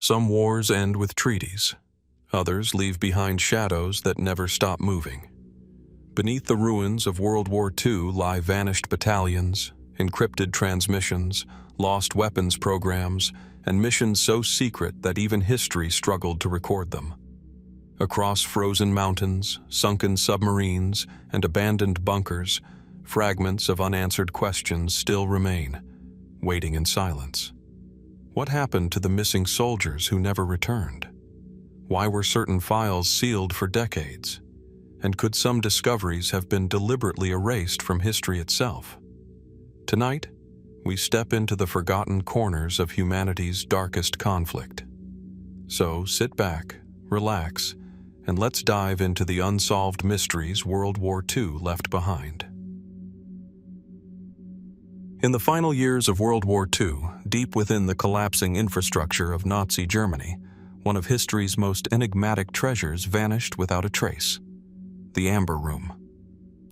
Some wars end with treaties. Others leave behind shadows that never stop moving. Beneath the ruins of World War II lie vanished battalions, encrypted transmissions, lost weapons programs, and missions so secret that even history struggled to record them. Across frozen mountains, sunken submarines, and abandoned bunkers, fragments of unanswered questions still remain, waiting in silence. What happened to the missing soldiers who never returned? Why were certain files sealed for decades? And could some discoveries have been deliberately erased from history itself? Tonight, we step into the forgotten corners of humanity's darkest conflict. So sit back, relax, and let's dive into the unsolved mysteries World War II left behind. In the final years of World War II, deep within the collapsing infrastructure of Nazi Germany, one of history's most enigmatic treasures vanished without a trace: the Amber Room.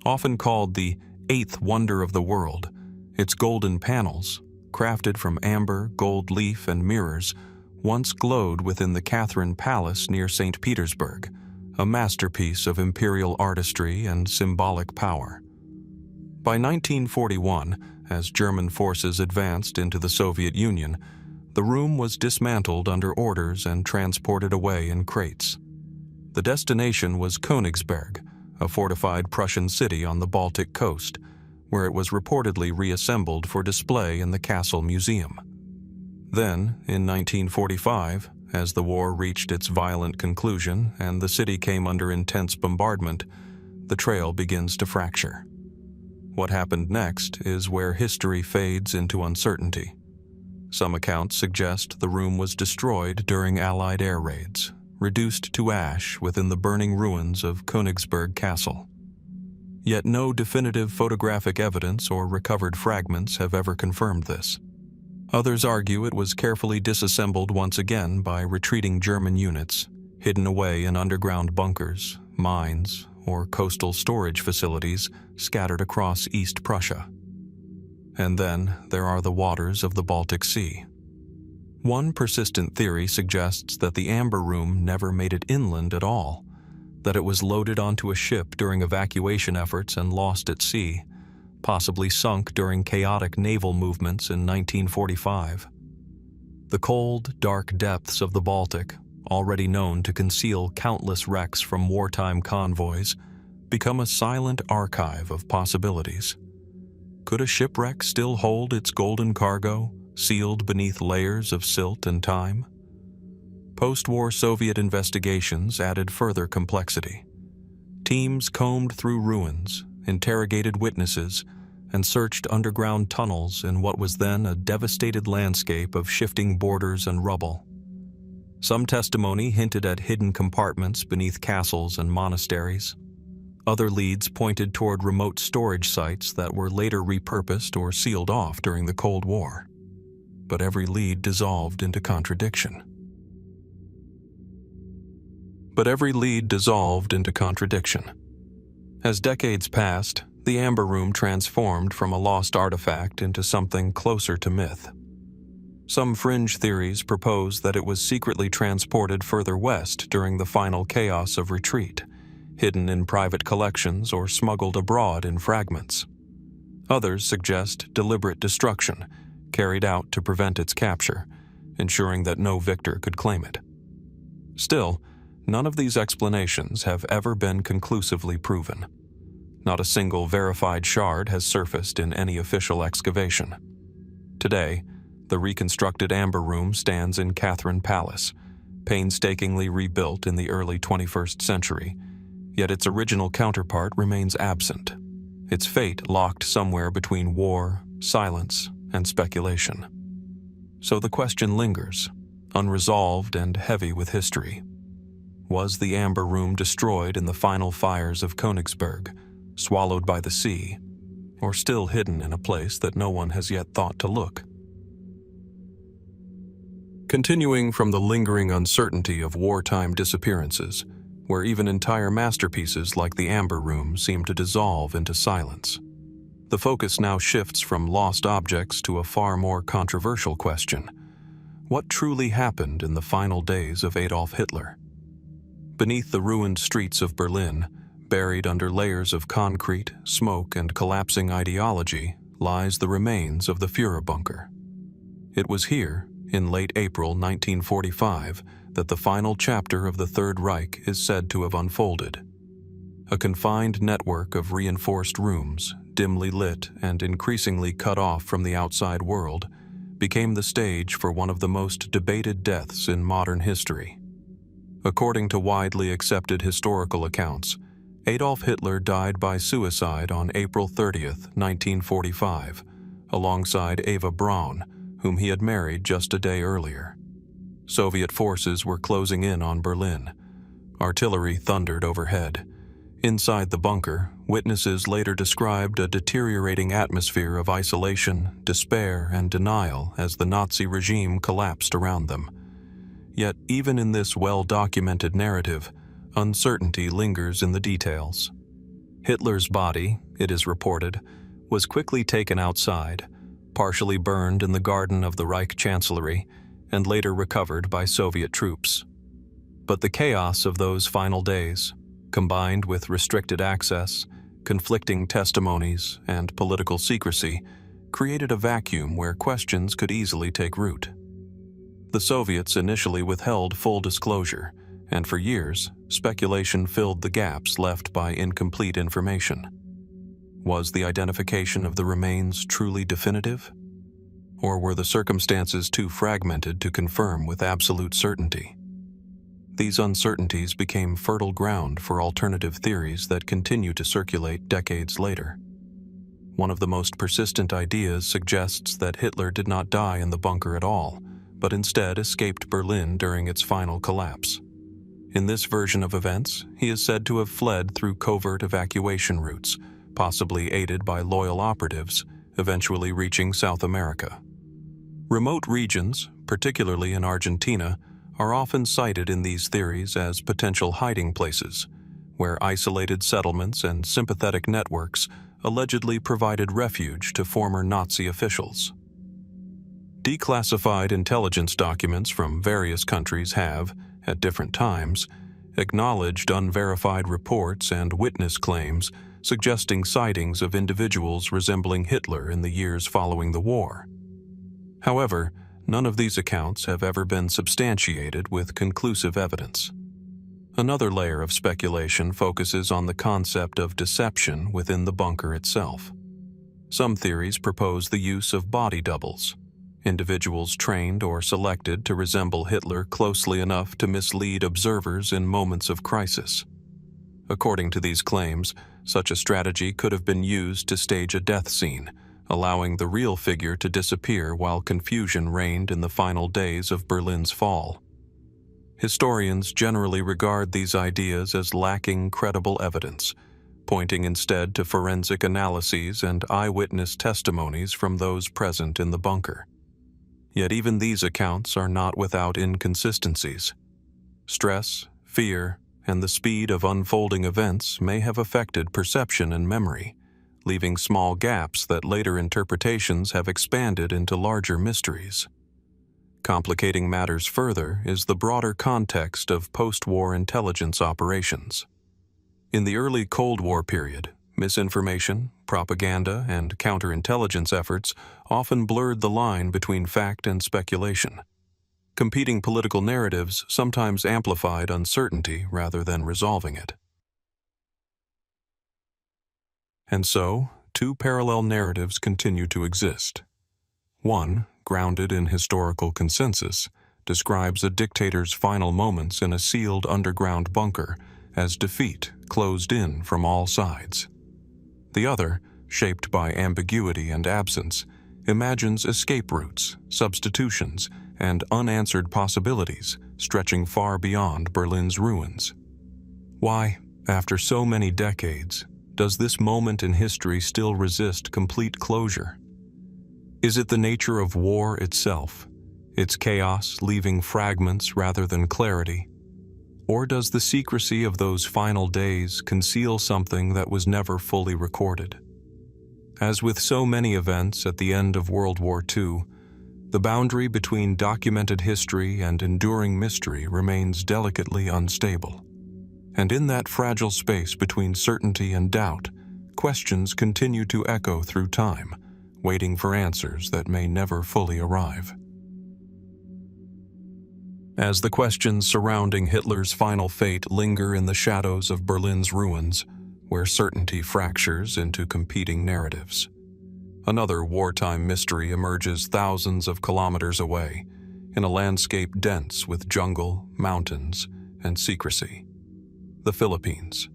Often called the eighth wonder of the world, its golden panels, crafted from amber, gold leaf, and mirrors, once glowed within the Catherine Palace near St. Petersburg, a masterpiece of imperial artistry and symbolic power. By 1941, as German forces advanced into the Soviet Union, the room was dismantled under orders and transported away in crates. The destination was Königsberg, a fortified Prussian city on the Baltic coast, where it was reportedly reassembled for display in the Castle Museum. Then, in 1945, as the war reached its violent conclusion and the city came under intense bombardment, the trail begins to fracture. What happened next is where history fades into uncertainty. Some accounts suggest the room was destroyed during Allied air raids, reduced to ash within the burning ruins of Wewelsburg Castle. Yet no definitive photographic evidence or recovered fragments have ever confirmed this. Others argue it was carefully disassembled once again by retreating German units, hidden away in underground bunkers, mines, or coastal storage facilities scattered across East Prussia. And then there are the waters of the Baltic Sea. One persistent theory suggests that the Amber Room never made it inland at all, that it was loaded onto a ship during evacuation efforts and lost at sea, possibly sunk during chaotic naval movements in 1945. The cold, dark depths of the Baltic, already known to conceal countless wrecks from wartime convoys, become a silent archive of possibilities. Could a shipwreck still hold its golden cargo, sealed beneath layers of silt and time? Post-war Soviet investigations added further complexity. Teams combed through ruins, interrogated witnesses, and searched underground tunnels in what was then a devastated landscape of shifting borders and rubble. Some testimony hinted at hidden compartments beneath castles and monasteries. Other leads pointed toward remote storage sites that were later repurposed or sealed off during the Cold War. But every lead dissolved into contradiction. As decades passed, the Amber Room transformed from a lost artifact into something closer to myth. Some fringe theories propose that it was secretly transported further west during the final chaos of retreat, hidden in private collections or smuggled abroad in fragments. Others suggest deliberate destruction, carried out to prevent its capture, ensuring that no victor could claim it. Still, none of these explanations have ever been conclusively proven. Not a single verified shard has surfaced in any official excavation. Today, the reconstructed Amber Room stands in Catherine Palace, painstakingly rebuilt in the early 21st century, yet its original counterpart remains absent, its fate locked somewhere between war, silence, and speculation. So the question lingers, unresolved and heavy with history. Was the Amber Room destroyed in the final fires of Königsberg, swallowed by the sea, or still hidden in a place that no one has yet thought to look? Continuing from the lingering uncertainty of wartime disappearances, where even entire masterpieces like the Amber Room seem to dissolve into silence, the focus now shifts from lost objects to a far more controversial question. What truly happened in the final days of Adolf Hitler? Beneath the ruined streets of Berlin, buried under layers of concrete, smoke, and collapsing ideology, lies the remains of the Führer bunker. It was here, in late April 1945, that the final chapter of the Third Reich is said to have unfolded. A confined network of reinforced rooms, dimly lit and increasingly cut off from the outside world, became the stage for one of the most debated deaths in modern history. According to widely accepted historical accounts, Adolf Hitler died by suicide on April 30, 1945, alongside Eva Braun, whom he had married just a day earlier. Soviet forces were closing in on Berlin. Artillery thundered overhead. Inside the bunker, witnesses later described a deteriorating atmosphere of isolation, despair, and denial as the Nazi regime collapsed around them. Yet, even in this well-documented narrative, uncertainty lingers in the details. Hitler's body, it is reported, was quickly taken outside, partially burned in the garden of the Reich Chancellery, and later recovered by Soviet troops. But the chaos of those final days, combined with restricted access, conflicting testimonies, and political secrecy, created a vacuum where questions could easily take root. The Soviets initially withheld full disclosure, and for years, speculation filled the gaps left by incomplete information. Was the identification of the remains truly definitive? Or were the circumstances too fragmented to confirm with absolute certainty? These uncertainties became fertile ground for alternative theories that continue to circulate decades later. One of the most persistent ideas suggests that Hitler did not die in the bunker at all, but instead escaped Berlin during its final collapse. In this version of events, he is said to have fled through covert evacuation routes, possibly aided by loyal operatives, eventually reaching South America. Remote regions, particularly in Argentina, are often cited in these theories as potential hiding places, where isolated settlements and sympathetic networks allegedly provided refuge to former Nazi officials. Declassified intelligence documents from various countries have, at different times, acknowledged unverified reports and witness claims suggesting sightings of individuals resembling Hitler in the years following the war. However, none of these accounts have ever been substantiated with conclusive evidence. Another layer of speculation focuses on the concept of deception within the bunker itself. Some theories propose the use of body doubles, individuals trained or selected to resemble Hitler closely enough to mislead observers in moments of crisis. According to these claims, such a strategy could have been used to stage a death scene, allowing the real figure to disappear while confusion reigned in the final days of Berlin's fall. Historians generally regard these ideas as lacking credible evidence, pointing instead to forensic analyses and eyewitness testimonies from those present in the bunker. Yet even these accounts are not without inconsistencies. Stress, fear, and the speed of unfolding events may have affected perception and memory, leaving small gaps that later interpretations have expanded into larger mysteries. Complicating matters further is the broader context of post-war intelligence operations. In the early Cold War period, misinformation, propaganda, and counterintelligence efforts often blurred the line between fact and speculation. Competing political narratives sometimes amplified uncertainty rather than resolving it. And so, two parallel narratives continue to exist. One, grounded in historical consensus, describes a dictator's final moments in a sealed underground bunker as defeat closed in from all sides. The other, shaped by ambiguity and absence, imagines escape routes, substitutions, and unanswered possibilities stretching far beyond Berlin's ruins. Why, after so many decades, does this moment in history still resist complete closure? Is it the nature of war itself, its chaos leaving fragments rather than clarity? Or does the secrecy of those final days conceal something that was never fully recorded? As with so many events at the end of World War II, The boundary between documented history and enduring mystery remains delicately unstable. And in that fragile space between certainty and doubt, questions continue to echo through time, waiting for answers that may never fully arrive. As the questions surrounding Hitler's final fate linger in the shadows of Berlin's ruins, where certainty fractures into competing narratives, another wartime mystery emerges thousands of kilometers away, in a landscape dense with jungle, mountains, and secrecy. The Philippines.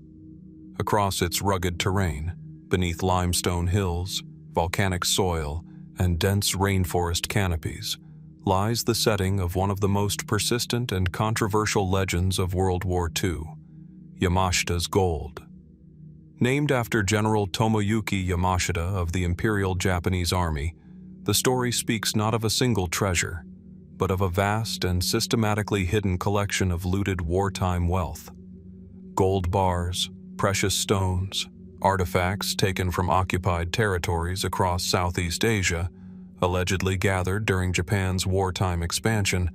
Across its rugged terrain, beneath limestone hills, volcanic soil, and dense rainforest canopies, lies the setting of one of the most persistent and controversial legends of World War II, Yamashita's gold. Named after General Tomoyuki Yamashita of the Imperial Japanese Army, the story speaks not of a single treasure, but of a vast and systematically hidden collection of looted wartime wealth. Gold bars, precious stones, artifacts taken from occupied territories across Southeast Asia, allegedly gathered during Japan's wartime expansion,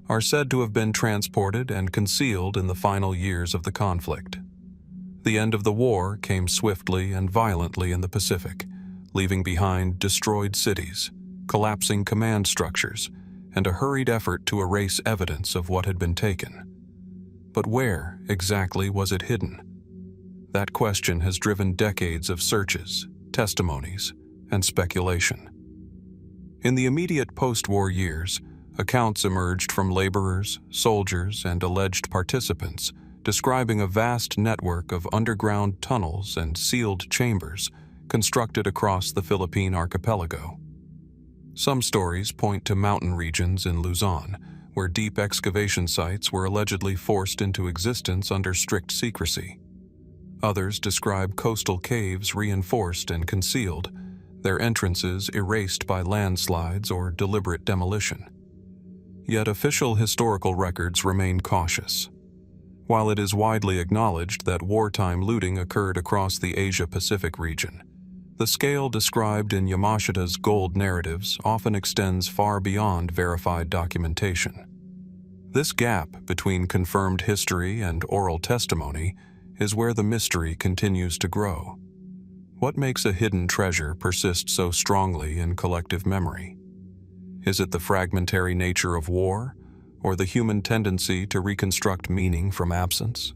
are said to have been transported and concealed in the final years of the conflict. The end of the war came swiftly and violently in the Pacific, leaving behind destroyed cities, collapsing command structures, and a hurried effort to erase evidence of what had been taken. But where exactly was it hidden? That question has driven decades of searches, testimonies, and speculation. In the immediate post-war years, accounts emerged from laborers, soldiers, and alleged participants describing a vast network of underground tunnels and sealed chambers constructed across the Philippine archipelago. Some stories point to mountain regions in Luzon, where deep excavation sites were allegedly forced into existence under strict secrecy. Others describe coastal caves reinforced and concealed, their entrances erased by landslides or deliberate demolition. Yet official historical records remain cautious. While it is widely acknowledged that wartime looting occurred across the Asia-Pacific region, the scale described in Yamashita's gold narratives often extends far beyond verified documentation. This gap between confirmed history and oral testimony is where the mystery continues to grow. What makes a hidden treasure persist so strongly in collective memory? Is it the fragmentary nature of war, or the human tendency to reconstruct meaning from absence?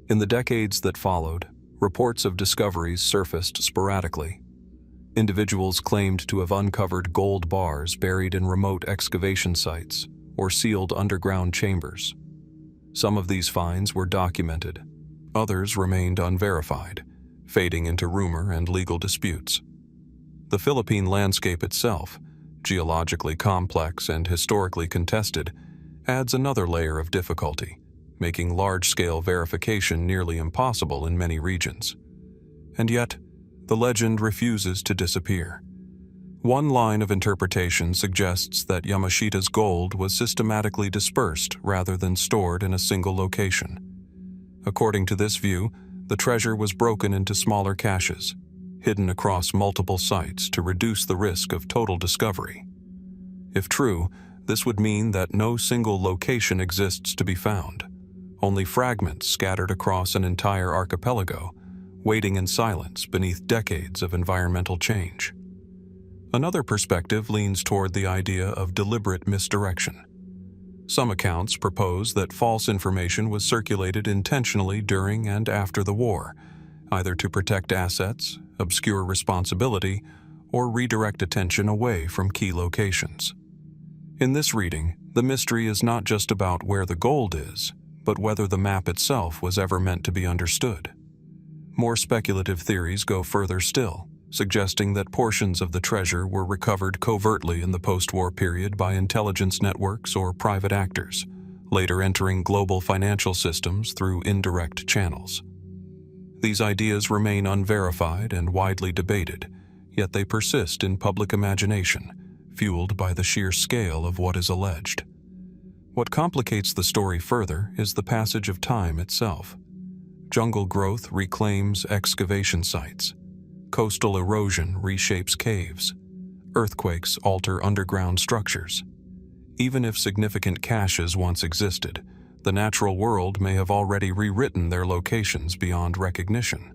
In the decades that followed, reports of discoveries surfaced sporadically. Individuals claimed to have uncovered gold bars buried in remote excavation sites or sealed underground chambers. Some of these finds were documented. Others remained unverified, fading into rumor and legal disputes. The Philippine landscape itself, geologically complex and historically contested, adds another layer of difficulty, making large-scale verification nearly impossible in many regions. And yet, the legend refuses to disappear. One line of interpretation suggests that Yamashita's gold was systematically dispersed rather than stored in a single location. According to this view, the treasure was broken into smaller caches, hidden across multiple sites to reduce the risk of total discovery. If true, this would mean that no single location exists to be found, only fragments scattered across an entire archipelago, waiting in silence beneath decades of environmental change. Another perspective leans toward the idea of deliberate misdirection. Some accounts propose that false information was circulated intentionally during and after the war, either to protect assets, obscure responsibility, or redirect attention away from key locations. In this reading, the mystery is not just about where the gold is, but whether the map itself was ever meant to be understood. More speculative theories go further still, suggesting that portions of the treasure were recovered covertly in the post-war period by intelligence networks or private actors, later entering global financial systems through indirect channels. These ideas remain unverified and widely debated, yet they persist in public imagination, fueled by the sheer scale of what is alleged. What complicates the story further is the passage of time itself. Jungle growth reclaims excavation sites. Coastal erosion reshapes caves. earthquakes alter underground structures. Even if significant caches once existed, the natural world may have already rewritten their locations beyond recognition.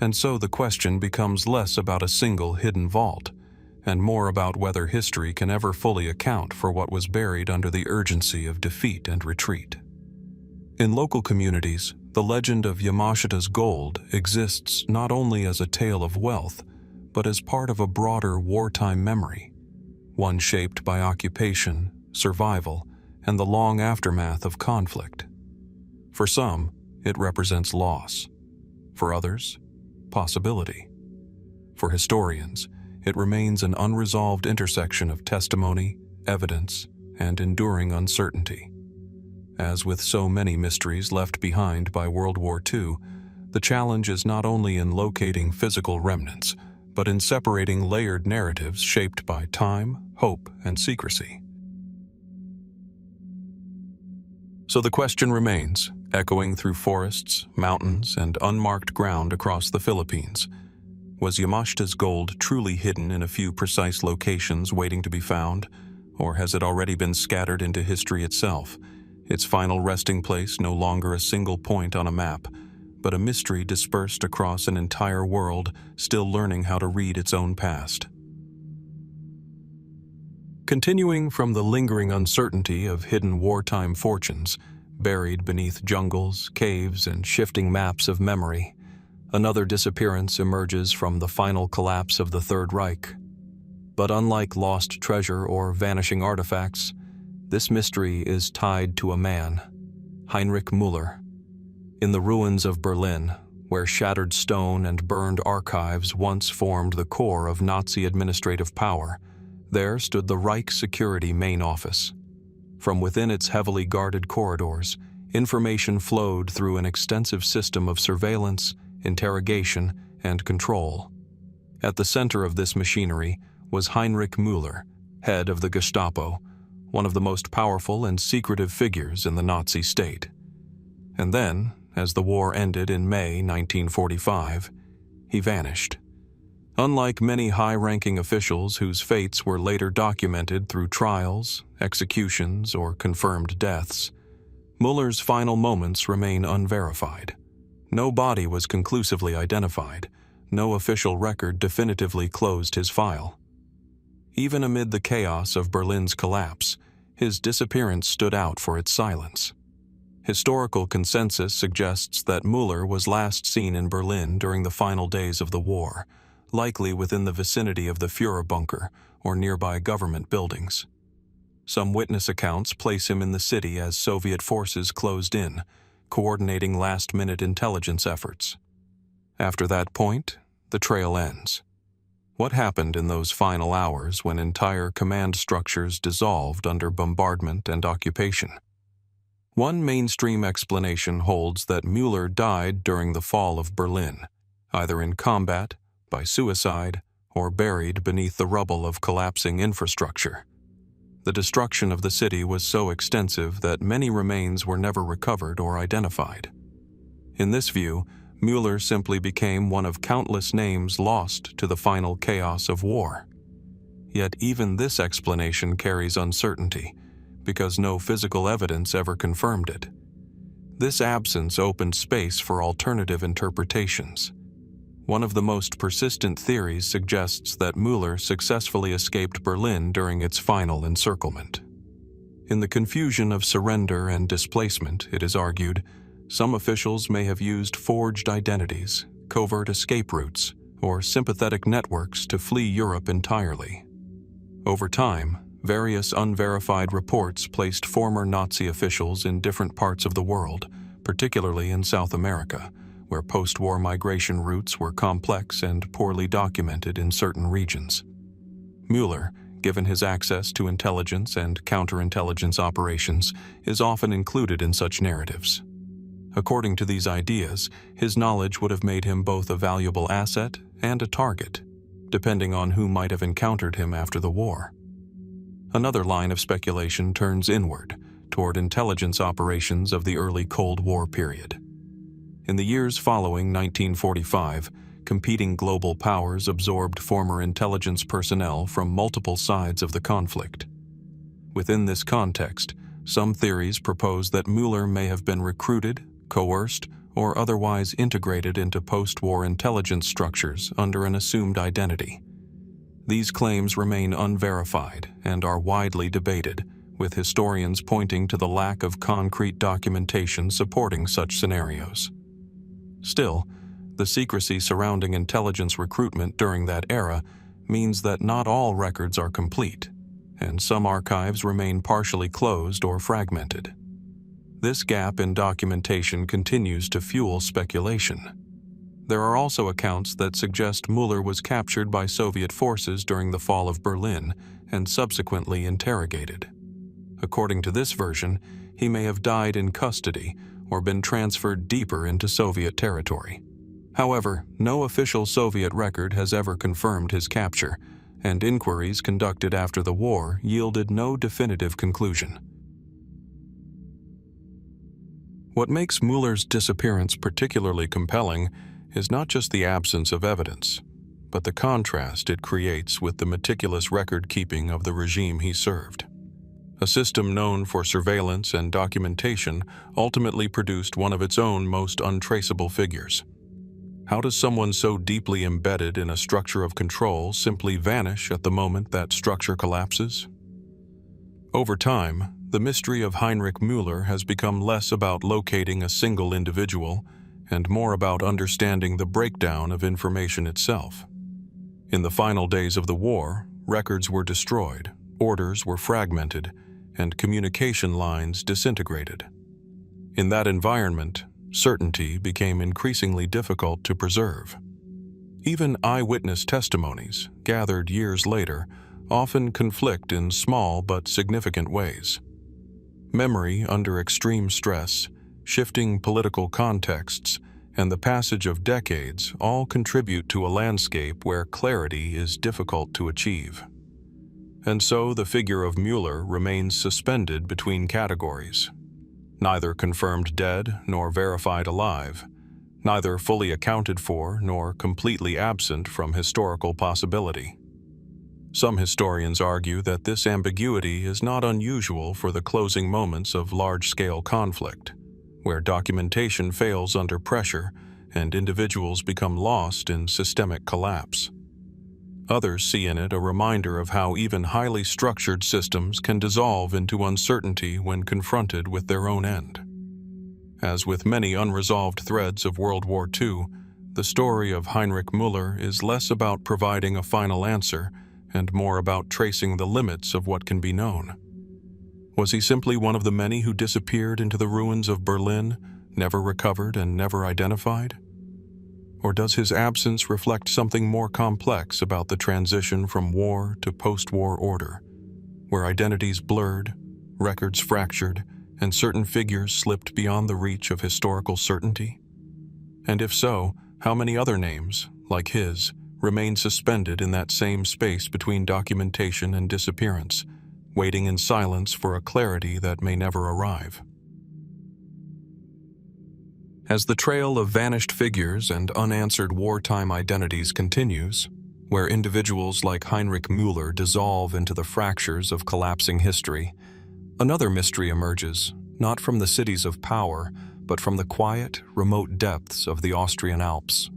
And so the question becomes less about a single hidden vault, and more about whether history can ever fully account for what was buried under the urgency of defeat and retreat. In local communities, the legend of Yamashita's gold exists not only as a tale of wealth, but as part of a broader wartime memory, one shaped by occupation, survival, and the long aftermath of conflict. For some, it represents loss. For others, possibility. For historians, it remains an unresolved intersection of testimony, evidence, and enduring uncertainty. As with so many mysteries left behind by World War II, the challenge is not only in locating physical remnants, but in separating layered narratives shaped by time, hope, and secrecy. So the question remains, echoing through forests, mountains, and unmarked ground across the Philippines. Was Yamashita's gold truly hidden in a few precise locations waiting to be found, or has it already been scattered into history itself, its final resting place no longer a single point on a map, but a mystery dispersed across an entire world still learning how to read its own past? Continuing from the lingering uncertainty of hidden wartime fortunes, buried beneath jungles, caves, and shifting maps of memory, another disappearance emerges from the final collapse of the Third Reich. But unlike lost treasure or vanishing artifacts, this mystery is tied to a man, Heinrich Müller. In the ruins of Berlin, where shattered stone and burned archives once formed the core of Nazi administrative power, there stood the Reich Security Main Office. From within its heavily guarded corridors, information flowed through an extensive system of surveillance, interrogation, and control. At the center of this machinery was Heinrich Müller, head of the Gestapo, one of the most powerful and secretive figures in the Nazi state. And then, as the war ended in May 1945, he vanished. Unlike many high-ranking officials whose fates were later documented through trials, executions, or confirmed deaths, Müller's final moments remain unverified. No body was conclusively identified. No official record definitively closed his file. Even amid the chaos of Berlin's collapse, his disappearance stood out for its silence. Historical consensus suggests that Müller was last seen in Berlin during the final days of the war, likely within the vicinity of the Führer bunker or nearby government buildings. Some witness accounts place him in the city as Soviet forces closed in, coordinating last-minute intelligence efforts. After that point, the trail ends. What happened in those final hours when entire command structures dissolved under bombardment and occupation? One mainstream explanation holds that Müller died during the fall of Berlin, either in combat, by suicide, or buried beneath the rubble of collapsing infrastructure. The destruction of the city was so extensive that many remains were never recovered or identified. In this view, Müller simply became one of countless names lost to the final chaos of war. Yet even this explanation carries uncertainty, because no physical evidence ever confirmed it. This absence opened space for alternative interpretations. One of the most persistent theories suggests that Müller successfully escaped Berlin during its final encirclement. In the confusion of surrender and displacement, it is argued, some officials may have used forged identities, covert escape routes, or sympathetic networks to flee Europe entirely. Over time, various unverified reports placed former Nazi officials in different parts of the world, particularly in South America, where post-war migration routes were complex and poorly documented in certain regions. Müller, given his access to intelligence and counterintelligence operations, is often included in such narratives. According to these ideas, his knowledge would have made him both a valuable asset and a target, depending on who might have encountered him after the war. Another line of speculation turns inward, toward intelligence operations of the early Cold War period. In the years following 1945, competing global powers absorbed former intelligence personnel from multiple sides of the conflict. Within this context, some theories propose that Müller may have been recruited, coerced, or otherwise integrated into post-war intelligence structures under an assumed identity. These claims remain unverified and are widely debated, with historians pointing to the lack of concrete documentation supporting such scenarios. Still, the secrecy surrounding intelligence recruitment during that era means that not all records are complete, and some archives remain partially closed or fragmented. This gap in documentation continues to fuel speculation. There are also accounts that suggest Müller was captured by Soviet forces during the fall of Berlin and subsequently interrogated. According to this version, he may have died in custody or been transferred deeper into Soviet territory. However, no official Soviet record has ever confirmed his capture, and inquiries conducted after the war yielded no definitive conclusion. What makes Müller's disappearance particularly compelling is not just the absence of evidence, but the contrast it creates with the meticulous record-keeping of the regime he served. A system known for surveillance and documentation ultimately produced one of its own most untraceable figures. How does someone so deeply embedded in a structure of control simply vanish at the moment that structure collapses? Over time, the mystery of Heinrich Müller has become less about locating a single individual and more about understanding the breakdown of information itself. In the final days of the war, records were destroyed, orders were fragmented, and communication lines disintegrated. In that environment, certainty became increasingly difficult to preserve. Even eyewitness testimonies, gathered years later, often conflict in small but significant ways. Memory under extreme stress, shifting political contexts, and the passage of decades all contribute to a landscape where clarity is difficult to achieve. And so the figure of Müller remains suspended between categories. Neither confirmed dead nor verified alive, neither fully accounted for nor completely absent from historical possibility. Some historians argue that this ambiguity is not unusual for the closing moments of large-scale conflict, where documentation fails under pressure and individuals become lost in systemic collapse. Others see in it a reminder of how even highly structured systems can dissolve into uncertainty when confronted with their own end. As with many unresolved threads of World War II, the story of Heinrich Müller is less about providing a final answer and more about tracing the limits of what can be known. Was he simply one of the many who disappeared into the ruins of Berlin, never recovered and never identified? Or does his absence reflect something more complex about the transition from war to post-war order, where identities blurred, records fractured, and certain figures slipped beyond the reach of historical certainty? And if so, how many other names, like his, remain suspended in that same space between documentation and disappearance, waiting in silence for a clarity that may never arrive? As the trail of vanished figures and unanswered wartime identities continues, where individuals like Heinrich Müller dissolve into the fractures of collapsing history, another mystery emerges, not from the cities of power, but from the quiet, remote depths of the Austrian Alps.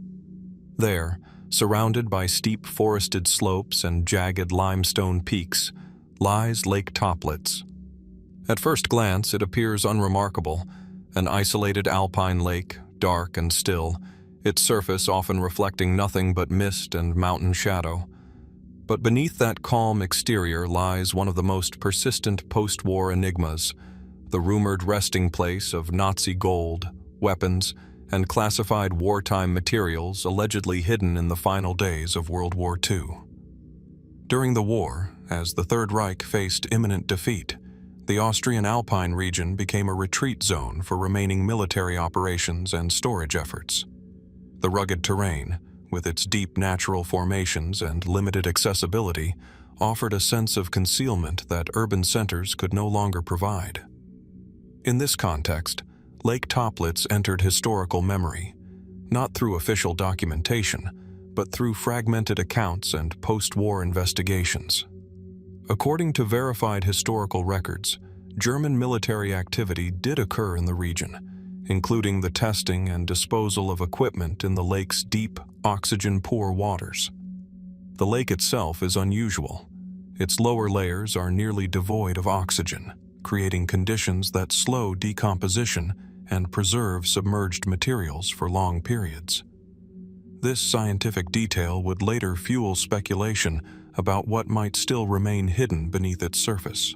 There, surrounded by steep forested slopes and jagged limestone peaks, lies Lake Toplitz. At first glance, it appears unremarkable, an isolated alpine lake, dark and still, its surface often reflecting nothing but mist and mountain shadow. But beneath that calm exterior lies one of the most persistent post-war enigmas, the rumored resting place of Nazi gold, weapons, and classified wartime materials allegedly hidden in the final days of World War II. During the war, as the Third Reich faced imminent defeat, the Austrian Alpine region became a retreat zone for remaining military operations and storage efforts. The rugged terrain, with its deep natural formations and limited accessibility, offered a sense of concealment that urban centers could no longer provide. In this context, Lake Toplitz entered historical memory, not through official documentation, but through fragmented accounts and post-war investigations. According to verified historical records, German military activity did occur in the region, including the testing and disposal of equipment in the lake's deep, oxygen-poor waters. The lake itself is unusual. Its lower layers are nearly devoid of oxygen, creating conditions that slow decomposition and preserve submerged materials for long periods. This scientific detail would later fuel speculation about what might still remain hidden beneath its surface.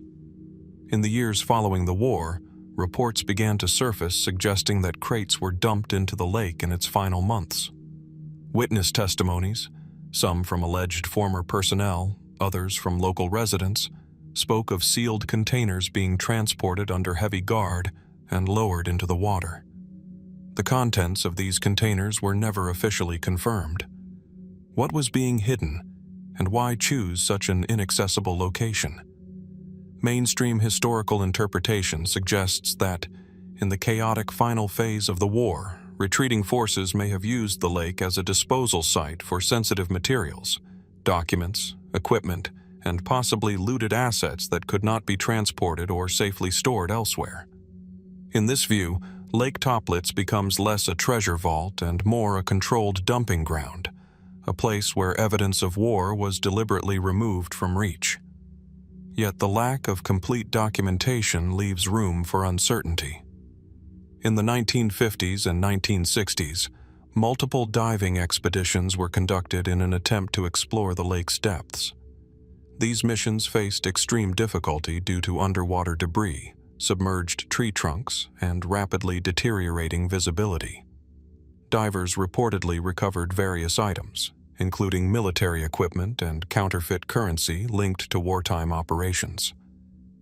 In the years following the war, reports began to surface suggesting that crates were dumped into the lake in its final months. Witness testimonies, some from alleged former personnel, others from local residents, spoke of sealed containers being transported under heavy guard and lowered into the water. The contents of these containers were never officially confirmed. What was being hidden, and why choose such an inaccessible location? Mainstream historical interpretation suggests that, in the chaotic final phase of the war, retreating forces may have used the lake as a disposal site for sensitive materials, documents, equipment, and possibly looted assets that could not be transported or safely stored elsewhere. In this view, Lake Toplitz becomes less a treasure vault and more a controlled dumping ground, a place where evidence of war was deliberately removed from reach. Yet the lack of complete documentation leaves room for uncertainty. In the 1950s and 1960s, multiple diving expeditions were conducted in an attempt to explore the lake's depths. These missions faced extreme difficulty due to underwater debris, submerged tree trunks, and rapidly deteriorating visibility. Divers reportedly recovered various items, including military equipment and counterfeit currency linked to wartime operations.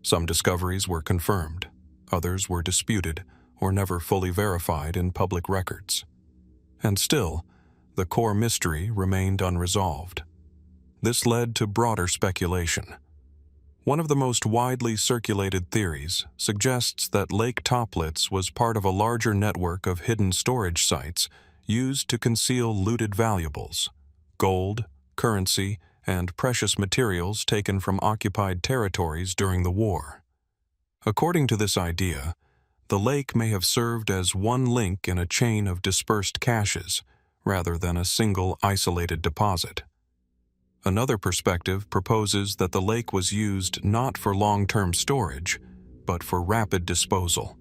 Some discoveries were confirmed, others were disputed or never fully verified in public records. And still, the core mystery remained unresolved. This led to broader speculation. One of the most widely circulated theories suggests that Lake Toplitz was part of a larger network of hidden storage sites used to conceal looted valuables, gold, currency, and precious materials taken from occupied territories during the war. According to this idea, the lake may have served as one link in a chain of dispersed caches, rather than a single isolated deposit. Another perspective proposes that the lake was used not for long-term storage, but for rapid disposal.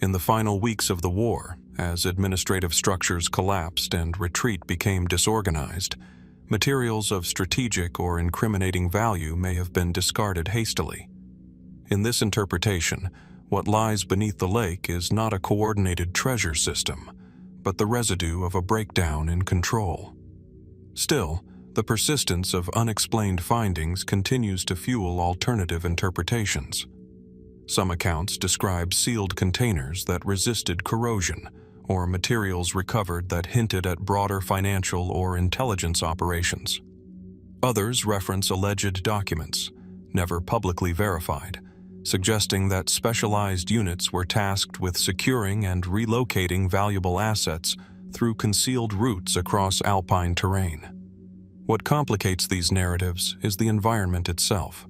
In the final weeks of the war, as administrative structures collapsed and retreat became disorganized, materials of strategic or incriminating value may have been discarded hastily. In this interpretation, what lies beneath the lake is not a coordinated treasure system, but the residue of a breakdown in control. Still, the persistence of unexplained findings continues to fuel alternative interpretations. Some accounts describe sealed containers that resisted corrosion, or materials recovered that hinted at broader financial or intelligence operations. Others reference alleged documents, never publicly verified, suggesting that specialized units were tasked with securing and relocating valuable assets through concealed routes across alpine terrain. What complicates these narratives is the environment itself.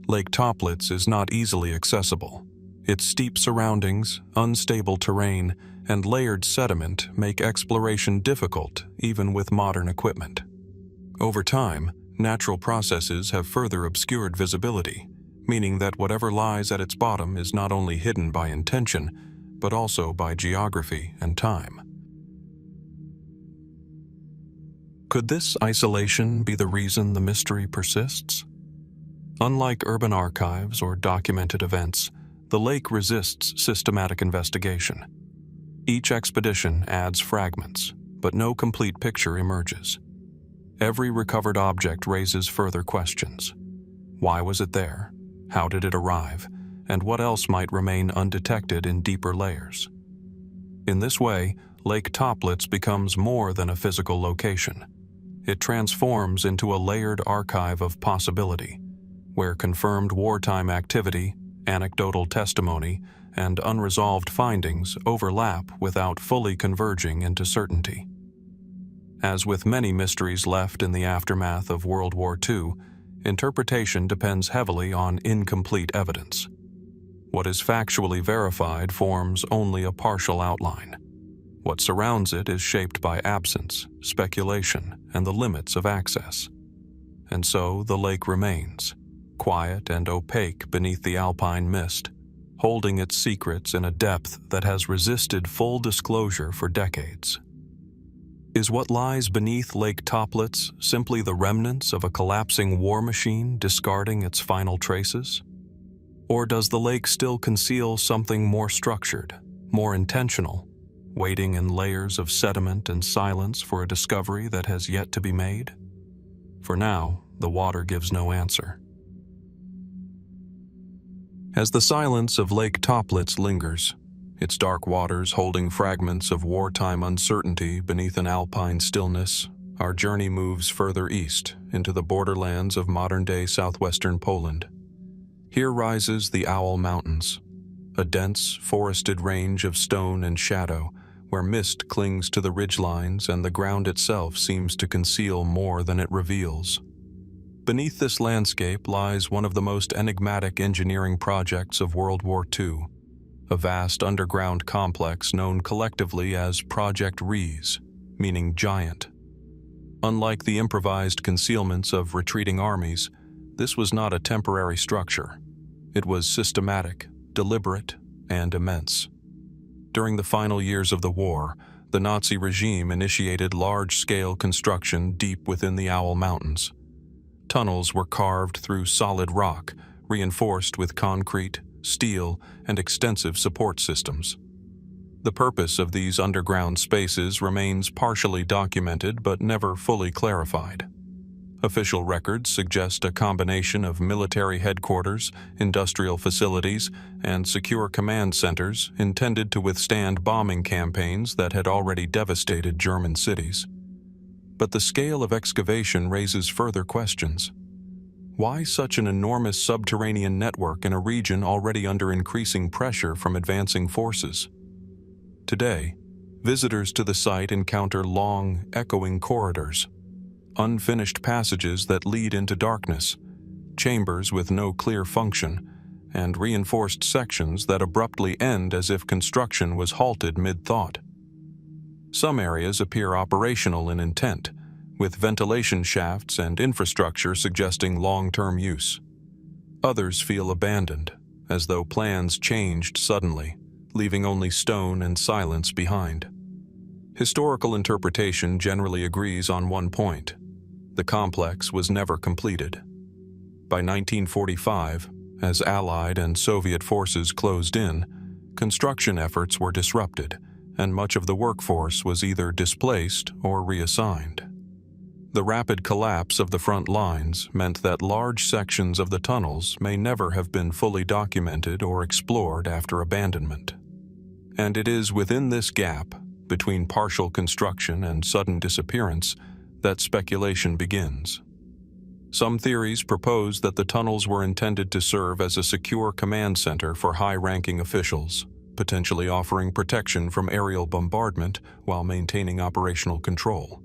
Lake Toplitz is not easily accessible. Its steep surroundings, unstable terrain, and layered sediment make exploration difficult even with modern equipment. Over time, natural processes have further obscured visibility, meaning that whatever lies at its bottom is not only hidden by intention, but also by geography and time. Could this isolation be the reason the mystery persists? Unlike urban archives or documented events, the lake resists systematic investigation. Each expedition adds fragments, but no complete picture emerges. Every recovered object raises further questions. Why was it there? How did it arrive? And what else might remain undetected in deeper layers? In this way, Lake Toplitz becomes more than a physical location. It transforms into a layered archive of possibility, where confirmed wartime activity, anecdotal testimony, and unresolved findings overlap without fully converging into certainty. As with many mysteries left in the aftermath of World War II, interpretation depends heavily on incomplete evidence. What is factually verified forms only a partial outline. What surrounds it is shaped by absence, speculation, and the limits of access. And so the lake remains, quiet and opaque beneath the alpine mist, holding its secrets in a depth that has resisted full disclosure for decades. Is what lies beneath Lake Toplitz simply the remnants of a collapsing war machine discarding its final traces? Or does the lake still conceal something more structured, more intentional, waiting in layers of sediment and silence for a discovery that has yet to be made? For now, the water gives no answer. As the silence of Lake Toplitz lingers, its dark waters holding fragments of wartime uncertainty beneath an alpine stillness, our journey moves further east into the borderlands of modern-day southwestern Poland. Here rises the Owl Mountains, a dense, forested range of stone and shadow where mist clings to the ridgelines and the ground itself seems to conceal more than it reveals. Beneath this landscape lies one of the most enigmatic engineering projects of World War II, a vast underground complex known collectively as Project Rees, meaning giant. Unlike the improvised concealments of retreating armies, this was not a temporary structure. It was systematic, deliberate, and immense. During the final years of the war, the Nazi regime initiated large-scale construction deep within the Owl Mountains. Tunnels were carved through solid rock, reinforced with concrete, steel, and extensive support systems. The purpose of these underground spaces remains partially documented but never fully clarified. Official records suggest a combination of military headquarters, industrial facilities, and secure command centers intended to withstand bombing campaigns that had already devastated German cities. But the scale of excavation raises further questions. Why such an enormous subterranean network in a region already under increasing pressure from advancing forces? Today, visitors to the site encounter long, echoing corridors, unfinished passages that lead into darkness, chambers with no clear function, and reinforced sections that abruptly end as if construction was halted mid-thought. Some areas appear operational in intent, with ventilation shafts and infrastructure suggesting long-term use. Others feel abandoned, as though plans changed suddenly, leaving only stone and silence behind. Historical interpretation generally agrees on one point: the complex was never completed. By 1945, as Allied and Soviet forces closed in, construction efforts were disrupted, and much of the workforce was either displaced or reassigned. The rapid collapse of the front lines meant that large sections of the tunnels may never have been fully documented or explored after abandonment. And it is within this gap, between partial construction and sudden disappearance, that speculation begins. Some theories propose that the tunnels were intended to serve as a secure command center for high-ranking officials, potentially offering protection from aerial bombardment while maintaining operational control.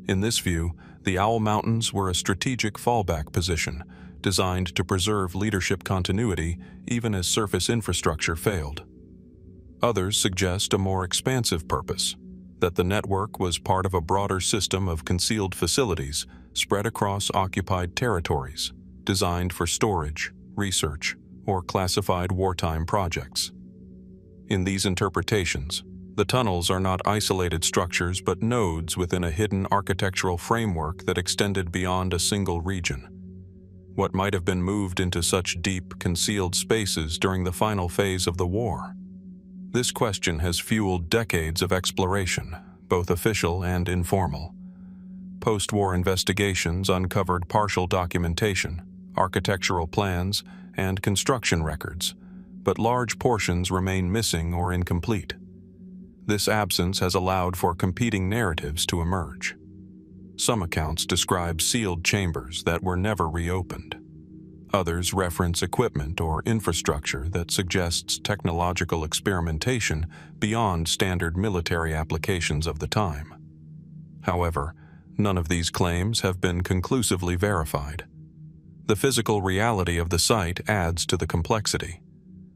In this view, the Owl Mountains were a strategic fallback position, designed to preserve leadership continuity even as surface infrastructure failed. Others suggest a more expansive purpose, that the network was part of a broader system of concealed facilities spread across occupied territories, designed for storage, research, or classified wartime projects. In these interpretations, the tunnels are not isolated structures but nodes within a hidden architectural framework that extended beyond a single region. What might have been moved into such deep, concealed spaces during the final phase of the war? This question has fueled decades of exploration, both official and informal. Post-war investigations uncovered partial documentation, architectural plans, and construction records, but large portions remain missing or incomplete. This absence has allowed for competing narratives to emerge. Some accounts describe sealed chambers that were never reopened. Others reference equipment or infrastructure that suggests technological experimentation beyond standard military applications of the time. However, none of these claims have been conclusively verified. The physical reality of the site adds to the complexity.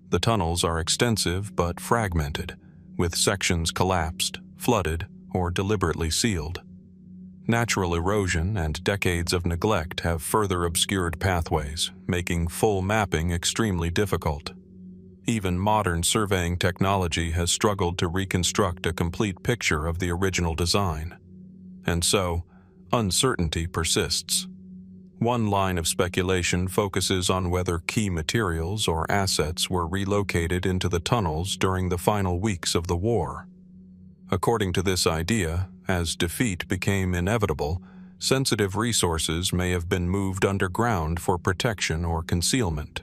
The tunnels are extensive but fragmented, with sections collapsed, flooded, or deliberately sealed. Natural erosion and decades of neglect have further obscured pathways, making full mapping extremely difficult. Even modern surveying technology has struggled to reconstruct a complete picture of the original design. And so, uncertainty persists. One line of speculation focuses on whether key materials or assets were relocated into the tunnels during the final weeks of the war. According to this idea, as defeat became inevitable, sensitive resources may have been moved underground for protection or concealment.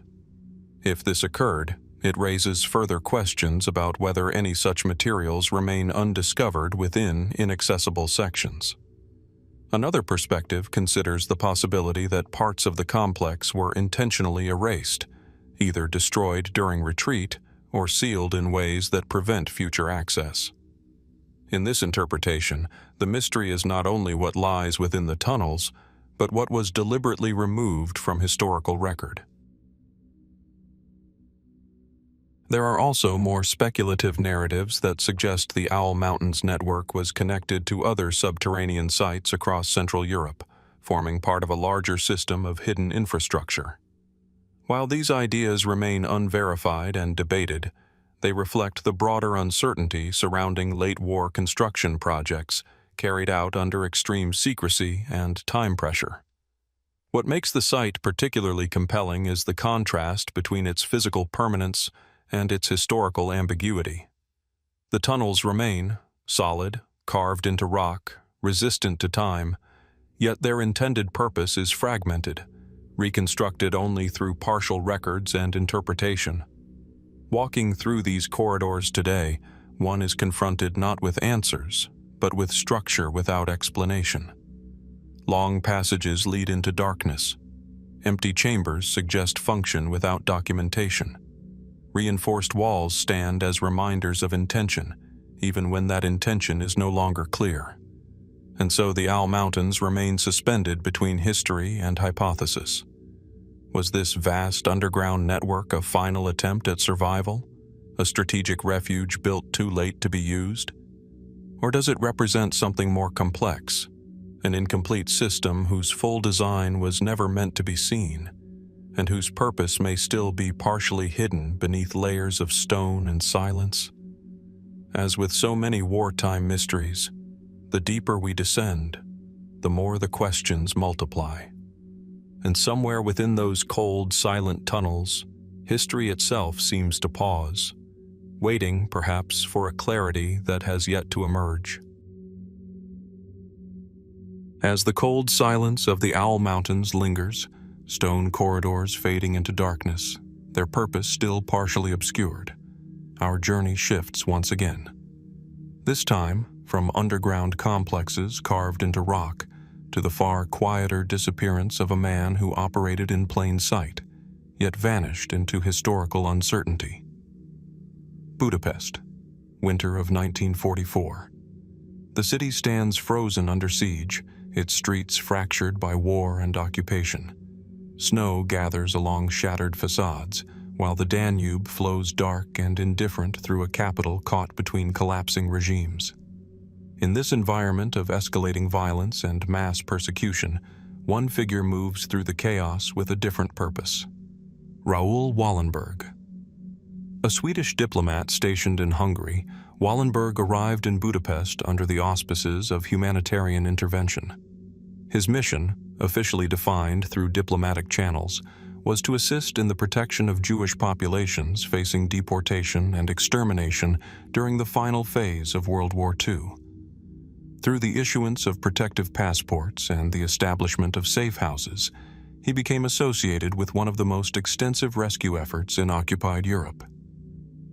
If this occurred, it raises further questions about whether any such materials remain undiscovered within inaccessible sections. Another perspective considers the possibility that parts of the complex were intentionally erased, either destroyed during retreat or sealed in ways that prevent future access. In this interpretation, the mystery is not only what lies within the tunnels, but what was deliberately removed from historical record. There are also more speculative narratives that suggest the Owl Mountains network was connected to other subterranean sites across Central Europe, forming part of a larger system of hidden infrastructure. While these ideas remain unverified and debated, they reflect the broader uncertainty surrounding late-war construction projects carried out under extreme secrecy and time pressure. What makes the site particularly compelling is the contrast between its physical permanence and its historical ambiguity. The tunnels remain solid, carved into rock, resistant to time, yet their intended purpose is fragmented, reconstructed only through partial records and interpretation. Walking through these corridors today, one is confronted not with answers, but with structure without explanation. Long passages lead into darkness. Empty chambers suggest function without documentation. Reinforced walls stand as reminders of intention, even when that intention is no longer clear. And so the Owl Mountains remain suspended between history and hypothesis. Was this vast underground network a final attempt at survival, a strategic refuge built too late to be used? Or does it represent something more complex, an incomplete system whose full design was never meant to be seen, and whose purpose may still be partially hidden beneath layers of stone and silence? As with so many wartime mysteries, the deeper we descend, the more the questions multiply. And somewhere within those cold, silent tunnels, history itself seems to pause, waiting, perhaps, for a clarity that has yet to emerge. As the cold silence of the Owl Mountains lingers, stone corridors fading into darkness, their purpose still partially obscured, our journey shifts once again. This time, from underground complexes carved into rock, to the far quieter disappearance of a man who operated in plain sight, yet vanished into historical uncertainty. Budapest, winter of 1944. The city stands frozen under siege, its streets fractured by war and occupation. Snow gathers along shattered facades, while the Danube flows dark and indifferent through a capital caught between collapsing regimes. In this environment of escalating violence and mass persecution, one figure moves through the chaos with a different purpose. Raoul Wallenberg. A Swedish diplomat stationed in Hungary, Wallenberg arrived in Budapest under the auspices of humanitarian intervention. His mission, officially defined through diplomatic channels, was to assist in the protection of Jewish populations facing deportation and extermination during the final phase of World War II. Through the issuance of protective passports and the establishment of safe houses, he became associated with one of the most extensive rescue efforts in occupied Europe.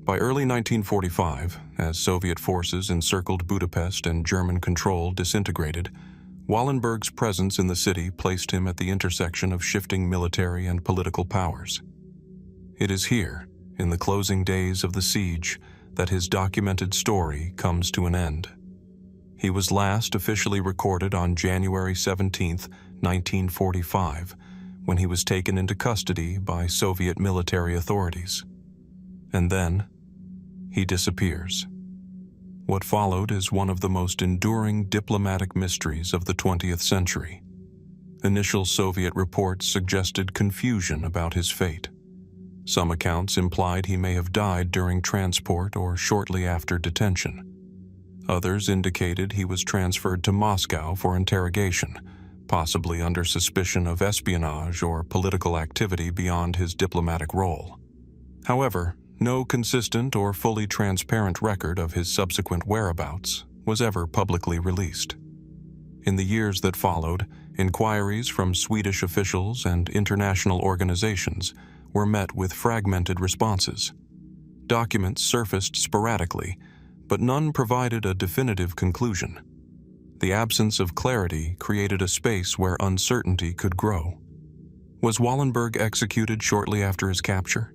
By early 1945, as Soviet forces encircled Budapest and German control disintegrated, Wallenberg's presence in the city placed him at the intersection of shifting military and political powers. It is here, in the closing days of the siege, that his documented story comes to an end. He was last officially recorded on January 17, 1945, when he was taken into custody by Soviet military authorities. And then, he disappears. What followed is one of the most enduring diplomatic mysteries of the 20th century. Initial Soviet reports suggested confusion about his fate. Some accounts implied he may have died during transport or shortly after detention. Others indicated he was transferred to Moscow for interrogation, possibly under suspicion of espionage or political activity beyond his diplomatic role. However, no consistent or fully transparent record of his subsequent whereabouts was ever publicly released. In the years that followed, inquiries from Swedish officials and international organizations were met with fragmented responses. Documents surfaced sporadically, but none provided a definitive conclusion. The absence of clarity created a space where uncertainty could grow. Was Wallenberg executed shortly after his capture?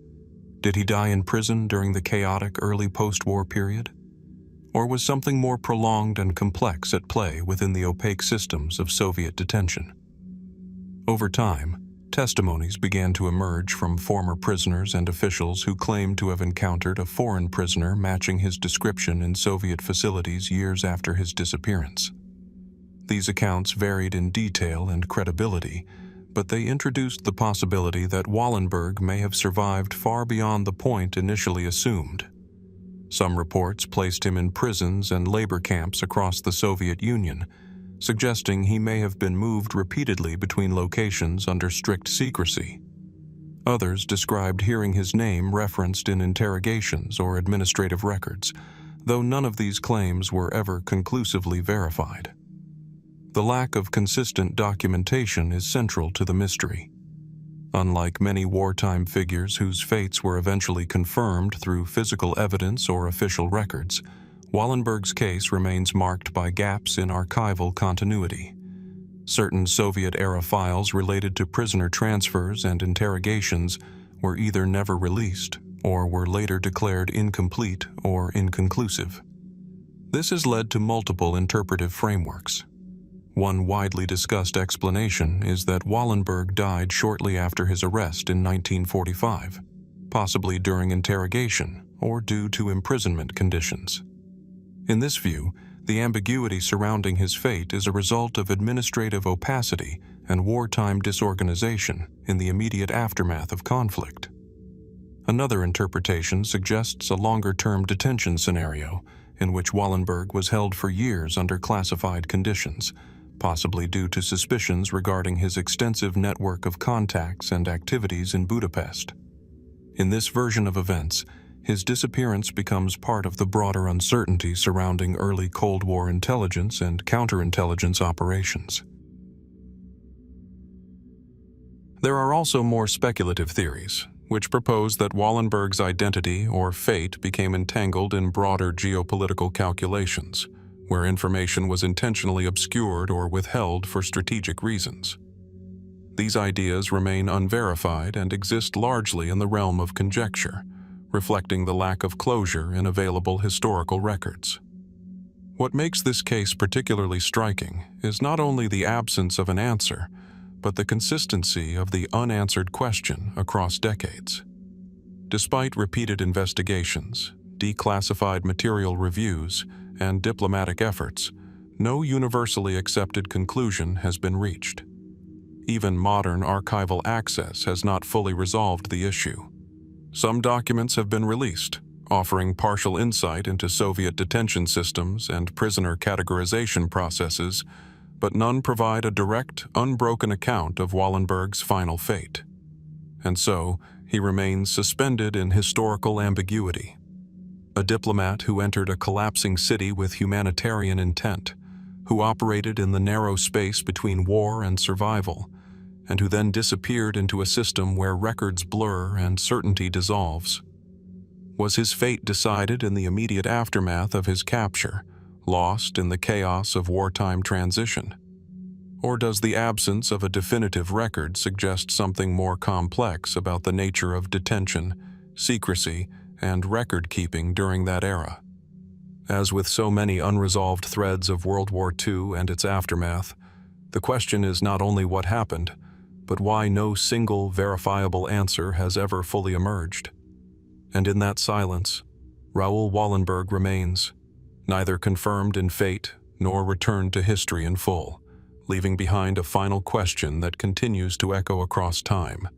Did he die in prison during the chaotic early post-war period? Or was something more prolonged and complex at play within the opaque systems of Soviet detention? Over time, testimonies began to emerge from former prisoners and officials who claimed to have encountered a foreign prisoner matching his description in Soviet facilities years after his disappearance. These accounts varied in detail and credibility, but they introduced the possibility that Wallenberg may have survived far beyond the point initially assumed. Some reports placed him in prisons and labor camps across the Soviet Union, suggesting he may have been moved repeatedly between locations under strict secrecy. Others described hearing his name referenced in interrogations or administrative records, though none of these claims were ever conclusively verified. The lack of consistent documentation is central to the mystery. Unlike many wartime figures whose fates were eventually confirmed through physical evidence or official records, Wallenberg's case remains marked by gaps in archival continuity. Certain Soviet-era files related to prisoner transfers and interrogations were either never released or were later declared incomplete or inconclusive. This has led to multiple interpretive frameworks. One widely discussed explanation is that Wallenberg died shortly after his arrest in 1945, possibly during interrogation or due to imprisonment conditions. In this view, the ambiguity surrounding his fate is a result of administrative opacity and wartime disorganization in the immediate aftermath of conflict. Another interpretation suggests a longer-term detention scenario in which Wallenberg was held for years under classified conditions, possibly due to suspicions regarding his extensive network of contacts and activities in Budapest. In this version of events, his disappearance becomes part of the broader uncertainty surrounding early Cold War intelligence and counterintelligence operations. There are also more speculative theories, which propose that Wallenberg's identity or fate became entangled in broader geopolitical calculations, where information was intentionally obscured or withheld for strategic reasons. These ideas remain unverified and exist largely in the realm of conjecture, reflecting the lack of closure in available historical records. What makes this case particularly striking is not only the absence of an answer, but the consistency of the unanswered question across decades. Despite repeated investigations, declassified material reviews, and diplomatic efforts, no universally accepted conclusion has been reached. Even modern archival access has not fully resolved the issue. Some documents have been released, offering partial insight into Soviet detention systems and prisoner categorization processes, but none provide a direct, unbroken account of Wallenberg's final fate. And so, he remains suspended in historical ambiguity. A diplomat who entered a collapsing city with humanitarian intent, who operated in the narrow space between war and survival, and who then disappeared into a system where records blur and certainty dissolves. Was his fate decided in the immediate aftermath of his capture, lost in the chaos of wartime transition? Or does the absence of a definitive record suggest something more complex about the nature of detention, secrecy, and record-keeping during that era? As with so many unresolved threads of World War II and its aftermath, the question is not only what happened, but why no single verifiable answer has ever fully emerged. And in that silence, Raoul Wallenberg remains, neither confirmed in fate nor returned to history in full, leaving behind a final question that continues to echo across time.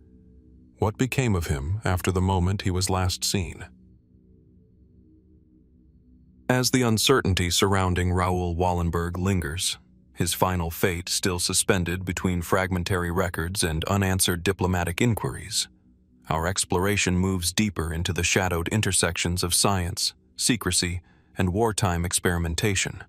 What became of him after the moment he was last seen? As the uncertainty surrounding Raoul Wallenberg lingers, his final fate still suspended between fragmentary records and unanswered diplomatic inquiries, our exploration moves deeper into the shadowed intersections of science, secrecy, and wartime experimentation.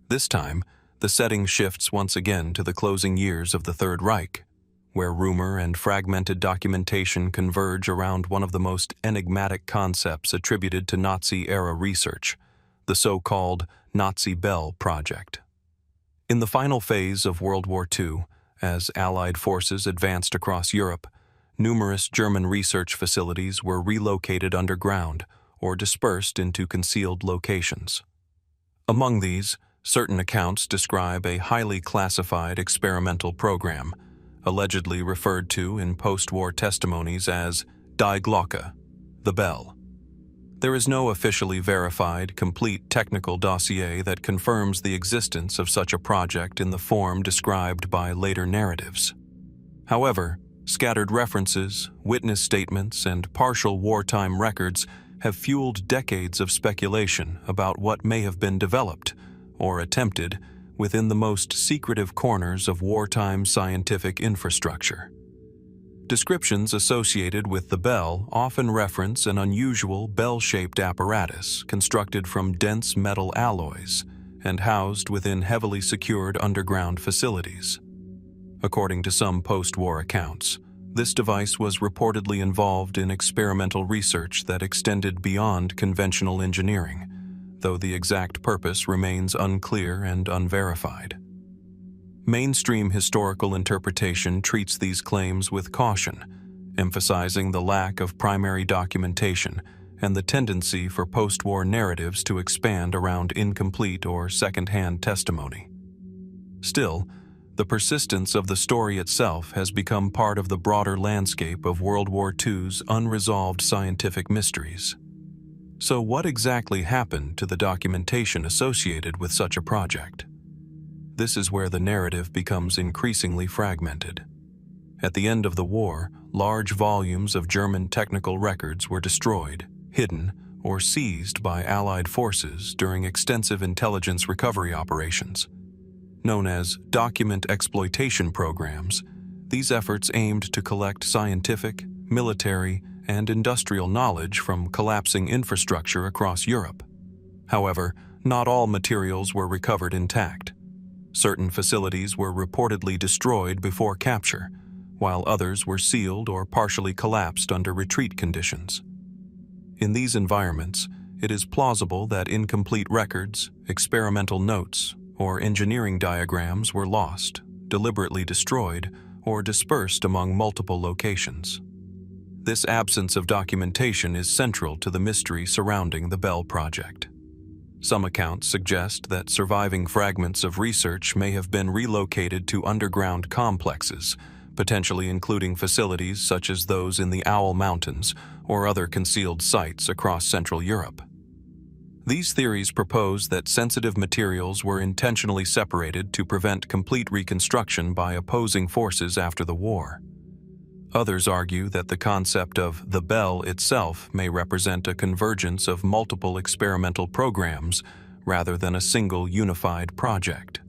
This time, the setting shifts once again to the closing years of the Third Reich, where rumor and fragmented documentation converge around one of the most enigmatic concepts attributed to Nazi-era research, the so-called Nazi Bell Project. In the final phase of World War II, as Allied forces advanced across Europe, numerous German research facilities were relocated underground or dispersed into concealed locations. Among these, certain accounts describe a highly classified experimental program, allegedly referred to in post-war testimonies as Die Glocke, the bell. There is no officially verified, complete technical dossier that confirms the existence of such a project in the form described by later narratives. However, scattered references, witness statements, and partial wartime records have fueled decades of speculation about what may have been developed, or attempted, within the most secretive corners of wartime scientific infrastructure. Descriptions associated with the bell often reference an unusual bell-shaped apparatus constructed from dense metal alloys and housed within heavily secured underground facilities. According to some post-war accounts, this device was reportedly involved in experimental research that extended beyond conventional engineering, though the exact purpose remains unclear and unverified. Mainstream historical interpretation treats these claims with caution, emphasizing the lack of primary documentation and the tendency for post-war narratives to expand around incomplete or second-hand testimony. Still, the persistence of the story itself has become part of the broader landscape of World War II's unresolved scientific mysteries. So what exactly happened to the documentation associated with such a project? This is where the narrative becomes increasingly fragmented. At the end of the war, large volumes of German technical records were destroyed, hidden, or seized by Allied forces during extensive intelligence recovery operations. Known as document exploitation programs, these efforts aimed to collect scientific, military, and industrial knowledge from collapsing infrastructure across Europe. However, not all materials were recovered intact. Certain facilities were reportedly destroyed before capture, while others were sealed or partially collapsed under retreat conditions. In these environments, it is plausible that incomplete records, experimental notes, or engineering diagrams were lost, deliberately destroyed, or dispersed among multiple locations. This absence of documentation is central to the mystery surrounding the Bell Project. Some accounts suggest that surviving fragments of research may have been relocated to underground complexes, potentially including facilities such as those in the Owl Mountains or other concealed sites across Central Europe. These theories propose that sensitive materials were intentionally separated to prevent complete reconstruction by opposing forces after the war. Others argue that the concept of the bell itself may represent a convergence of multiple experimental programs rather than a single unified project.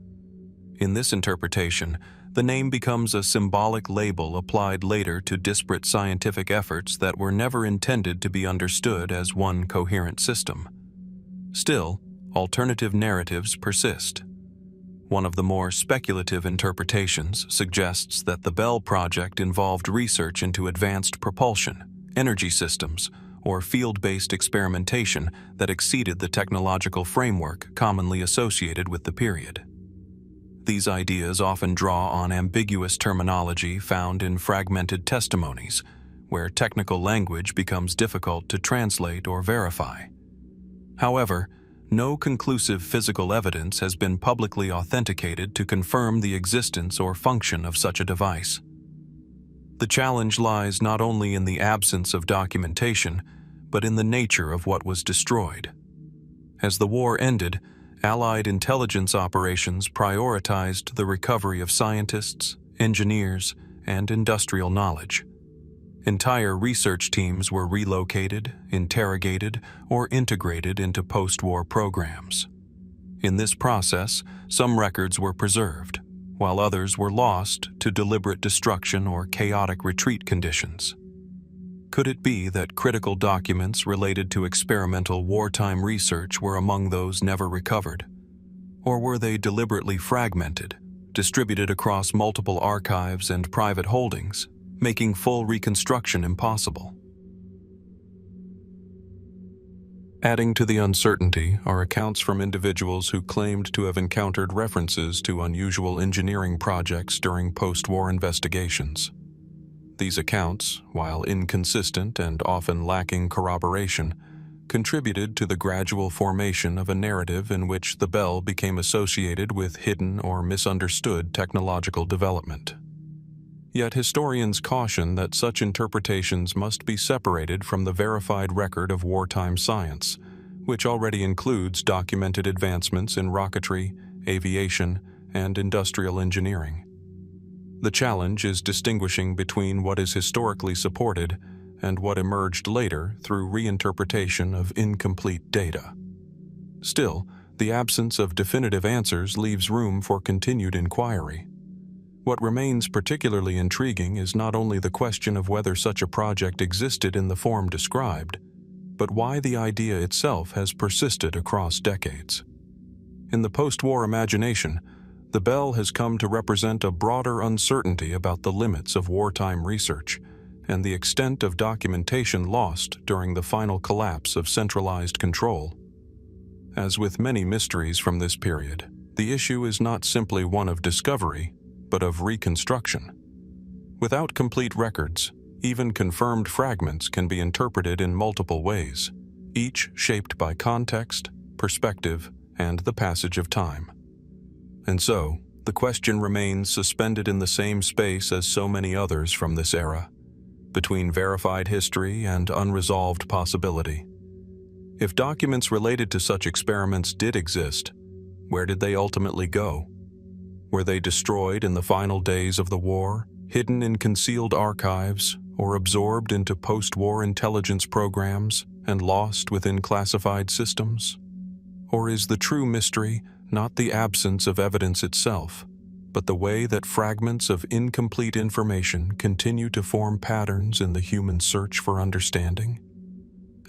In this interpretation, the name becomes a symbolic label applied later to disparate scientific efforts that were never intended to be understood as one coherent system. Still, alternative narratives persist. One of the more speculative interpretations suggests that the Bell Project involved research into advanced propulsion, energy systems, or field-based experimentation that exceeded the technological framework commonly associated with the period. These ideas often draw on ambiguous terminology found in fragmented testimonies, where technical language becomes difficult to translate or verify. However, no conclusive physical evidence has been publicly authenticated to confirm the existence or function of such a device. The challenge lies not only in the absence of documentation, but in the nature of what was destroyed. As the war ended, Allied intelligence operations prioritized the recovery of scientists, engineers, and industrial knowledge. Entire research teams were relocated, interrogated, or integrated into post-war programs. In this process, some records were preserved, while others were lost to deliberate destruction or chaotic retreat conditions. Could it be that critical documents related to experimental wartime research were among those never recovered? Or were they deliberately fragmented, distributed across multiple archives and private holdings, making full reconstruction impossible? Adding to the uncertainty are accounts from individuals who claimed to have encountered references to unusual engineering projects during post-war investigations. These accounts, while inconsistent and often lacking corroboration, contributed to the gradual formation of a narrative in which the bell became associated with hidden or misunderstood technological development. Yet historians caution that such interpretations must be separated from the verified record of wartime science, which already includes documented advancements in rocketry, aviation, and industrial engineering. The challenge is distinguishing between what is historically supported and what emerged later through reinterpretation of incomplete data. Still, the absence of definitive answers leaves room for continued inquiry. What remains particularly intriguing is not only the question of whether such a project existed in the form described, but why the idea itself has persisted across decades. In the post-war imagination, the bell has come to represent a broader uncertainty about the limits of wartime research and the extent of documentation lost during the final collapse of centralized control. As with many mysteries from this period, the issue is not simply one of discovery, but of reconstruction. Without complete records, even confirmed fragments can be interpreted in multiple ways, each shaped by context, perspective, and the passage of time. And so, the question remains suspended in the same space as so many others from this era, between verified history and unresolved possibility. If documents related to such experiments did exist, where did they ultimately go? Were they destroyed in the final days of the war, hidden in concealed archives, or absorbed into post-war intelligence programs and lost within classified systems? Or is the true mystery not the absence of evidence itself, but the way that fragments of incomplete information continue to form patterns in the human search for understanding?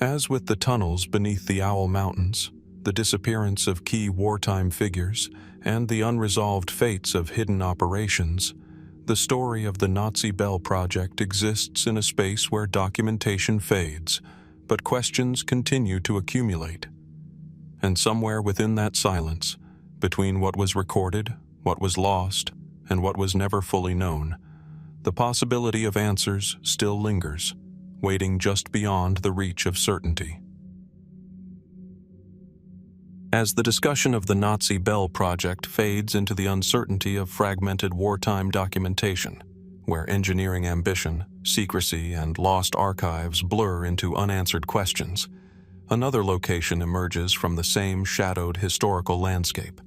As with the tunnels beneath the Owl Mountains, the disappearance of key wartime figures, and the unresolved fates of hidden operations, the story of the Nazi Bell Project exists in a space where documentation fades, but questions continue to accumulate. And somewhere within that silence, between what was recorded, what was lost, and what was never fully known, the possibility of answers still lingers, waiting just beyond the reach of certainty. As the discussion of the Nazi Bell Project fades into the uncertainty of fragmented wartime documentation, where engineering ambition, secrecy, and lost archives blur into unanswered questions, another location emerges from the same shadowed historical landscape.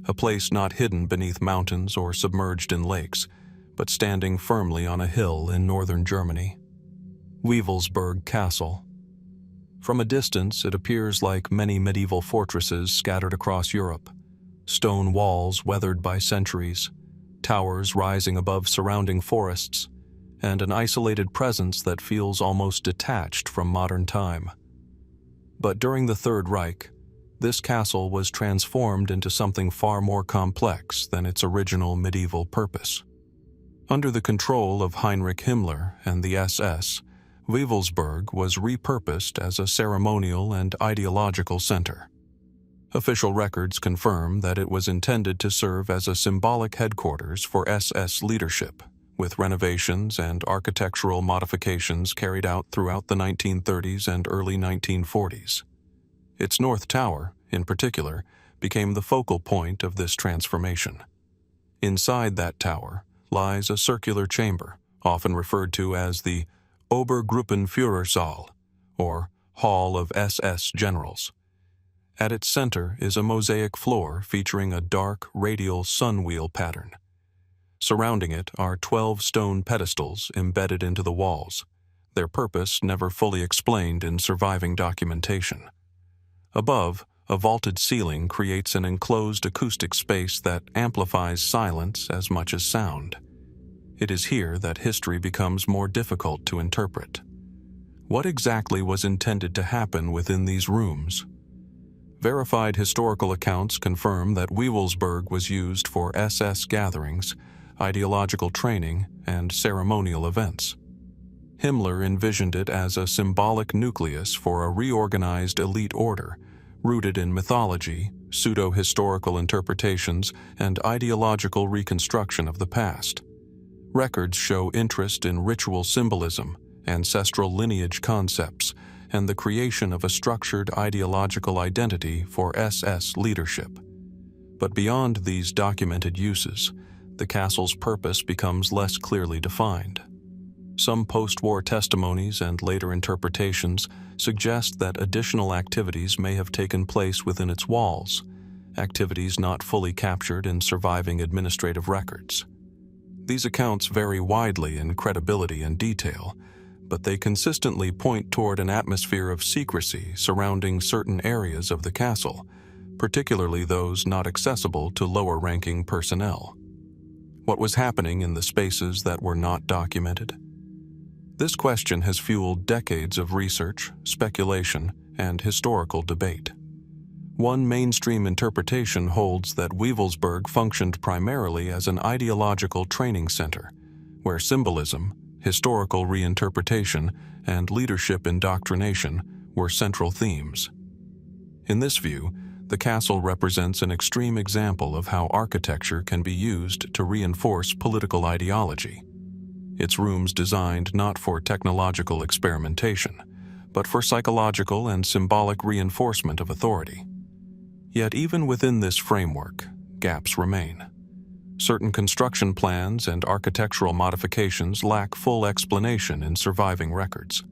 A place not hidden beneath mountains or submerged in lakes, but standing firmly on a hill in northern Germany. Wewelsburg Castle. From a distance, it appears like many medieval fortresses scattered across Europe, stone walls weathered by centuries, towers rising above surrounding forests, and an isolated presence that feels almost detached from modern time. But during the Third Reich, this castle was transformed into something far more complex than its original medieval purpose. Under the control of Heinrich Himmler and the SS, Wewelsburg was repurposed as a ceremonial and ideological center. Official records confirm that it was intended to serve as a symbolic headquarters for SS leadership, with renovations and architectural modifications carried out throughout the 1930s and early 1940s. Its North Tower, in particular, became the focal point of this transformation. Inside that tower lies a circular chamber, often referred to as the Obergruppenführersaal, or Hall of SS Generals. At its center is a mosaic floor featuring a dark radial sunwheel pattern. Surrounding it are 12 stone pedestals embedded into the walls, their purpose never fully explained in surviving documentation. Above, a vaulted ceiling creates an enclosed acoustic space that amplifies silence as much as sound. It is here that history becomes more difficult to interpret. What exactly was intended to happen within these rooms? Verified historical accounts confirm that Wewelsburg was used for SS gatherings, ideological training, and ceremonial events. Himmler envisioned it as a symbolic nucleus for a reorganized elite order, rooted in mythology, pseudo-historical interpretations, and ideological reconstruction of the past. Records show interest in ritual symbolism, ancestral lineage concepts, and the creation of a structured ideological identity for SS leadership. But beyond these documented uses, the castle's purpose becomes less clearly defined. Some post-war testimonies and later interpretations suggest that additional activities may have taken place within its walls, activities not fully captured in surviving administrative records. These accounts vary widely in credibility and detail, but they consistently point toward an atmosphere of secrecy surrounding certain areas of the castle, particularly those not accessible to lower-ranking personnel. What was happening in the spaces that were not documented? This question has fueled decades of research, speculation, and historical debate. One mainstream interpretation holds that Wewelsburg functioned primarily as an ideological training center, where symbolism, historical reinterpretation, and leadership indoctrination were central themes. In this view, the castle represents an extreme example of how architecture can be used to reinforce political ideology. Its rooms designed not for technological experimentation, but for psychological and symbolic reinforcement of authority. Yet even within this framework, gaps remain. Certain construction plans and architectural modifications lack full explanation in surviving records.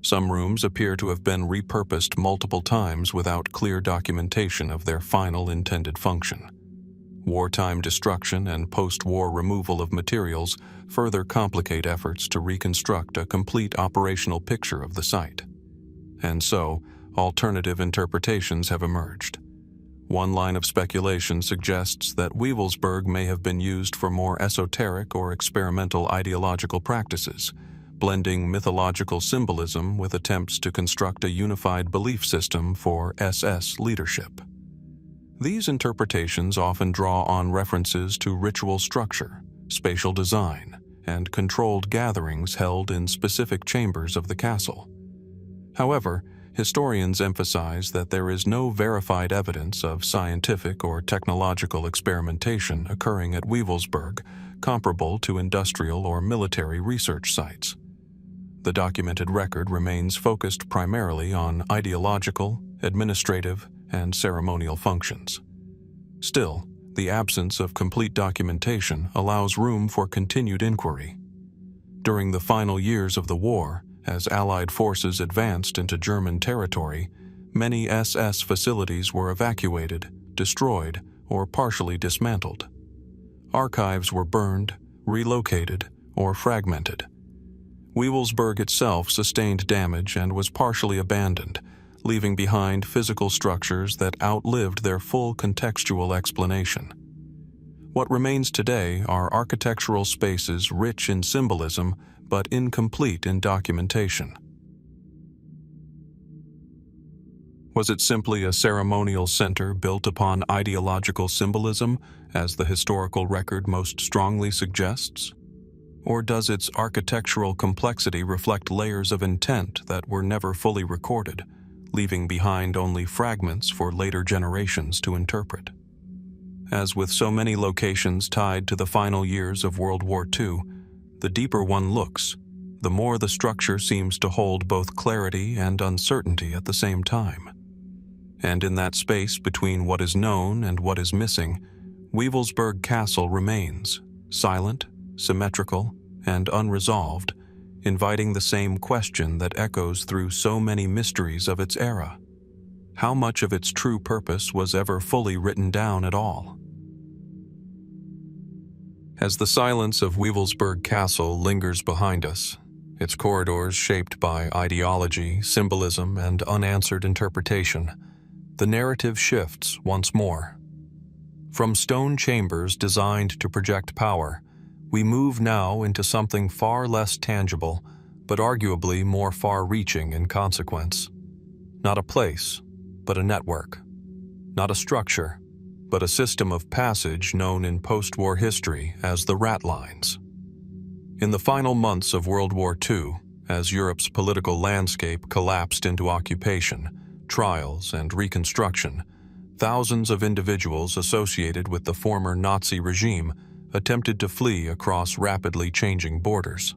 Some rooms appear to have been repurposed multiple times without clear documentation of their final intended function. Wartime destruction and post-war removal of materials further complicate efforts to reconstruct a complete operational picture of the site. And so, alternative interpretations have emerged. One line of speculation suggests that Wewelsburg may have been used for more esoteric or experimental ideological practices, blending mythological symbolism with attempts to construct a unified belief system for SS leadership. These interpretations often draw on references to ritual structure, spatial design, and controlled gatherings held in specific chambers of the castle. However, historians emphasize that there is no verified evidence of scientific or technological experimentation occurring at Wewelsburg comparable to industrial or military research sites. The documented record remains focused primarily on ideological, administrative, and ceremonial functions. Still, the absence of complete documentation allows room for continued inquiry. During the final years of the war, as Allied forces advanced into German territory, many SS facilities were evacuated, destroyed, or partially dismantled. Archives were burned, relocated, or fragmented. Wewelsburg itself sustained damage and was partially abandoned, leaving behind physical structures that outlived their full contextual explanation. What remains today are architectural spaces rich in symbolism but incomplete in documentation. Was it simply a ceremonial center built upon ideological symbolism, as the historical record most strongly suggests? Or does its architectural complexity reflect layers of intent that were never fully recorded, leaving behind only fragments for later generations to interpret. As with so many locations tied to the final years of World War II, the deeper one looks, the more the structure seems to hold both clarity and uncertainty at the same time. And in that space between what is known and what is missing, Wewelsburg Castle remains, silent, symmetrical, and unresolved, inviting the same question that echoes through so many mysteries of its era. How much of its true purpose was ever fully written down at all? As the silence of Wewelsburg Castle lingers behind us, its corridors shaped by ideology, symbolism, and unanswered interpretation, the narrative shifts once more. From stone chambers designed to project power, we move now into something far less tangible, but arguably more far-reaching in consequence. Not a place, but a network. Not a structure, but a system of passage known in post-war history as the Ratlines. In the final months of World War II, as Europe's political landscape collapsed into occupation, trials, and reconstruction, thousands of individuals associated with the former Nazi regime attempted to flee across rapidly changing borders.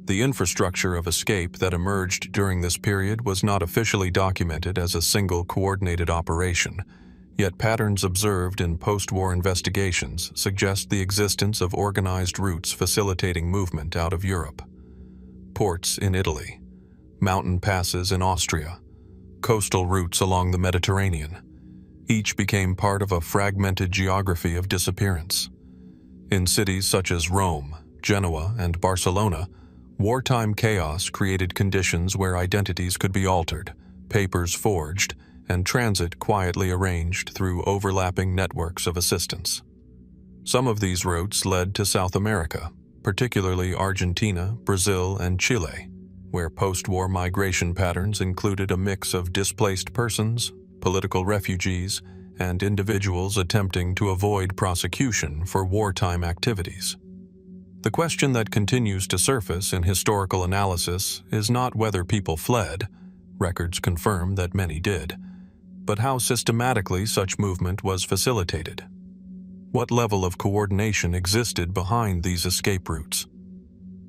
The infrastructure of escape that emerged during this period was not officially documented as a single coordinated operation, yet patterns observed in post-war investigations suggest the existence of organized routes facilitating movement out of Europe. Ports in Italy, mountain passes in Austria, coastal routes along the Mediterranean, each became part of a fragmented geography of disappearance. In cities such as Rome, Genoa, and Barcelona, wartime chaos created conditions where identities could be altered, papers forged, and transit quietly arranged through overlapping networks of assistance. Some of these routes led to South America, particularly Argentina, Brazil, and Chile, where post-war migration patterns included a mix of displaced persons, political refugees, and individuals attempting to avoid prosecution for wartime activities. The question that continues to surface in historical analysis is not whether people fled, records confirm that many did, but how systematically such movement was facilitated. What level of coordination existed behind these escape routes?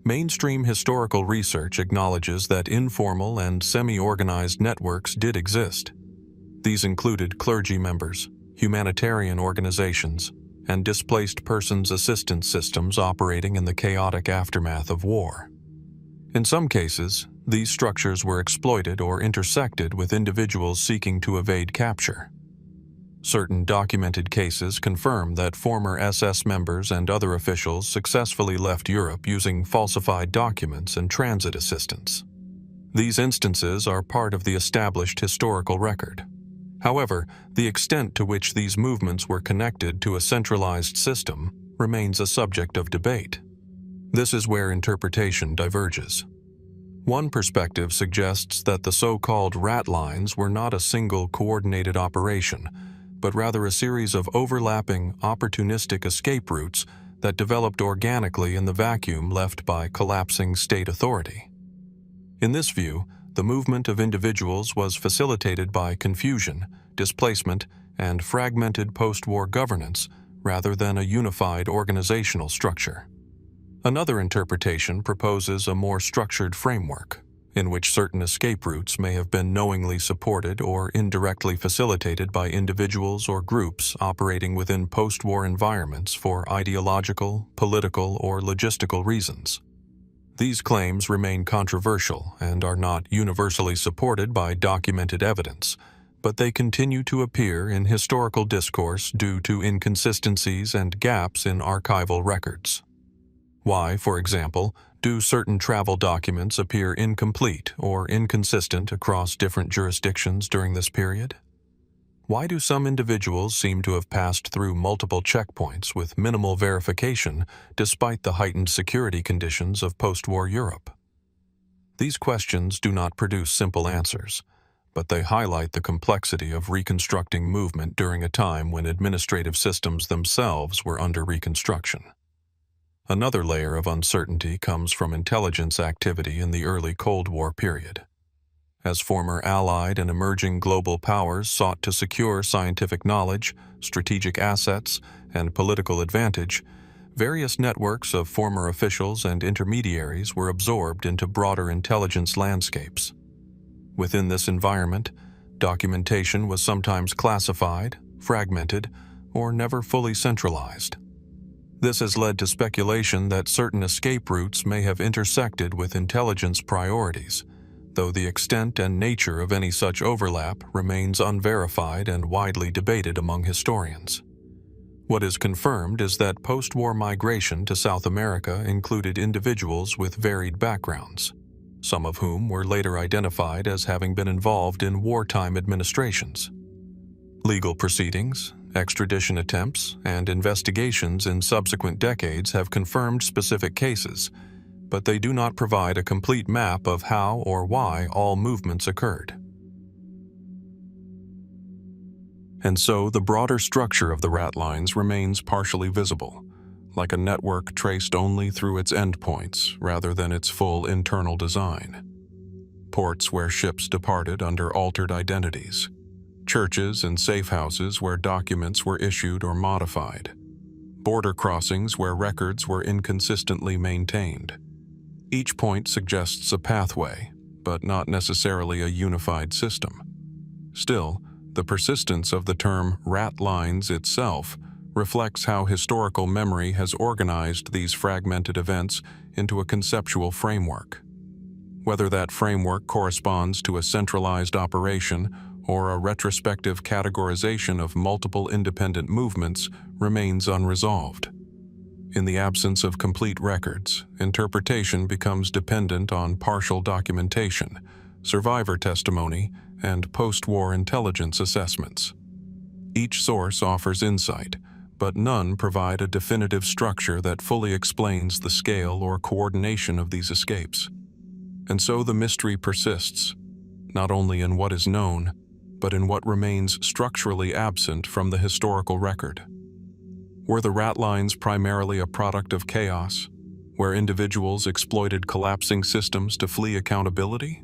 Mainstream historical research acknowledges that informal and semi-organized networks did exist. These included clergy members, humanitarian organizations, and displaced persons assistance systems operating in the chaotic aftermath of war. In some cases, these structures were exploited or intersected with individuals seeking to evade capture. Certain documented cases confirm that former SS members and other officials successfully left Europe using falsified documents and transit assistance. These instances are part of the established historical record. However, the extent to which these movements were connected to a centralized system remains a subject of debate. This is where interpretation diverges. One perspective suggests that the so-called Ratlines were not a single coordinated operation, but rather a series of overlapping, opportunistic escape routes that developed organically in the vacuum left by collapsing state authority. In this view, the movement of individuals was facilitated by confusion, displacement, and fragmented post-war governance rather than a unified organizational structure. Another interpretation proposes a more structured framework, in which certain escape routes may have been knowingly supported or indirectly facilitated by individuals or groups operating within post-war environments for ideological, political, or logistical reasons. These claims remain controversial and are not universally supported by documented evidence, but they continue to appear in historical discourse due to inconsistencies and gaps in archival records. Why, for example, do certain travel documents appear incomplete or inconsistent across different jurisdictions during this period? Why do some individuals seem to have passed through multiple checkpoints with minimal verification despite the heightened security conditions of post-war Europe? These questions do not produce simple answers, but they highlight the complexity of reconstructing movement during a time when administrative systems themselves were under reconstruction. Another layer of uncertainty comes from intelligence activity in the early Cold War period. As former Allied and emerging global powers sought to secure scientific knowledge, strategic assets, and political advantage, various networks of former officials and intermediaries were absorbed into broader intelligence landscapes. Within this environment, documentation was sometimes classified, fragmented, or never fully centralized. This has led to speculation that certain escape routes may have intersected with intelligence priorities, though the extent and nature of any such overlap remains unverified and widely debated among historians. What is confirmed is that post-war migration to South America included individuals with varied backgrounds, some of whom were later identified as having been involved in wartime administrations. Legal proceedings, extradition attempts, and investigations in subsequent decades have confirmed specific cases, but they do not provide a complete map of how or why all movements occurred. And so the broader structure of the Ratlines remains partially visible, like a network traced only through its endpoints rather than its full internal design. Ports where ships departed under altered identities, churches and safe houses where documents were issued or modified, border crossings where records were inconsistently maintained. Each point suggests a pathway, but not necessarily a unified system. Still, the persistence of the term Ratlines itself reflects how historical memory has organized these fragmented events into a conceptual framework. Whether that framework corresponds to a centralized operation or a retrospective categorization of multiple independent movements remains unresolved. In the absence of complete records, interpretation becomes dependent on partial documentation, survivor testimony, and post-war intelligence assessments. Each source offers insight, but none provide a definitive structure that fully explains the scale or coordination of these escapes. And so the mystery persists, not only in what is known, but in what remains structurally absent from the historical record. Were the Ratlines primarily a product of chaos, where individuals exploited collapsing systems to flee accountability?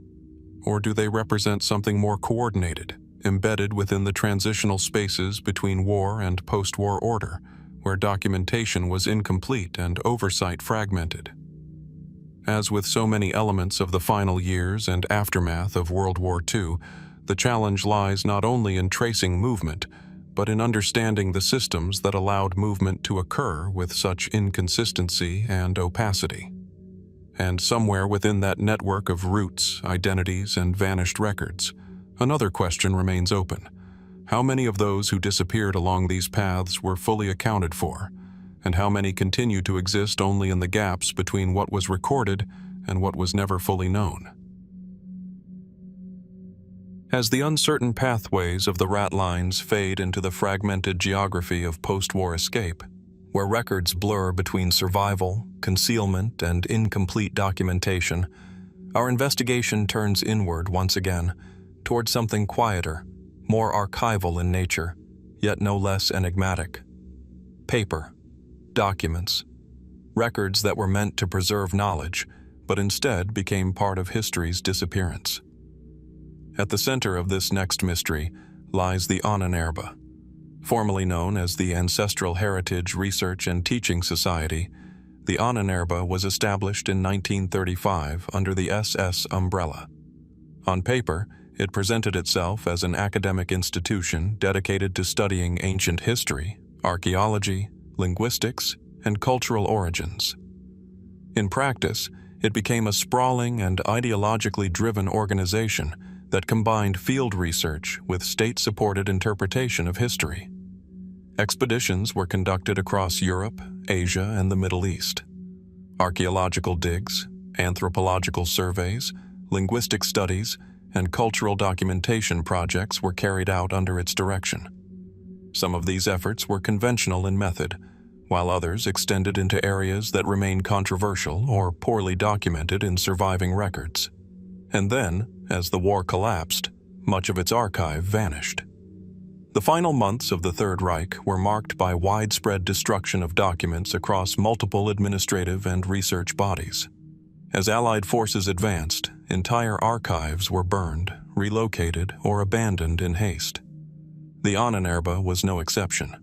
Or do they represent something more coordinated, embedded within the transitional spaces between war and post-war order, where documentation was incomplete and oversight fragmented? As with so many elements of the final years and aftermath of World War II, the challenge lies not only in tracing movement, but in understanding the systems that allowed movement to occur with such inconsistency and opacity. And somewhere within that network of roots, identities, and vanished records, another question remains open. How many of those who disappeared along these paths were fully accounted for, and how many continue to exist only in the gaps between what was recorded and what was never fully known? As the uncertain pathways of the Ratlines fade into the fragmented geography of post-war escape, where records blur between survival, concealment, and incomplete documentation, our investigation turns inward once again, toward something quieter, more archival in nature, yet no less enigmatic. Paper, documents, records that were meant to preserve knowledge, but instead became part of history's disappearance. At the center of this next mystery lies the Ahnenerbe. Formerly known as the Ancestral Heritage Research and Teaching Society, the Ahnenerbe was established in 1935 under the SS umbrella. On paper, it presented itself as an academic institution dedicated to studying ancient history, archaeology, linguistics, and cultural origins. In practice, it became a sprawling and ideologically driven organization that combined field research with state-supported interpretation of history. Expeditions were conducted across Europe, Asia, and the Middle East. Archaeological digs, anthropological surveys, linguistic studies, and cultural documentation projects were carried out under its direction. Some of these efforts were conventional in method, while others extended into areas that remain controversial or poorly documented in surviving records. And then, as the war collapsed, much of its archive vanished. The final months of the Third Reich were marked by widespread destruction of documents across multiple administrative and research bodies. As Allied forces advanced, entire archives were burned, relocated, or abandoned in haste. The Ahnenerbe was no exception.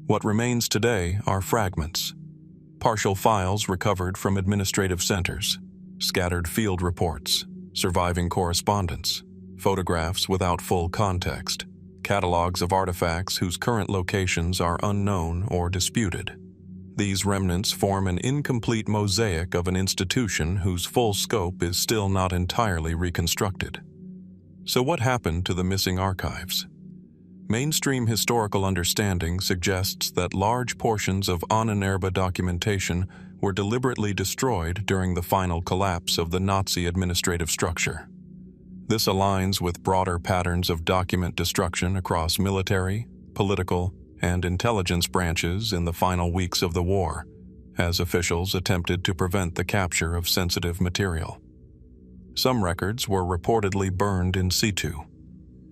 What remains today are fragments, partial files recovered from administrative centers, scattered field reports, surviving correspondence, photographs without full context, catalogs of artifacts whose current locations are unknown or disputed. These remnants form an incomplete mosaic of an institution whose full scope is still not entirely reconstructed. So what happened to the missing archives? Mainstream historical understanding suggests that large portions of Ahnenerbe documentation were deliberately destroyed during the final collapse of the Nazi administrative structure. This aligns with broader patterns of document destruction across military, political, and intelligence branches in the final weeks of the war, as officials attempted to prevent the capture of sensitive material. Some records were reportedly burned in situ.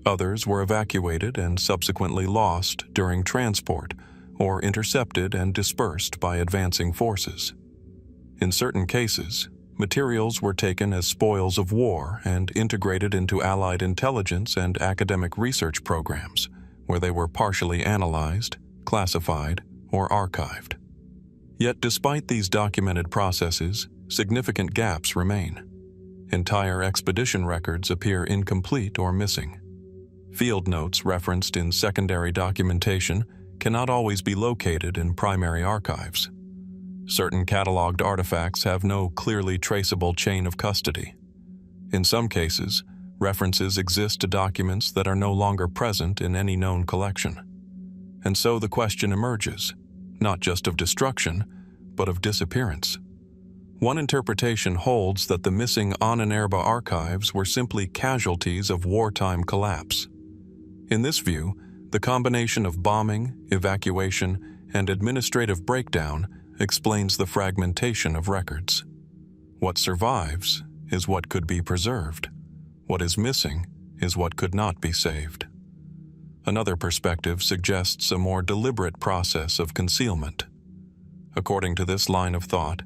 Others were evacuated and subsequently lost during transport or intercepted and dispersed by advancing forces. In certain cases, materials were taken as spoils of war and integrated into Allied intelligence and academic research programs, where they were partially analyzed, classified, or archived. Yet despite these documented processes, significant gaps remain. Entire expedition records appear incomplete or missing. Field notes referenced in secondary documentation cannot always be located in primary archives. Certain cataloged artifacts have no clearly traceable chain of custody. In some cases, references exist to documents that are no longer present in any known collection. And so the question emerges, not just of destruction, but of disappearance. One interpretation holds that the missing Ahnenerbe archives were simply casualties of wartime collapse. In this view, the combination of bombing, evacuation, and administrative breakdown explains the fragmentation of records. What survives is what could be preserved. What is missing is what could not be saved. Another perspective suggests a more deliberate process of concealment. According to this line of thought,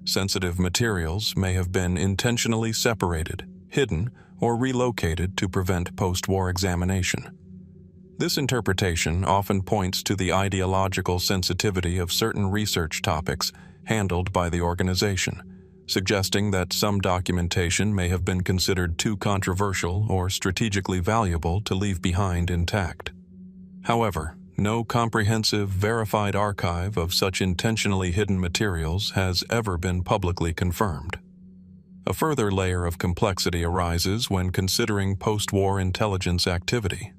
sensitive materials may have been intentionally separated, hidden, or relocated to prevent post-war examination. This interpretation often points to the ideological sensitivity of certain research topics handled by the organization, suggesting that some documentation may have been considered too controversial or strategically valuable to leave behind intact. However, no comprehensive, verified archive of such intentionally hidden materials has ever been publicly confirmed. A further layer of complexity arises when considering post-war intelligence activity.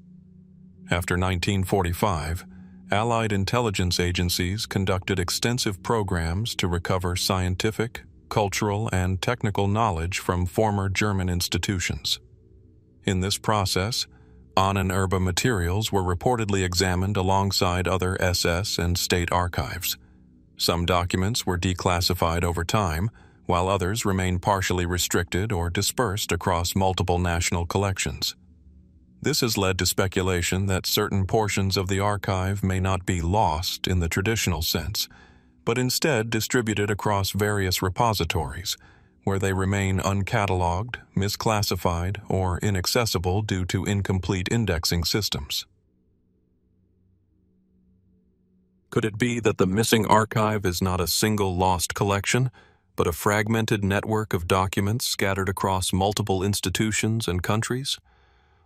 After 1945, Allied intelligence agencies conducted extensive programs to recover scientific, cultural, and technical knowledge from former German institutions. In this process, Ahnenerbe materials were reportedly examined alongside other SS and state archives. Some documents were declassified over time, while others remained partially restricted or dispersed across multiple national collections. This has led to speculation that certain portions of the archive may not be lost in the traditional sense, but instead distributed across various repositories, where they remain uncatalogued, misclassified, or inaccessible due to incomplete indexing systems. Could it be that the missing archive is not a single lost collection, but a fragmented network of documents scattered across multiple institutions and countries?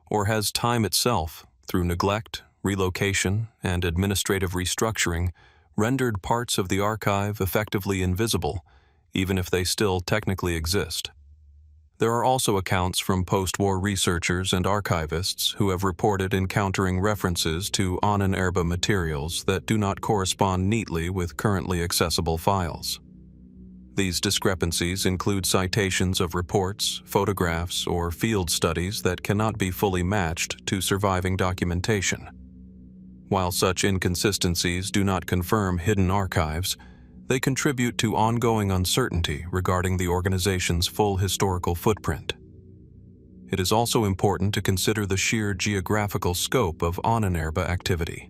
Or has time itself, through neglect, relocation, and administrative restructuring, rendered parts of the archive effectively invisible, even if they still technically exist? There are also accounts from post-war researchers and archivists who have reported encountering references to Ahnenerbe materials that do not correspond neatly with currently accessible files. These discrepancies include citations of reports, photographs, or field studies that cannot be fully matched to surviving documentation. While such inconsistencies do not confirm hidden archives, they contribute to ongoing uncertainty regarding the organization's full historical footprint. It is also important to consider the sheer geographical scope of Ahnenerbe activity.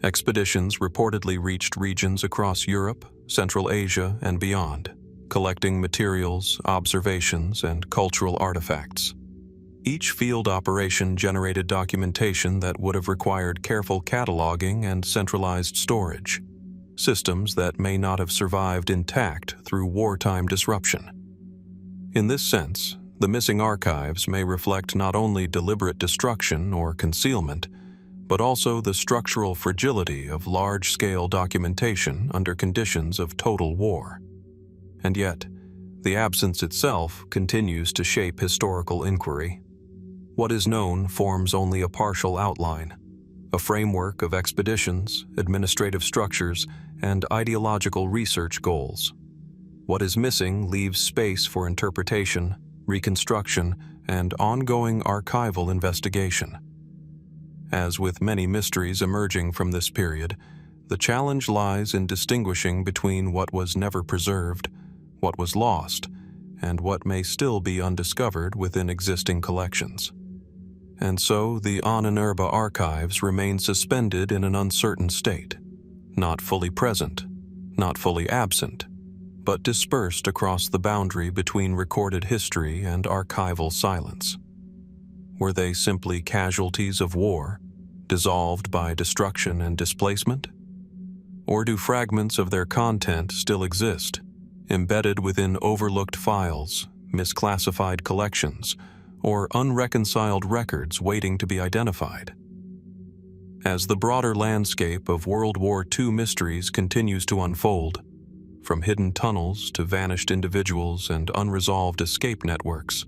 Expeditions reportedly reached regions across Europe, Central Asia, and beyond, collecting materials, observations, and cultural artifacts. Each field operation generated documentation that would have required careful cataloging and centralized storage, systems that may not have survived intact through wartime disruption. In this sense, the missing archives may reflect not only deliberate destruction or concealment, but also the structural fragility of large-scale documentation under conditions of total war. And yet, the absence itself continues to shape historical inquiry. What is known forms only a partial outline, a framework of expeditions, administrative structures, and ideological research goals. What is missing leaves space for interpretation, reconstruction, and ongoing archival investigation. As with many mysteries emerging from this period, the challenge lies in distinguishing between what was never preserved, what was lost, and what may still be undiscovered within existing collections. And so the Ahnenerbe archives remain suspended in an uncertain state, not fully present, not fully absent, but dispersed across the boundary between recorded history and archival silence. Were they simply casualties of war, dissolved by destruction and displacement? Or do fragments of their content still exist, embedded within overlooked files, misclassified collections, or unreconciled records waiting to be identified? As the broader landscape of World War II mysteries continues to unfold, from hidden tunnels to vanished individuals and unresolved escape networks,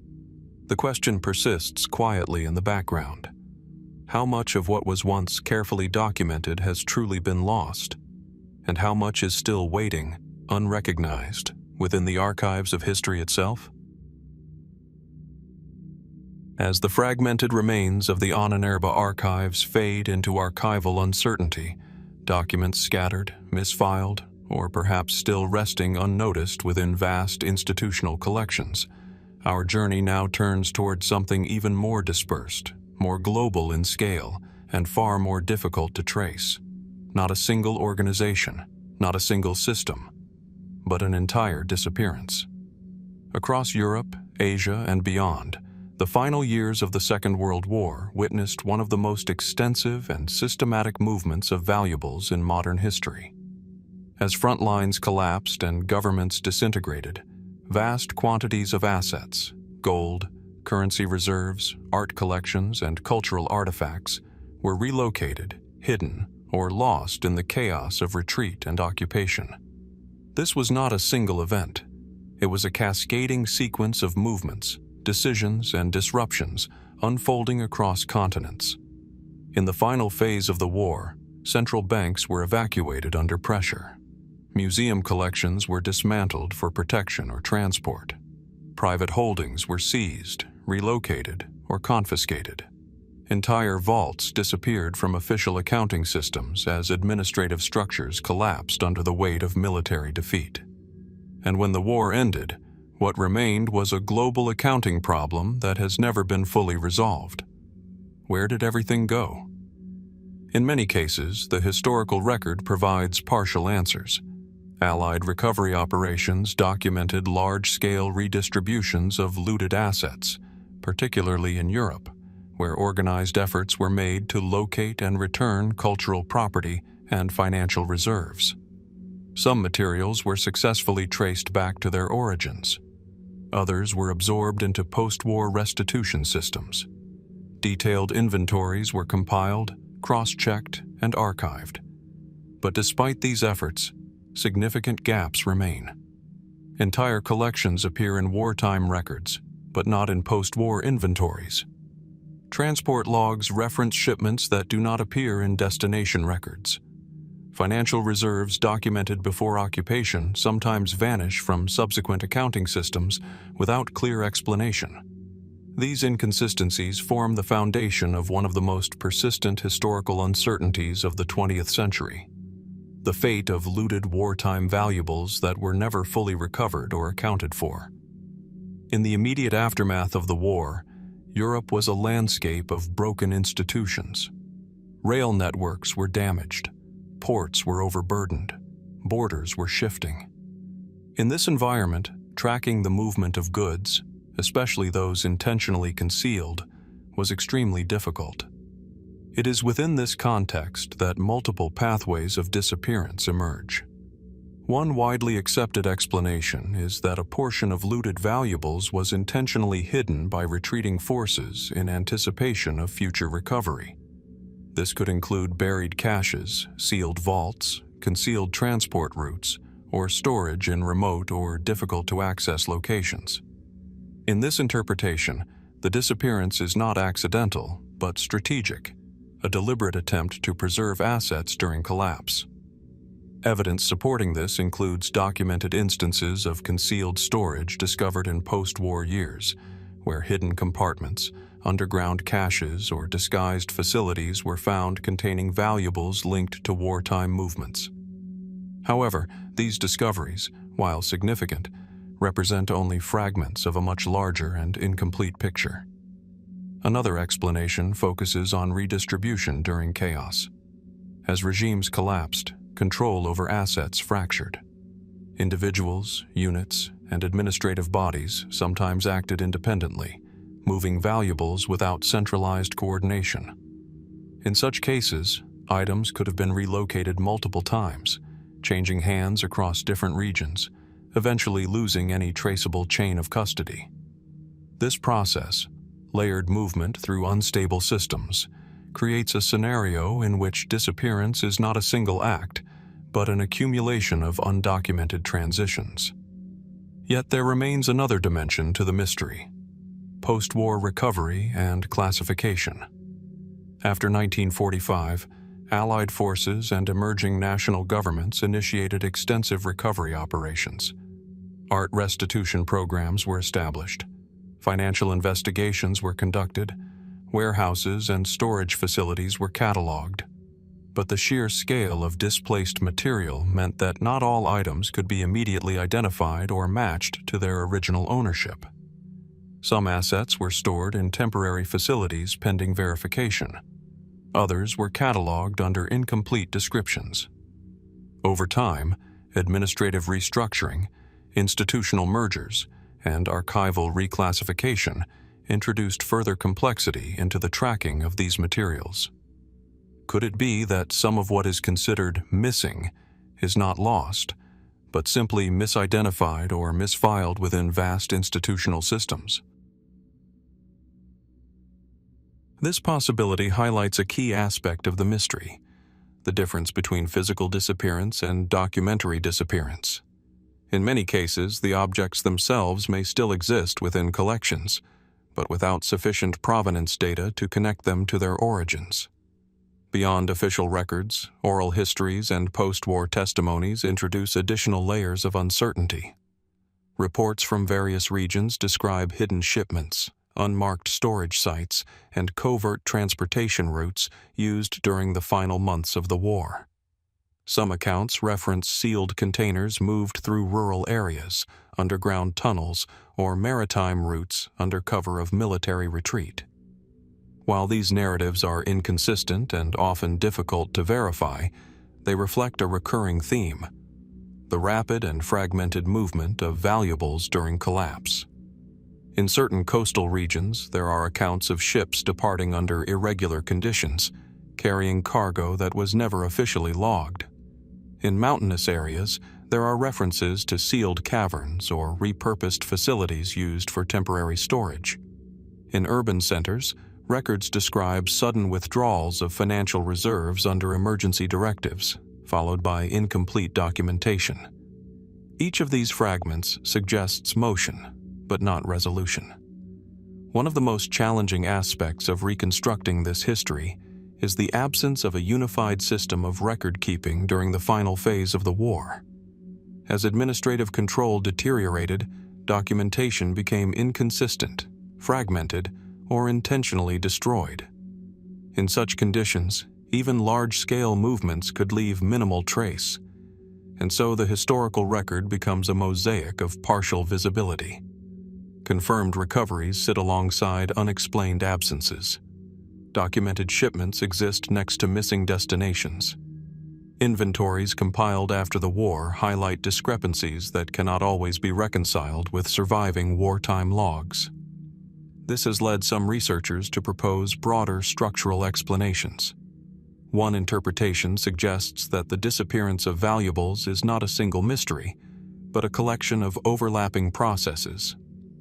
the question persists quietly in the background. How much of what was once carefully documented has truly been lost, and how much is still waiting, unrecognized, within the archives of history itself? As the fragmented remains of the Ahnenerbe archives fade into archival uncertainty, documents scattered, misfiled, or perhaps still resting unnoticed within vast institutional collections, our journey now turns towards something even more dispersed, more global in scale, and far more difficult to trace. Not a single organization, not a single system, but an entire disappearance. Across Europe, Asia, and beyond, the final years of the Second World War witnessed one of the most extensive and systematic movements of valuables in modern history. As front lines collapsed and governments disintegrated, vast quantities of assets, gold, currency reserves, art collections, and cultural artifacts were relocated, hidden, or lost in the chaos of retreat and occupation. This was not a single event. It was a cascading sequence of movements, decisions, and disruptions unfolding across continents. In the final phase of the war, central banks were evacuated under pressure. Museum collections were dismantled for protection or transport. Private holdings were seized, relocated, or confiscated. Entire vaults disappeared from official accounting systems as administrative structures collapsed under the weight of military defeat. And when the war ended, what remained was a global accounting problem that has never been fully resolved. Where did everything go? In many cases, the historical record provides partial answers. Allied recovery operations documented large-scale redistributions of looted assets, particularly in Europe, where organized efforts were made to locate and return cultural property and financial reserves. Some materials were successfully traced back to their origins. Others were absorbed into post-war restitution systems. Detailed inventories were compiled, cross-checked, and archived. But despite these efforts, significant gaps remain. Entire collections appear in wartime records, but not in post-war inventories. Transport logs reference shipments that do not appear in destination records. Financial reserves documented before occupation sometimes vanish from subsequent accounting systems without clear explanation. These inconsistencies form the foundation of one of the most persistent historical uncertainties of the 20th century: the fate of looted wartime valuables that were never fully recovered or accounted for. In the immediate aftermath of the war, Europe was a landscape of broken institutions. Rail networks were damaged, ports were overburdened, borders were shifting. In this environment, Tracking the movement of goods, especially those intentionally concealed, was extremely difficult. It is within this context that multiple pathways of disappearance emerge. One widely accepted explanation is that a portion of looted valuables was intentionally hidden by retreating forces in anticipation of future recovery. This could include buried caches, sealed vaults, concealed transport routes, or storage in remote or difficult-to-access locations. In this interpretation, the disappearance is not accidental, but strategic, a deliberate attempt to preserve assets during collapse. Evidence supporting this includes documented instances of concealed storage discovered in post-war years, where hidden compartments, underground caches, or disguised facilities were found containing valuables linked to wartime movements. However, these discoveries, while significant, represent only fragments of a much larger and incomplete picture. Another explanation focuses on redistribution during chaos. As regimes collapsed, control over assets fractured. Individuals, units, and administrative bodies sometimes acted independently, moving valuables without centralized coordination. In such cases, items could have been relocated multiple times, changing hands across different regions, eventually losing any traceable chain of custody. This process, layered movement through unstable systems, creates a scenario in which disappearance is not a single act, but an accumulation of undocumented transitions. Yet there remains another dimension to the mystery: post-war recovery and classification. After 1945, Allied forces and emerging national governments initiated extensive recovery operations. Art restitution programs were established. Financial investigations were conducted. Warehouses and storage facilities were cataloged. But the sheer scale of displaced material meant that not all items could be immediately identified or matched to their original ownership. Some assets were stored in temporary facilities pending verification. Others were cataloged under incomplete descriptions. Over time, administrative restructuring, institutional mergers, and archival reclassification introduced further complexity into the tracking of these materials. Could it be that some of what is considered missing is not lost, but simply misidentified or misfiled within vast institutional systems? This possibility highlights a key aspect of the mystery: the difference between physical disappearance and documentary disappearance. In many cases, the objects themselves may still exist within collections, but without sufficient provenance data to connect them to their origins. Beyond official records, oral histories and post-war testimonies introduce additional layers of uncertainty. Reports from various regions describe hidden shipments, unmarked storage sites, and covert transportation routes used during the final months of the war. Some accounts reference sealed containers moved through rural areas, underground tunnels, or maritime routes under cover of military retreat. While these narratives are inconsistent and often difficult to verify, they reflect a recurring theme: the rapid and fragmented movement of valuables during collapse. In certain coastal regions, there are accounts of ships departing under irregular conditions, carrying cargo that was never officially logged. In mountainous areas, there are references to sealed caverns or repurposed facilities used for temporary storage. In urban centers, records describe sudden withdrawals of financial reserves under emergency directives, followed by incomplete documentation. Each of these fragments suggests motion, but not resolution. One of the most challenging aspects of reconstructing this history is the absence of a unified system of record-keeping during the final phase of the war. As administrative control deteriorated, documentation became inconsistent, fragmented, or intentionally destroyed. In such conditions, even large-scale movements could leave minimal trace, and so the historical record becomes a mosaic of partial visibility. Confirmed recoveries sit alongside unexplained absences. Documented shipments exist next to missing destinations. Inventories compiled after the war highlight discrepancies that cannot always be reconciled with surviving wartime logs. This has led some researchers to propose broader structural explanations. One interpretation suggests that the disappearance of valuables is not a single mystery, but a collection of overlapping processes: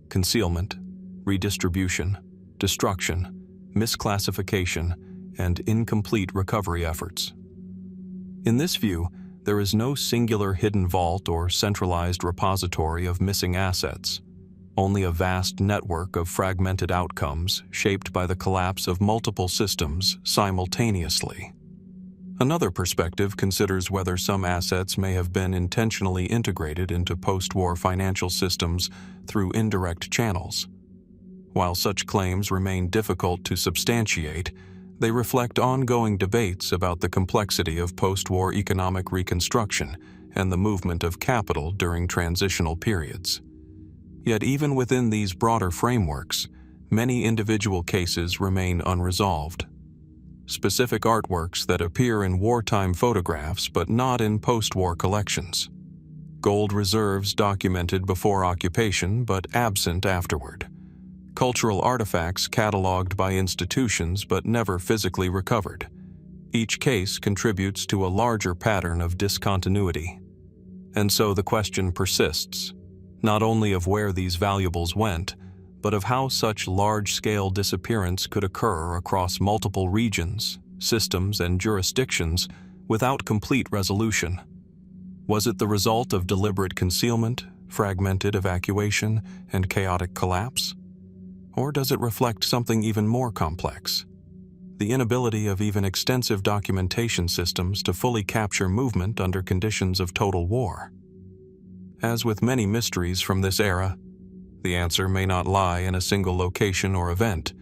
concealment, redistribution, destruction, misclassification, and incomplete recovery efforts. In this view, there is no singular hidden vault or centralized repository of missing assets, only a vast network of fragmented outcomes shaped by the collapse of multiple systems simultaneously. Another perspective considers whether some assets may have been intentionally integrated into post-war financial systems through indirect channels. While such claims remain difficult to substantiate, they reflect ongoing debates about the complexity of post-war economic reconstruction and the movement of capital during transitional periods. Yet even within these broader frameworks, many individual cases remain unresolved. Specific artworks that appear in wartime photographs but not in post-war collections. Gold reserves documented before occupation but absent afterward. Cultural artifacts cataloged by institutions but never physically recovered. Each case contributes to a larger pattern of discontinuity. And so the question persists, not only of where these valuables went, but of how such large-scale disappearance could occur across multiple regions, systems, and jurisdictions without complete resolution. Was it the result of deliberate concealment, fragmented evacuation, and chaotic collapse? Or does it reflect something even more complex? The inability of even extensive documentation systems to fully capture movement under conditions of total war. As with many mysteries from this era, the answer may not lie in a single location or event,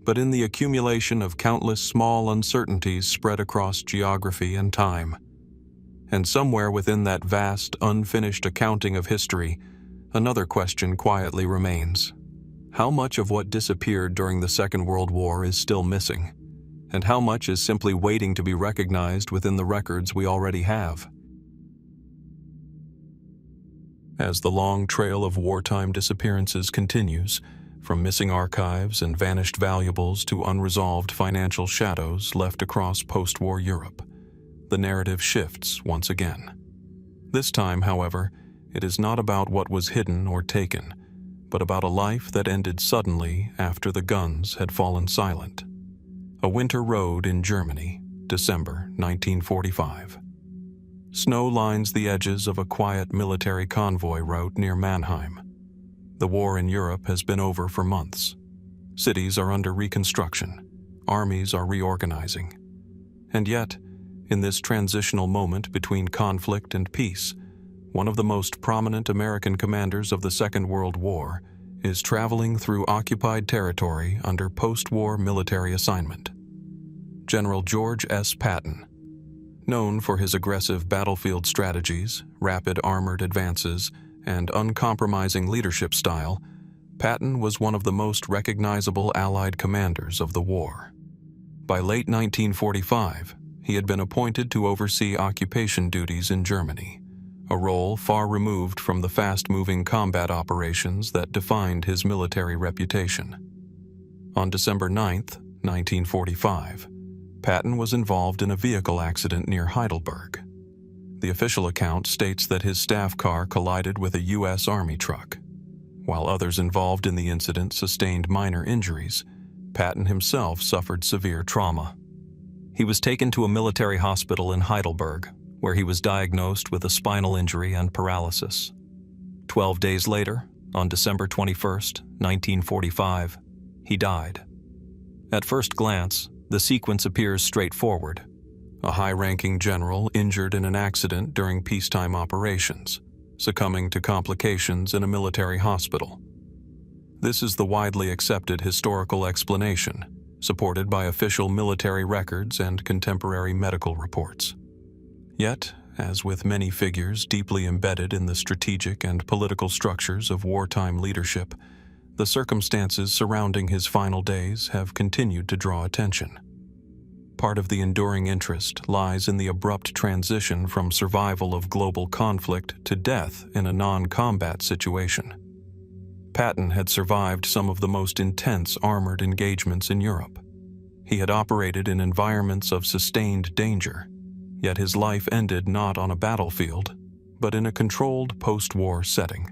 but in the accumulation of countless small uncertainties spread across geography and time. And somewhere within that vast, unfinished accounting of history, another question quietly remains. How much of what disappeared during the Second World War is still missing? And how much is simply waiting to be recognized within the records we already have? As the long trail of wartime disappearances continues, from missing archives and vanished valuables to unresolved financial shadows left across post-war Europe, the narrative shifts once again. This time, however, it is not about what was hidden or taken, but about a life that ended suddenly after the guns had fallen silent. A winter road in Germany, December 1945. Snow lines the edges of a quiet military convoy route near Mannheim. The war in Europe has been over for months. Cities are under reconstruction. Armies are reorganizing. And yet, in this transitional moment between conflict and peace, one of the most prominent American commanders of the Second World War is traveling through occupied territory under post-war military assignment. General George S. Patton, known for his aggressive battlefield strategies, rapid armored advances, and uncompromising leadership style, Patton was one of the most recognizable Allied commanders of the war. By late 1945, he had been appointed to oversee occupation duties in Germany, a role far removed from the fast-moving combat operations that defined his military reputation. On December 9, 1945, Patton was involved in a vehicle accident near Heidelberg. The official account states that his staff car collided with a U.S. Army truck. While others involved in the incident sustained minor injuries, Patton himself suffered severe trauma. He was taken to a military hospital in Heidelberg, where he was diagnosed with a spinal injury and paralysis. 12 days later, on December 21, 1945, he died. At first glance, the sequence appears straightforward. A high-ranking general injured in an accident during peacetime operations, succumbing to complications in a military hospital. This is the widely accepted historical explanation, supported by official military records and contemporary medical reports. Yet, as with many figures deeply embedded in the strategic and political structures of wartime leadership, the circumstances surrounding his final days have continued to draw attention. Part of the enduring interest lies in the abrupt transition from survival of global conflict to death in a non-combat situation. Patton had survived some of the most intense armored engagements in Europe. He had operated in environments of sustained danger, yet his life ended not on a battlefield, but in a controlled post-war setting.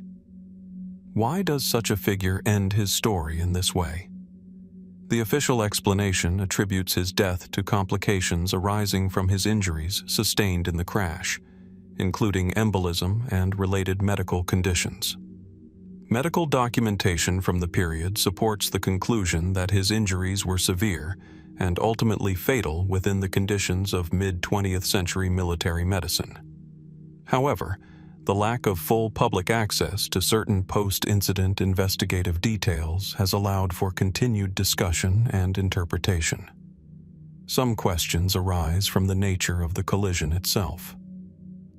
Why does such a figure end his story in this way? The official explanation attributes his death to complications arising from his injuries sustained in the crash, including embolism and related medical conditions. Medical documentation from the period supports the conclusion that his injuries were severe and ultimately fatal within the conditions of mid-20th century military medicine. However, the lack of full public access to certain post-incident investigative details has allowed for continued discussion and interpretation. Some questions arise from the nature of the collision itself.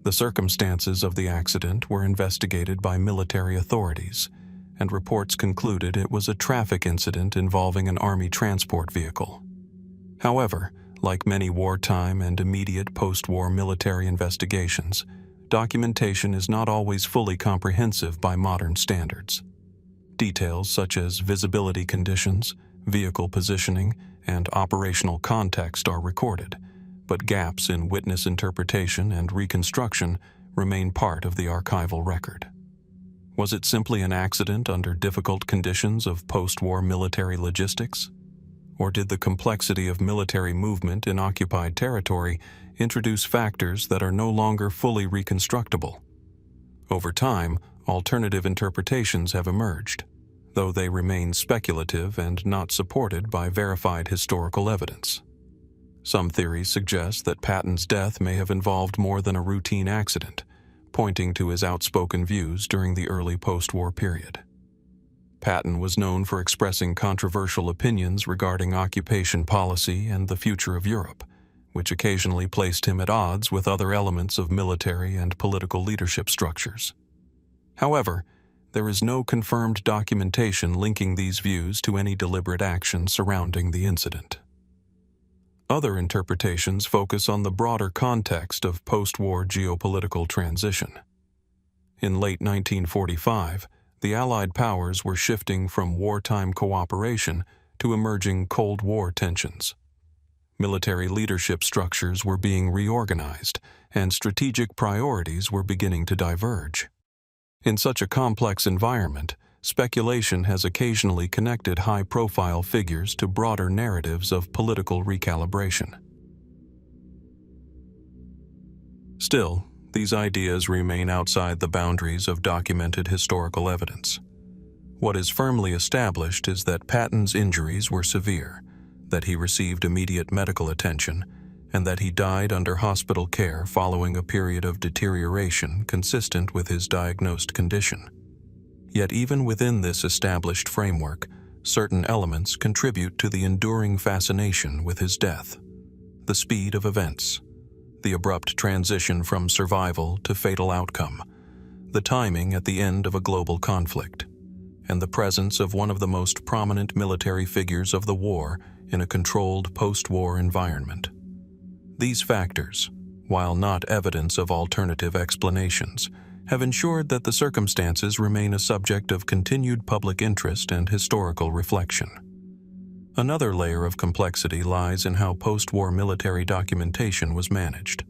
The circumstances of the accident were investigated by military authorities, and reports concluded it was a traffic incident involving an army transport vehicle. However, like many wartime and immediate post-war military investigations, documentation is not always fully comprehensive by modern standards. Details such as visibility conditions, vehicle positioning, and operational context are recorded, but gaps in witness interpretation and reconstruction remain part of the archival record. Was it simply an accident under difficult conditions of post-war military logistics? Or did the complexity of military movement in occupied territory introduce factors that are no longer fully reconstructible? Over time, alternative interpretations have emerged, though they remain speculative and not supported by verified historical evidence. Some theories suggest that Patton's death may have involved more than a routine accident, pointing to his outspoken views during the early post-war period. Patton was known for expressing controversial opinions regarding occupation policy and the future of Europe, which occasionally placed him at odds with other elements of military and political leadership structures. However, there is no confirmed documentation linking these views to any deliberate action surrounding the incident. Other interpretations focus on the broader context of post-war geopolitical transition. In late 1945, the Allied powers were shifting from wartime cooperation to emerging Cold War tensions. Military leadership structures were being reorganized, and strategic priorities were beginning to diverge. In such a complex environment, speculation has occasionally connected high-profile figures to broader narratives of political recalibration. Still, these ideas remain outside the boundaries of documented historical evidence. What is firmly established is that Patton's injuries were severe, that he received immediate medical attention, and that he died under hospital care following a period of deterioration consistent with his diagnosed condition. Yet even within this established framework, certain elements contribute to the enduring fascination with his death. The speed of events, the abrupt transition from survival to fatal outcome, the timing at the end of a global conflict, and the presence of one of the most prominent military figures of the war in a controlled post-war environment. These factors, while not evidence of alternative explanations, have ensured that the circumstances remain a subject of continued public interest and historical reflection. Another layer of complexity lies in how post-war military documentation was managed.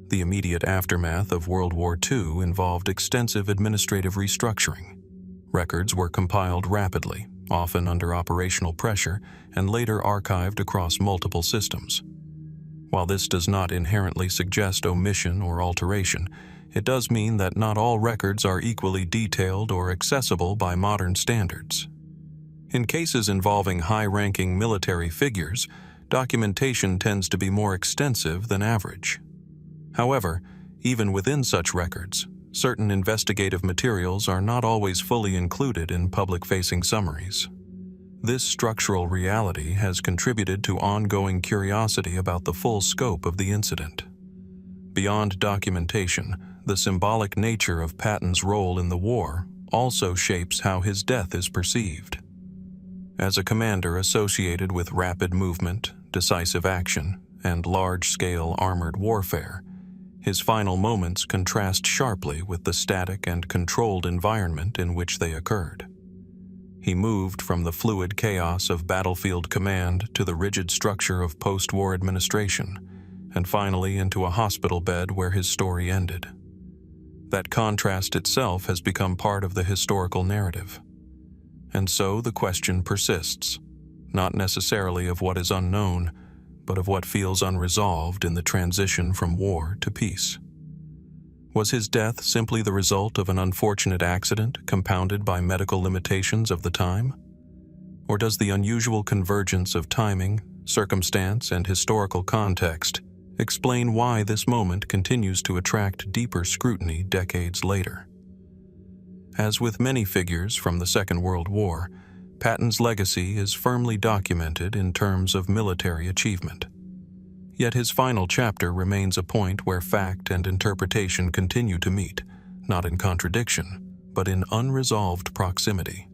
The immediate aftermath of World War II involved extensive administrative restructuring. Records were compiled rapidly, often under operational pressure, and later archived across multiple systems. While this does not inherently suggest omission or alteration, it does mean that not all records are equally detailed or accessible by modern standards. In cases involving high-ranking military figures, documentation tends to be more extensive than average. However, even within such records, certain investigative materials are not always fully included in public-facing summaries. This structural reality has contributed to ongoing curiosity about the full scope of the incident. Beyond documentation, the symbolic nature of Patton's role in the war also shapes how his death is perceived. As a commander associated with rapid movement, decisive action and large-scale armored warfare, his final moments contrast sharply with the static and controlled environment in which they occurred. He moved from the fluid chaos of battlefield command to the rigid structure of post-war administration, and finally into a hospital bed where his story ended. That contrast itself has become part of the historical narrative. And so the question persists, not necessarily of what is unknown, but of what feels unresolved in the transition from war to peace. Was his death simply the result of an unfortunate accident compounded by medical limitations of the time? Or does the unusual convergence of timing, circumstance, and historical context explain why this moment continues to attract deeper scrutiny decades later? As with many figures from the Second World War, Patton's legacy is firmly documented in terms of military achievement. Yet his final chapter remains a point where fact and interpretation continue to meet, not in contradiction, but in unresolved proximity.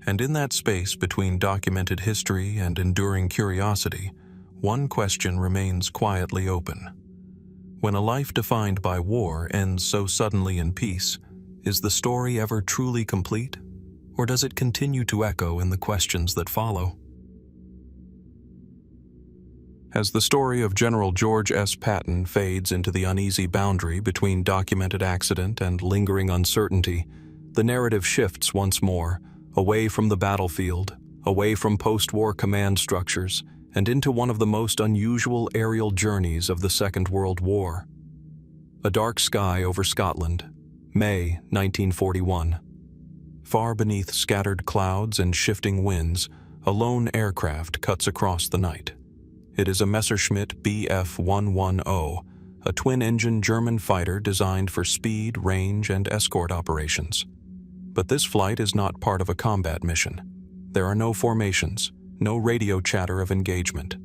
And in that space between documented history and enduring curiosity, one question remains quietly open. When a life defined by war ends so suddenly in peace, is the story ever truly complete? Or does it continue to echo in the questions that follow? As the story of General George S. Patton fades into the uneasy boundary between documented accident and lingering uncertainty, the narrative shifts once more, away from the battlefield, away from post-war command structures, and into one of the most unusual aerial journeys of the Second World War. A dark sky over Scotland, May 1941. Far beneath scattered clouds and shifting winds, a lone aircraft cuts across the night. It is a Messerschmitt Bf 110, a twin-engine German fighter designed for speed, range, and escort operations. But this flight is not part of a combat mission. There are no formations, no radio chatter of engagement,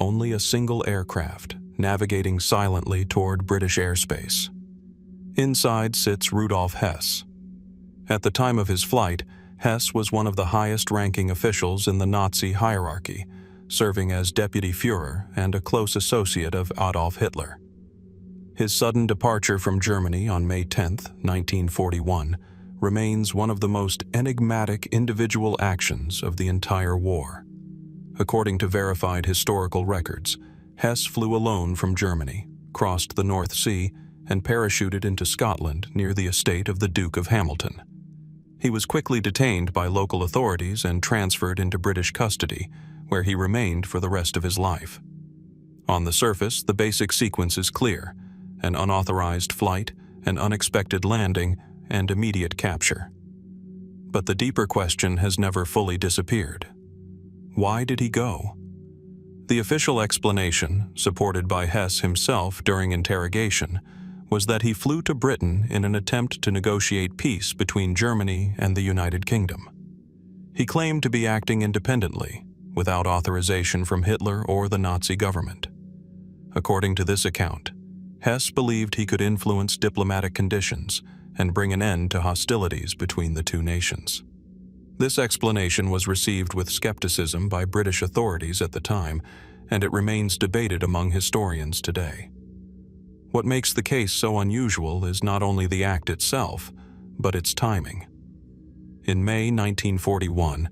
only a single aircraft navigating silently toward British airspace. Inside sits Rudolf Hess. At the time of his flight, Hess was one of the highest-ranking officials in the Nazi hierarchy, serving as deputy Führer and a close associate of Adolf Hitler. His sudden departure from Germany on May 10, 1941, remains one of the most enigmatic individual actions of the entire war. According to verified historical records, Hess flew alone from Germany, crossed the North Sea, and parachuted into Scotland near the estate of the Duke of Hamilton. He was quickly detained by local authorities and transferred into British custody, where he remained for the rest of his life. On the surface, the basic sequence is clear: an unauthorized flight, an unexpected landing, and immediate capture. But the deeper question has never fully disappeared. Why did he go? The official explanation, supported by Hess himself during interrogation, was that he flew to Britain in an attempt to negotiate peace between Germany and the United Kingdom. He claimed to be acting independently, without authorization from Hitler or the Nazi government. According to this account, Hess believed he could influence diplomatic conditions and bring an end to hostilities between the two nations. This explanation was received with skepticism by British authorities at the time, and it remains debated among historians today. What makes the case so unusual is not only the act itself, but its timing. In May 1941,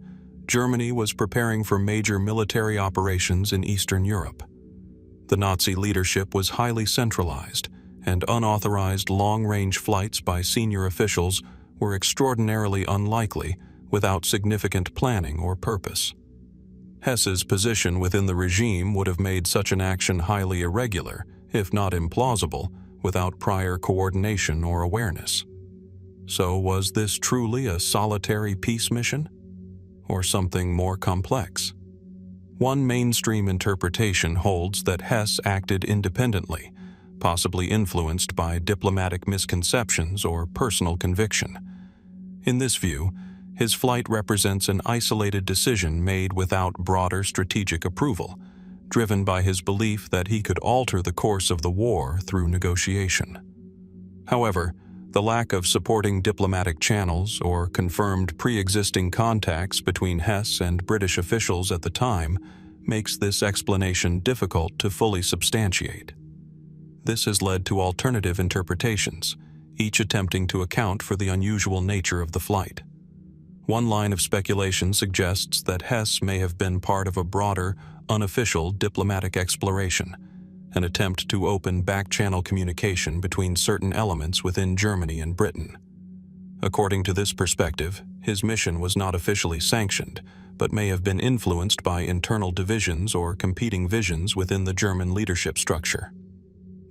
Germany was preparing for major military operations in Eastern Europe. The Nazi leadership was highly centralized, and unauthorized long-range flights by senior officials were extraordinarily unlikely without significant planning or purpose. Hess's position within the regime would have made such an action highly irregular, if not implausible, without prior coordination or awareness. So was this truly a solitary peace mission? Or something more complex? One mainstream interpretation holds that Hess acted independently, possibly influenced by diplomatic misconceptions or personal conviction. In this view, his flight represents an isolated decision made without broader strategic approval, driven by his belief that he could alter the course of the war through negotiation. However, the lack of supporting diplomatic channels or confirmed pre-existing contacts between Hess and British officials at the time makes this explanation difficult to fully substantiate. This has led to alternative interpretations, each attempting to account for the unusual nature of the flight. One line of speculation suggests that Hess may have been part of a broader, unofficial diplomatic exploration, an attempt to open back-channel communication between certain elements within Germany and Britain. According to this perspective, his mission was not officially sanctioned, but may have been influenced by internal divisions or competing visions within the German leadership structure.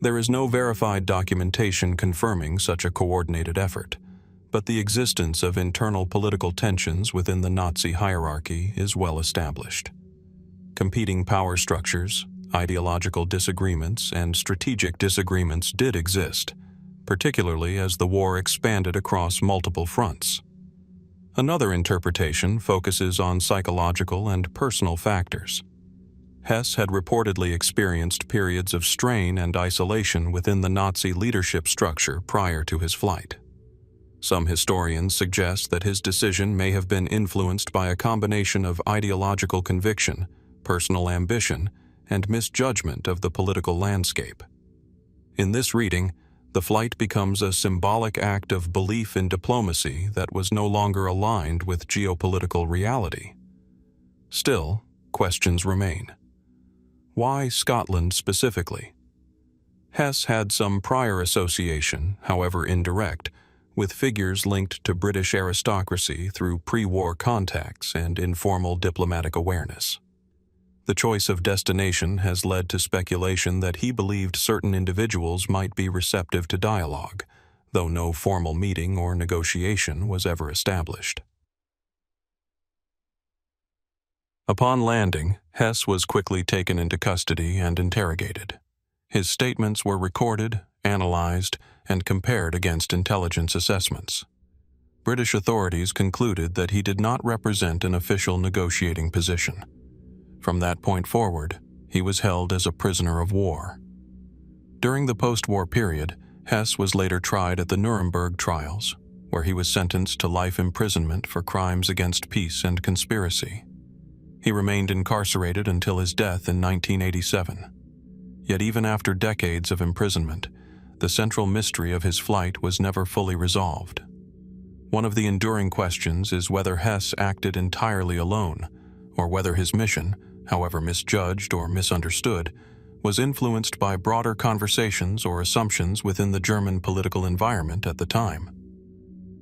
There is no verified documentation confirming such a coordinated effort, but the existence of internal political tensions within the Nazi hierarchy is well established. Competing power structures, ideological disagreements, and strategic disagreements did exist, particularly as the war expanded across multiple fronts. Another interpretation focuses on psychological and personal factors. Hess had reportedly experienced periods of strain and isolation within the Nazi leadership structure prior to his flight. Some historians suggest that his decision may have been influenced by a combination of ideological conviction, personal ambition, and misjudgment of the political landscape. In this reading, the flight becomes a symbolic act of belief in diplomacy that was no longer aligned with geopolitical reality. Still, questions remain. Why Scotland specifically? Hess had some prior association, however indirect, with figures linked to British aristocracy through pre-war contacts and informal diplomatic awareness. The choice of destination has led to speculation that he believed certain individuals might be receptive to dialogue, though no formal meeting or negotiation was ever established. Upon landing, Hess was quickly taken into custody and interrogated. His statements were recorded, analyzed, and compared against intelligence assessments. British authorities concluded that he did not represent an official negotiating position. From that point forward, he was held as a prisoner of war. During the post-war period, Hess was later tried at the Nuremberg trials, where he was sentenced to life imprisonment for crimes against peace and conspiracy. He remained incarcerated until his death in 1987. Yet even after decades of imprisonment, the central mystery of his flight was never fully resolved. One of the enduring questions is whether Hess acted entirely alone, or whether his mission, however misjudged or misunderstood, was influenced by broader conversations or assumptions within the German political environment at the time.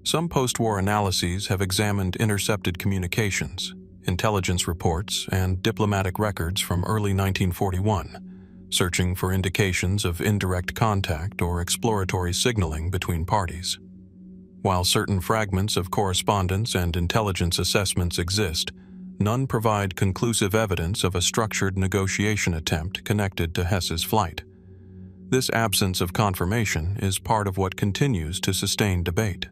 Some post-war analyses have examined intercepted communications, intelligence reports, and diplomatic records from early 1941, searching for indications of indirect contact or exploratory signaling between parties. While certain fragments of correspondence and intelligence assessments exist, none provide conclusive evidence of a structured negotiation attempt connected to Hess's flight. This absence of confirmation is part of what continues to sustain debate.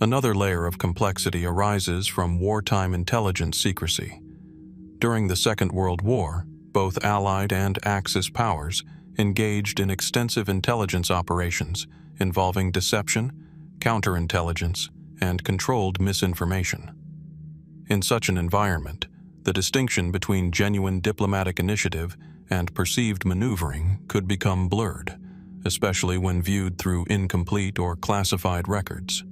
Another layer of complexity arises from wartime intelligence secrecy. During the Second World War, both Allied and Axis powers engaged in extensive intelligence operations involving deception, counterintelligence, and controlled misinformation. In such an environment, the distinction between genuine diplomatic initiative and perceived maneuvering could become blurred, especially when viewed through incomplete or classified records.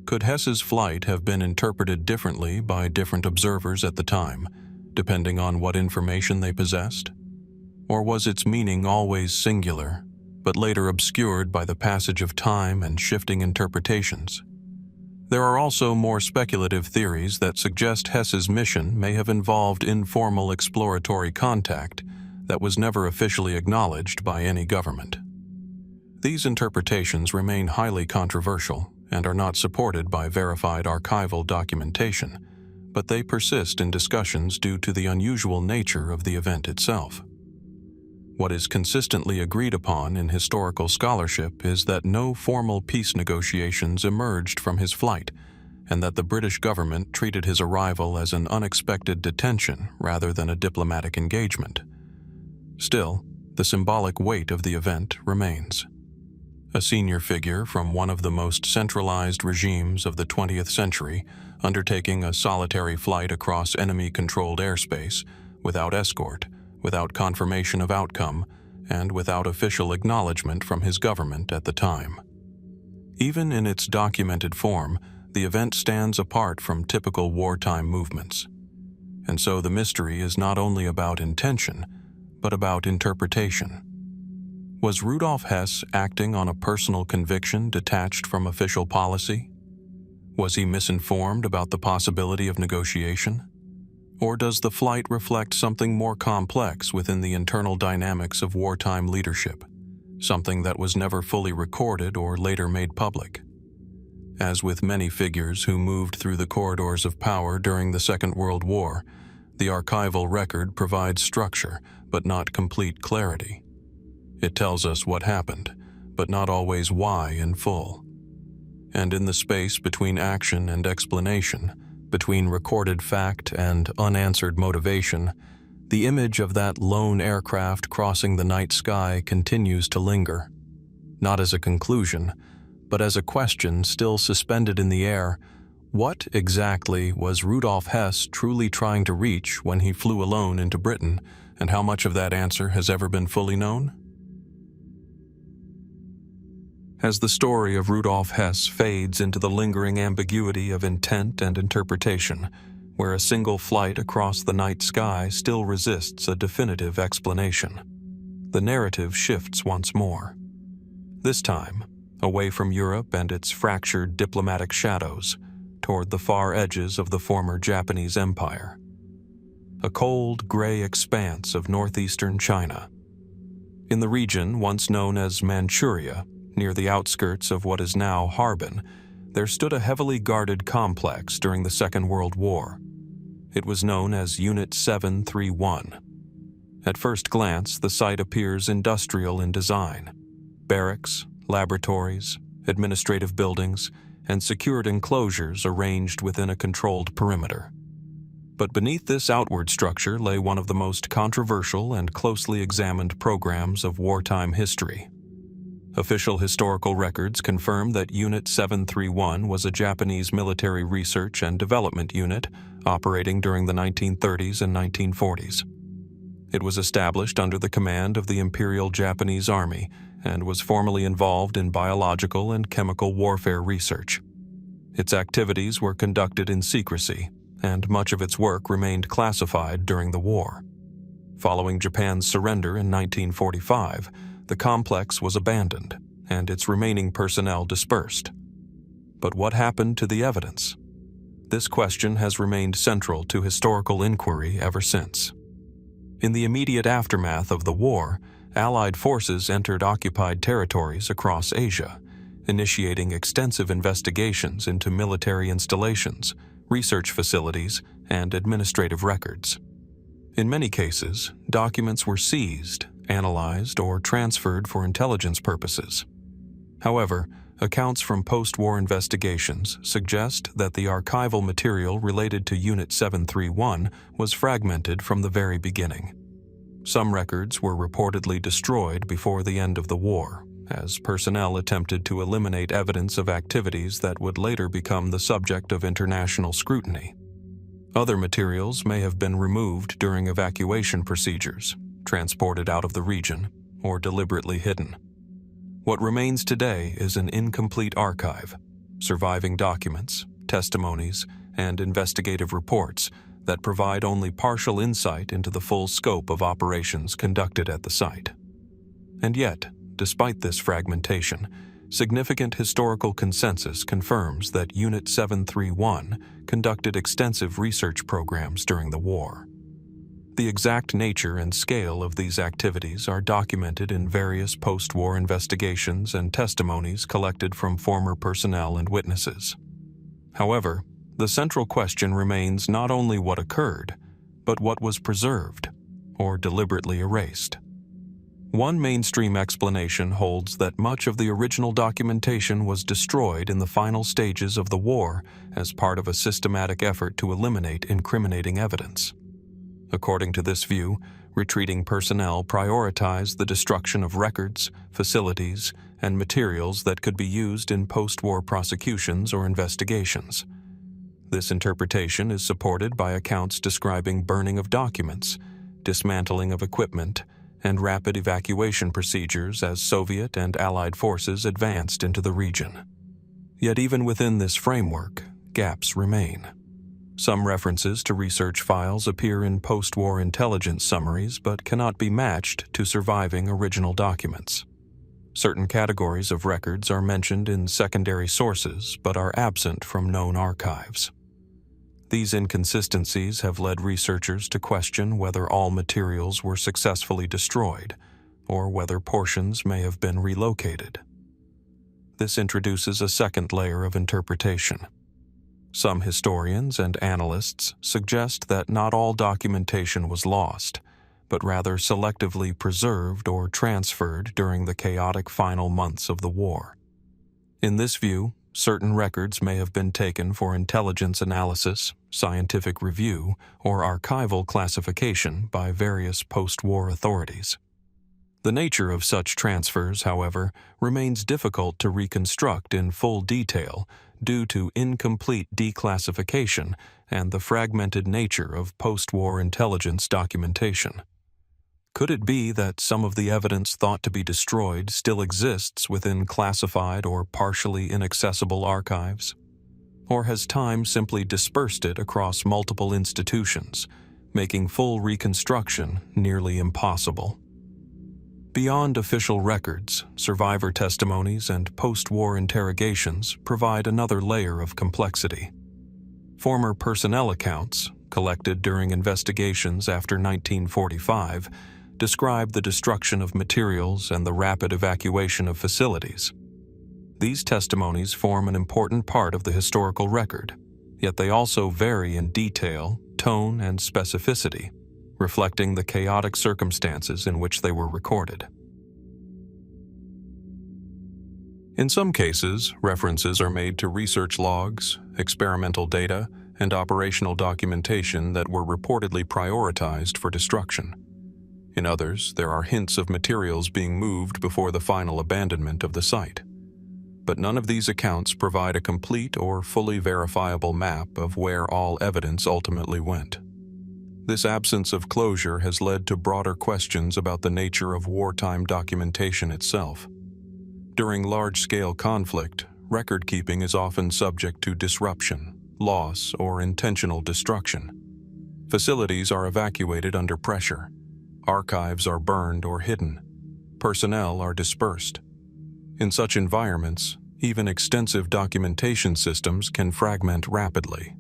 Could Hess's flight have been interpreted differently by different observers at the time, depending on what information they possessed? Or was its meaning always singular, but later obscured by the passage of time and shifting interpretations? There are also more speculative theories that suggest Hess's mission may have involved informal exploratory contact that was never officially acknowledged by any government. These interpretations remain highly controversial and are not supported by verified archival documentation, but they persist in discussions due to the unusual nature of the event itself. What is consistently agreed upon in historical scholarship is that no formal peace negotiations emerged from his flight, and that the British government treated his arrival as an unexpected detention rather than a diplomatic engagement. Still, the symbolic weight of the event remains. A senior figure from one of the most centralized regimes of the 20th century, undertaking a solitary flight across enemy-controlled airspace, without escort, without confirmation of outcome, and without official acknowledgement from his government at the time. Even in its documented form, the event stands apart from typical wartime movements. And so the mystery is not only about intention, but about interpretation. Was Rudolf Hess acting on a personal conviction detached from official policy? Was he misinformed about the possibility of negotiation? Or does the flight reflect something more complex within the internal dynamics of wartime leadership, something that was never fully recorded or later made public? As with many figures who moved through the corridors of power during the Second World War, the archival record provides structure, but not complete clarity. It tells us what happened, but not always why in full. And in the space between action and explanation, between recorded fact and unanswered motivation, the image of that lone aircraft crossing the night sky continues to linger, not as a conclusion, but as a question still suspended in the air. What exactly was Rudolf Hess truly trying to reach when he flew alone into Britain, and how much of that answer has ever been fully known? As the story of Rudolf Hess fades into the lingering ambiguity of intent and interpretation, where a single flight across the night sky still resists a definitive explanation, the narrative shifts once more. This time, away from Europe and its fractured diplomatic shadows, toward the far edges of the former Japanese Empire. A cold, gray expanse of northeastern China. In the region once known as Manchuria, near the outskirts of what is now Harbin, there stood a heavily guarded complex during the Second World War. It was known as Unit 731. At first glance, the site appears industrial in design. Barracks, laboratories, administrative buildings, and secured enclosures arranged within a controlled perimeter. But beneath this outward structure lay one of the most controversial and closely examined programs of wartime history. Official historical records confirm that Unit 731 was a Japanese military research and development unit operating during the 1930s and 1940s. It was established under the command of the Imperial Japanese Army and was formally involved in biological and chemical warfare research. Its activities were conducted in secrecy, and much of its work remained classified during the war. Following Japan's surrender in 1945, the complex was abandoned, and its remaining personnel dispersed. But what happened to the evidence? This question has remained central to historical inquiry ever since. In the immediate aftermath of the war, Allied forces entered occupied territories across Asia, initiating extensive investigations into military installations, research facilities, and administrative records. In many cases, documents were seized, analyzed, or transferred for intelligence purposes. However, accounts from post-war investigations suggest that the archival material related to Unit 731 was fragmented from the very beginning. Some records were reportedly destroyed before the end of the war, as personnel attempted to eliminate evidence of activities that would later become the subject of international scrutiny. Other materials may have been removed during evacuation procedures, transported out of the region, or deliberately hidden. What remains today is an incomplete archive, surviving documents, testimonies, and investigative reports that provide only partial insight into the full scope of operations conducted at the site. And yet, despite this fragmentation, significant historical consensus confirms that Unit 731 conducted extensive research programs during the war. The exact nature and scale of these activities are documented in various post-war investigations and testimonies collected from former personnel and witnesses. However, the central question remains not only what occurred, but what was preserved, or deliberately erased. One mainstream explanation holds that much of the original documentation was destroyed in the final stages of the war as part of a systematic effort to eliminate incriminating evidence. According to this view, retreating personnel prioritized the destruction of records, facilities, and materials that could be used in post-war prosecutions or investigations. This interpretation is supported by accounts describing burning of documents, dismantling of equipment, and rapid evacuation procedures as Soviet and Allied forces advanced into the region. Yet even within this framework, gaps remain. Some references to research files appear in post-war intelligence summaries but cannot be matched to surviving original documents. Certain categories of records are mentioned in secondary sources but are absent from known archives. These inconsistencies have led researchers to question whether all materials were successfully destroyed or whether portions may have been relocated. This introduces a second layer of interpretation. Some historians and analysts suggest that not all documentation was lost, but rather selectively preserved or transferred during the chaotic final months of the war. In this view, certain records may have been taken for intelligence analysis, scientific review, or archival classification by various post-war authorities. The nature of such transfers, however, remains difficult to reconstruct in full detail due to incomplete declassification and the fragmented nature of post-war intelligence documentation. Could it be that some of the evidence thought to be destroyed still exists within classified or partially inaccessible archives? Or has time simply dispersed it across multiple institutions, making full reconstruction nearly impossible? Beyond official records, survivor testimonies and post-war interrogations provide another layer of complexity. Former personnel accounts, collected during investigations after 1945, describe the destruction of materials and the rapid evacuation of facilities. These testimonies form an important part of the historical record, yet they also vary in detail, tone, and specificity, reflecting the chaotic circumstances in which they were recorded. In some cases, references are made to research logs, experimental data, and operational documentation that were reportedly prioritized for destruction. In others, there are hints of materials being moved before the final abandonment of the site. But none of these accounts provide a complete or fully verifiable map of where all evidence ultimately went. This absence of closure has led to broader questions about the nature of wartime documentation itself. During large-scale conflict, record-keeping is often subject to disruption, loss, or intentional destruction. Facilities are evacuated under pressure. Archives are burned or hidden. Personnel are dispersed. In such environments, even extensive documentation systems can fragment rapidly.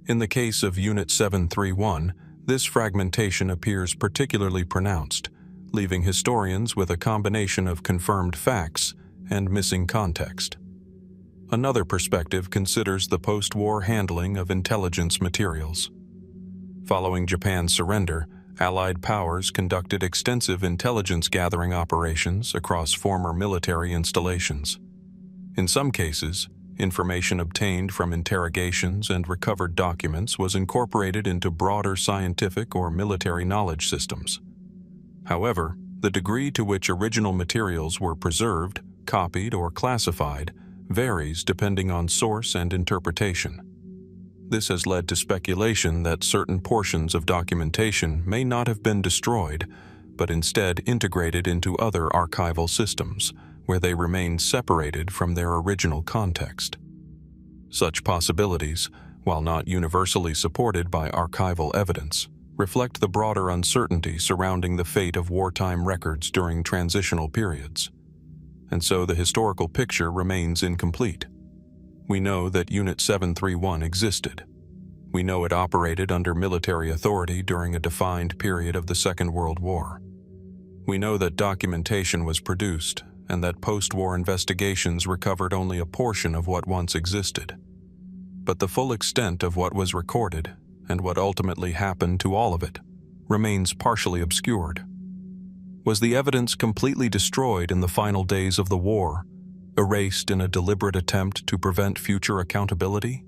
In the case of Unit 731, this fragmentation appears particularly pronounced, leaving historians with a combination of confirmed facts and missing context. Another perspective considers the post-war handling of intelligence materials. Following Japan's surrender, Allied powers conducted extensive intelligence-gathering operations across former military installations. In some cases, information obtained from interrogations and recovered documents was incorporated into broader scientific or military knowledge systems. However, the degree to which original materials were preserved, copied, or classified varies depending on source and interpretation. This has led to speculation that certain portions of documentation may not have been destroyed, but instead integrated into other archival systems, where they remain separated from their original context. Such possibilities, while not universally supported by archival evidence, reflect the broader uncertainty surrounding the fate of wartime records during transitional periods. And so the historical picture remains incomplete. We know that Unit 731 existed. We know it operated under military authority during a defined period of the Second World War. We know that documentation was produced, and that post-war investigations recovered only a portion of what once existed. But the full extent of what was recorded, and what ultimately happened to all of it, remains partially obscured. Was the evidence completely destroyed in the final days of the war, erased in a deliberate attempt to prevent future accountability?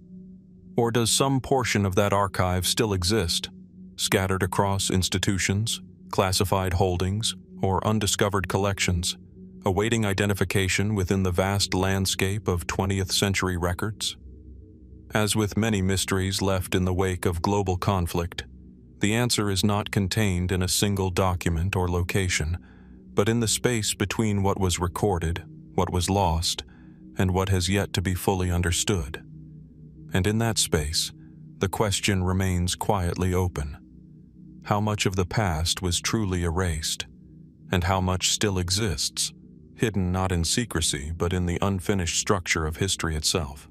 Or does some portion of that archive still exist, scattered across institutions, classified holdings, or undiscovered collections, awaiting identification within the vast landscape of 20th century records? As with many mysteries left in the wake of global conflict, The answer is not contained in a single document or location, but in the space between what was recorded, what was lost, and what has yet to be fully understood. And in that space, the question remains quietly open. How much of the past was truly erased, and how much still exists, hidden not in secrecy but in the unfinished structure of history itself?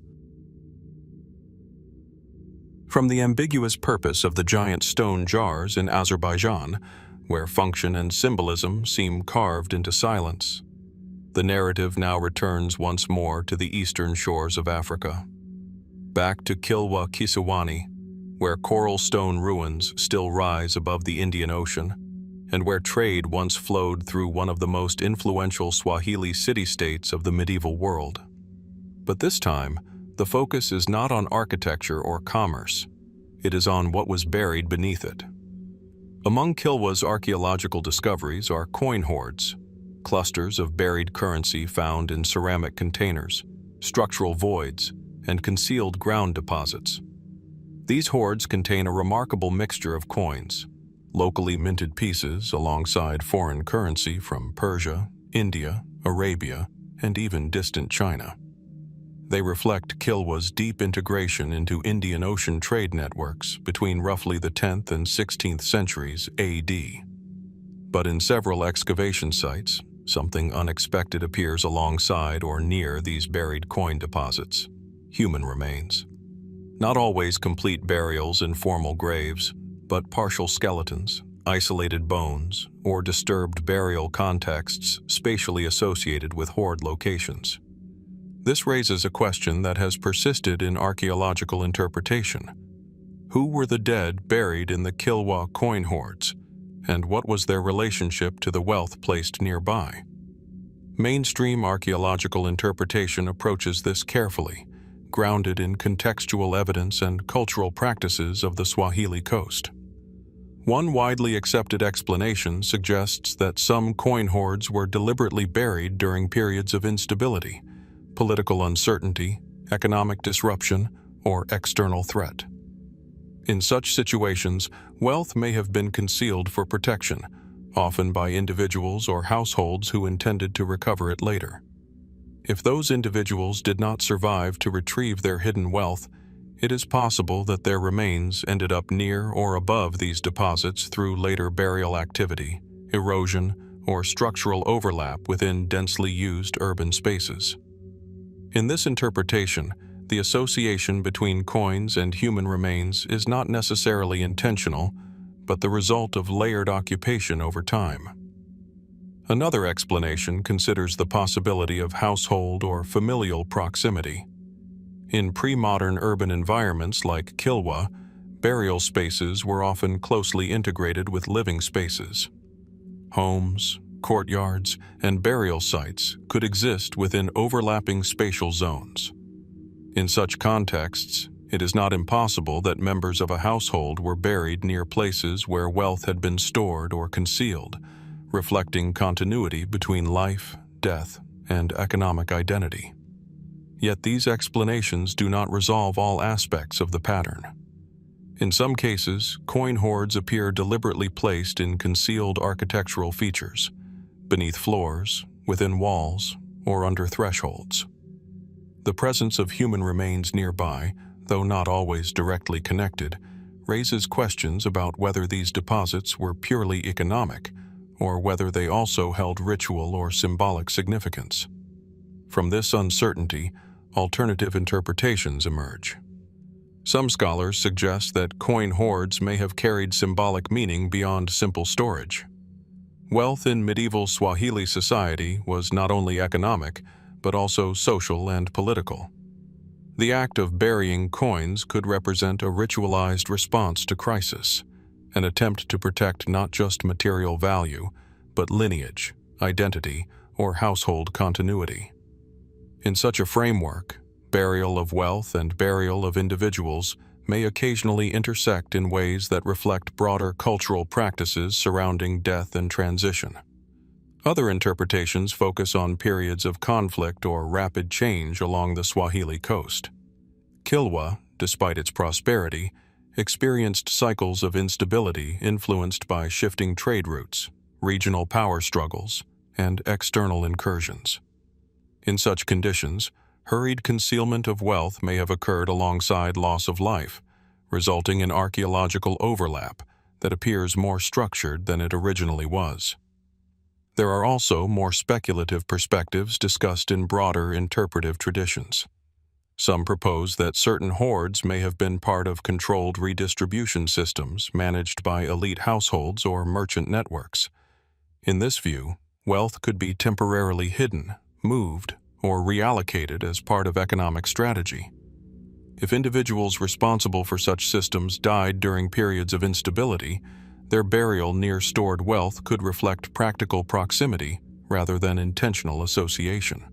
From the ambiguous purpose of the giant stone jars in Azerbaijan, where function and symbolism seem carved into silence, the narrative now returns once more to the eastern shores of Africa. Back to Kilwa Kisiwani, where coral stone ruins still rise above the Indian Ocean, and where trade once flowed through one of the most influential Swahili city-states of the medieval world. But this time, the focus is not on architecture or commerce. It is on what was buried beneath it. Among Kilwa's archaeological discoveries are coin hoards, clusters of buried currency found in ceramic containers, structural voids, and concealed ground deposits. These hoards contain a remarkable mixture of coins, locally minted pieces alongside foreign currency from Persia, India, Arabia, and even distant China. They reflect Kilwa's deep integration into Indian Ocean trade networks between roughly the 10th and 16th centuries AD. But in several excavation sites, something unexpected appears alongside or near these buried coin deposits: human remains. Not always complete burials in formal graves, but partial skeletons, isolated bones, or disturbed burial contexts spatially associated with hoard locations. This raises a question that has persisted in archaeological interpretation. Who were the dead buried in the Kilwa coin hoards, and what was their relationship to the wealth placed nearby? Mainstream archaeological interpretation approaches this carefully, grounded in contextual evidence and cultural practices of the Swahili coast. One widely accepted explanation suggests that some coin hoards were deliberately buried during periods of instability, political uncertainty, economic disruption, or external threat. In such situations, wealth may have been concealed for protection, often by individuals or households who intended to recover it later. If those individuals did not survive to retrieve their hidden wealth, it is possible that their remains ended up near or above these deposits through later burial activity, erosion, or structural overlap within densely used urban spaces. In this interpretation, the association between coins and human remains is not necessarily intentional, but the result of layered occupation over time. Another explanation considers the possibility of household or familial proximity. In pre-modern urban environments like Kilwa, burial spaces were often closely integrated with living spaces. Homes, courtyards, and burial sites could exist within overlapping spatial zones. In such contexts, it is not impossible that members of a household were buried near places where wealth had been stored or concealed, reflecting continuity between life, death, and economic identity. Yet these explanations do not resolve all aspects of the pattern. In some cases, coin hoards appear deliberately placed in concealed architectural features, beneath floors, within walls, or under thresholds. The presence of human remains nearby, though not always directly connected, raises questions about whether these deposits were purely economic, or whether they also held ritual or symbolic significance. From this uncertainty, alternative interpretations emerge. Some scholars suggest that coin hoards may have carried symbolic meaning beyond simple storage. Wealth in medieval Swahili society was not only economic, but also social and political. The act of burying coins could represent a ritualized response to crisis, an attempt to protect not just material value, but lineage, identity, or household continuity. In such a framework, burial of wealth and burial of individuals may occasionally intersect in ways that reflect broader cultural practices surrounding death and transition. Other interpretations focus on periods of conflict or rapid change along the Swahili coast. Kilwa, despite its prosperity, experienced cycles of instability influenced by shifting trade routes, regional power struggles, and external incursions. In such conditions, hurried concealment of wealth may have occurred alongside loss of life, resulting in archaeological overlap that appears more structured than it originally was. There are also more speculative perspectives discussed in broader interpretive traditions. Some propose that certain hoards may have been part of controlled redistribution systems managed by elite households or merchant networks. In this view, wealth could be temporarily hidden, moved, or reallocated as part of economic strategy. If individuals responsible for such systems died during periods of instability, their burial near stored wealth could reflect practical proximity rather than intentional association.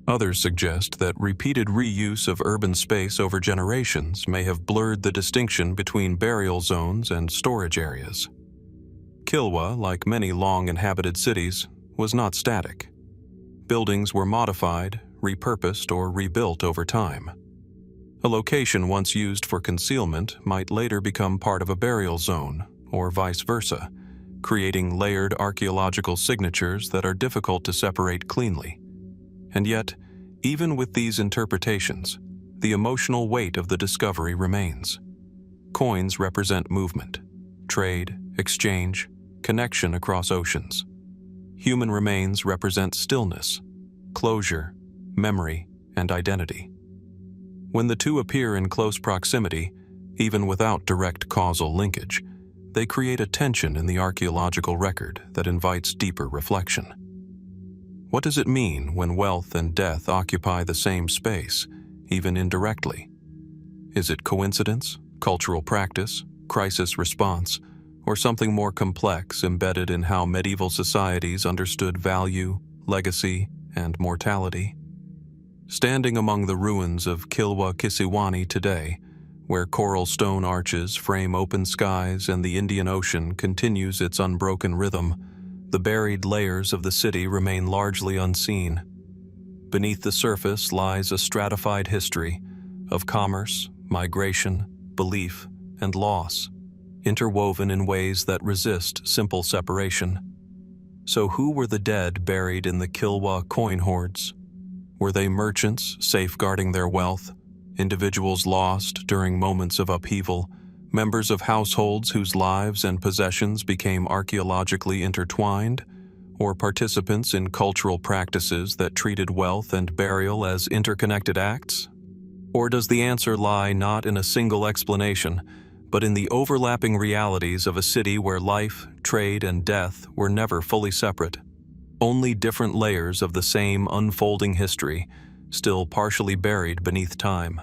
Others suggest that repeated reuse of urban space over generations may have blurred the distinction between burial zones and storage areas. Kilwa, like many long-inhabited cities, was not static. Buildings were modified, repurposed, or rebuilt over time. A location once used for concealment might later become part of a burial zone, or vice versa, creating layered archaeological signatures that are difficult to separate cleanly. And yet, even with these interpretations, the emotional weight of the discovery remains. Coins represent movement, trade, exchange, connection across oceans. Human remains represent stillness, closure, memory, and identity. When the two appear in close proximity, even without direct causal linkage, they create a tension in the archaeological record that invites deeper reflection. What does it mean when wealth and death occupy the same space, even indirectly? Is it coincidence, cultural practice, crisis response, or something more complex embedded in how medieval societies understood value, legacy, and mortality? Standing among the ruins of Kilwa Kisiwani today, where coral stone arches frame open skies and the Indian Ocean continues its unbroken rhythm, the buried layers of the city remain largely unseen. Beneath the surface lies a stratified history of commerce, migration, belief, and loss, interwoven in ways that resist simple separation. So who were the dead buried in the Kilwa coin hoards? Were they merchants safeguarding their wealth, individuals lost during moments of upheaval, members of households whose lives and possessions became archaeologically intertwined, or participants in cultural practices that treated wealth and burial as interconnected acts? Or does the answer lie not in a single explanation, but in the overlapping realities of a city where life, trade, and death were never fully separate, only different layers of the same unfolding history, still partially buried beneath time?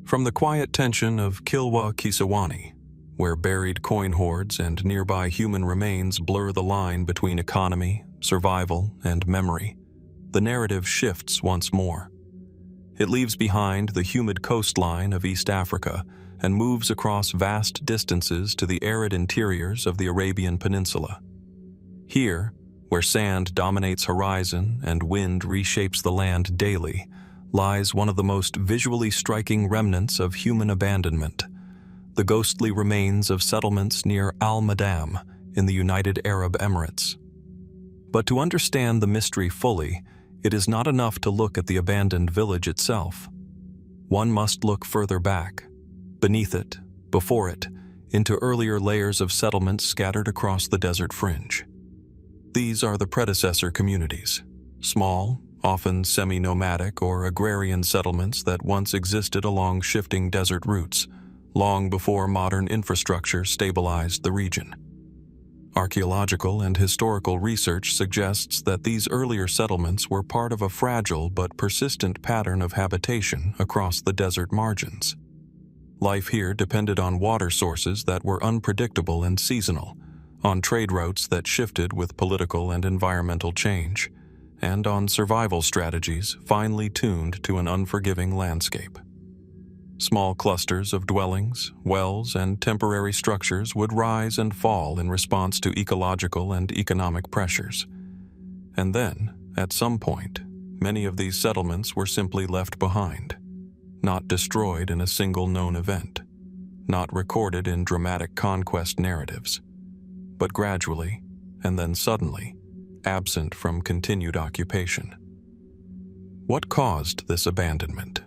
From the quiet tension of Kilwa Kisiwani, where buried coin hoards and nearby human remains blur the line between economy, survival, and memory, the narrative shifts once more. It leaves behind the humid coastline of East Africa and moves across vast distances to the arid interiors of the Arabian Peninsula. Here, where sand dominates horizon and wind reshapes the land daily, lies one of the most visually striking remnants of human abandonment, the ghostly remains of settlements near Al-Madam in the United Arab Emirates. But to understand the mystery fully, it is not enough to look at the abandoned village itself. One must look further back, beneath it, before it, into earlier layers of settlements scattered across the desert fringe. These are the predecessor communities, small, often semi-nomadic or agrarian settlements that once existed along shifting desert routes, long before modern infrastructure stabilized the region. Archaeological and historical research suggests that these earlier settlements were part of a fragile but persistent pattern of habitation across the desert margins. Life here depended on water sources that were unpredictable and seasonal, on trade routes that shifted with political and environmental change, and on survival strategies finely tuned to an unforgiving landscape. Small clusters of dwellings, wells, and temporary structures would rise and fall in response to ecological and economic pressures. And then, at some point, Many of these settlements were simply left behind, not destroyed in a single known event, not recorded in dramatic conquest narratives, but gradually, and then suddenly, absent from continued occupation. What caused this abandonment?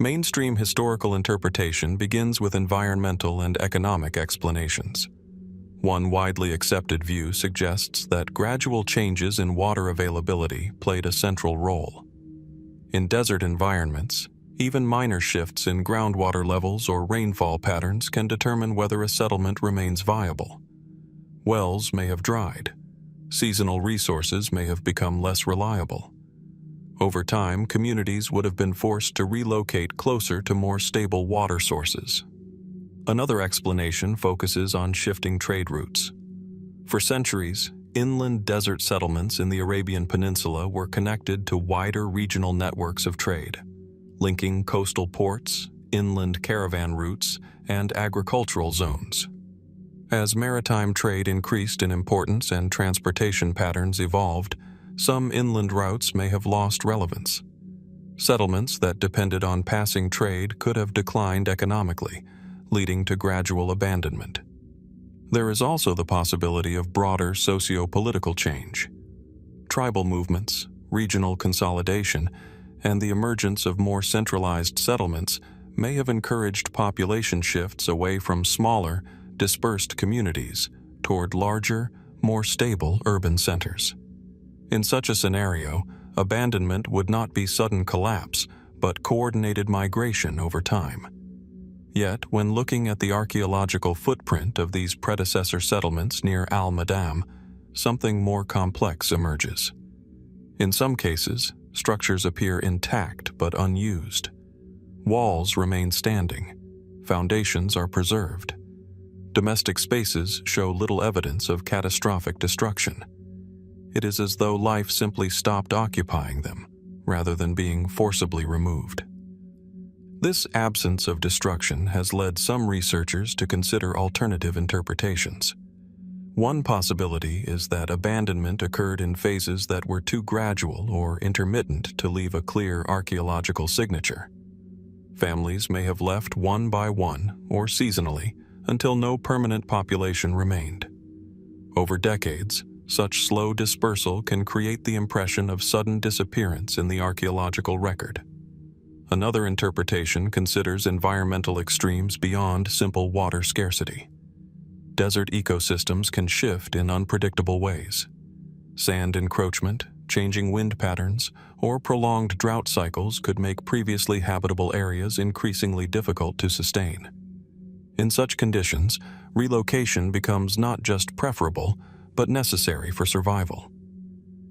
Mainstream historical interpretation begins with environmental and economic explanations. One widely accepted view suggests that gradual changes in water availability played a central role. In desert environments, even minor shifts in groundwater levels or rainfall patterns can determine whether a settlement remains viable. Wells may have dried. Seasonal resources may have become less reliable. Over time, communities would have been forced to relocate closer to more stable water sources. Another explanation focuses on shifting trade routes. For centuries, inland desert settlements in the Arabian Peninsula were connected to wider regional networks of trade, linking coastal ports, inland caravan routes, and agricultural zones. As maritime trade increased in importance and transportation patterns evolved, some inland routes may have lost relevance. Settlements that depended on passing trade could have declined economically, leading to gradual abandonment. There is also the possibility of broader socio-political change. Tribal movements, regional consolidation, and the emergence of more centralized settlements may have encouraged population shifts away from smaller, dispersed communities toward larger, more stable urban centers. In such a scenario, abandonment would not be sudden collapse, but coordinated migration over time. Yet, when looking at the archaeological footprint of these predecessor settlements near Al-Madam, something more complex emerges. In some cases, structures appear intact but unused. Walls remain standing. Foundations are preserved. Domestic spaces show little evidence of catastrophic destruction. It is as though life simply stopped occupying them, rather than being forcibly removed. This absence of destruction has led some researchers to consider alternative interpretations. One possibility is that abandonment occurred in phases that were too gradual or intermittent to leave a clear archaeological signature. Families may have left one by one or seasonally until no permanent population remained. Over decades, such slow dispersal can create the impression of sudden disappearance in the archaeological record. Another interpretation considers environmental extremes beyond simple water scarcity. Desert ecosystems can shift in unpredictable ways. Sand encroachment, changing wind patterns, or prolonged drought cycles could make previously habitable areas increasingly difficult to sustain. In such conditions, relocation becomes not just preferable, but necessary for survival.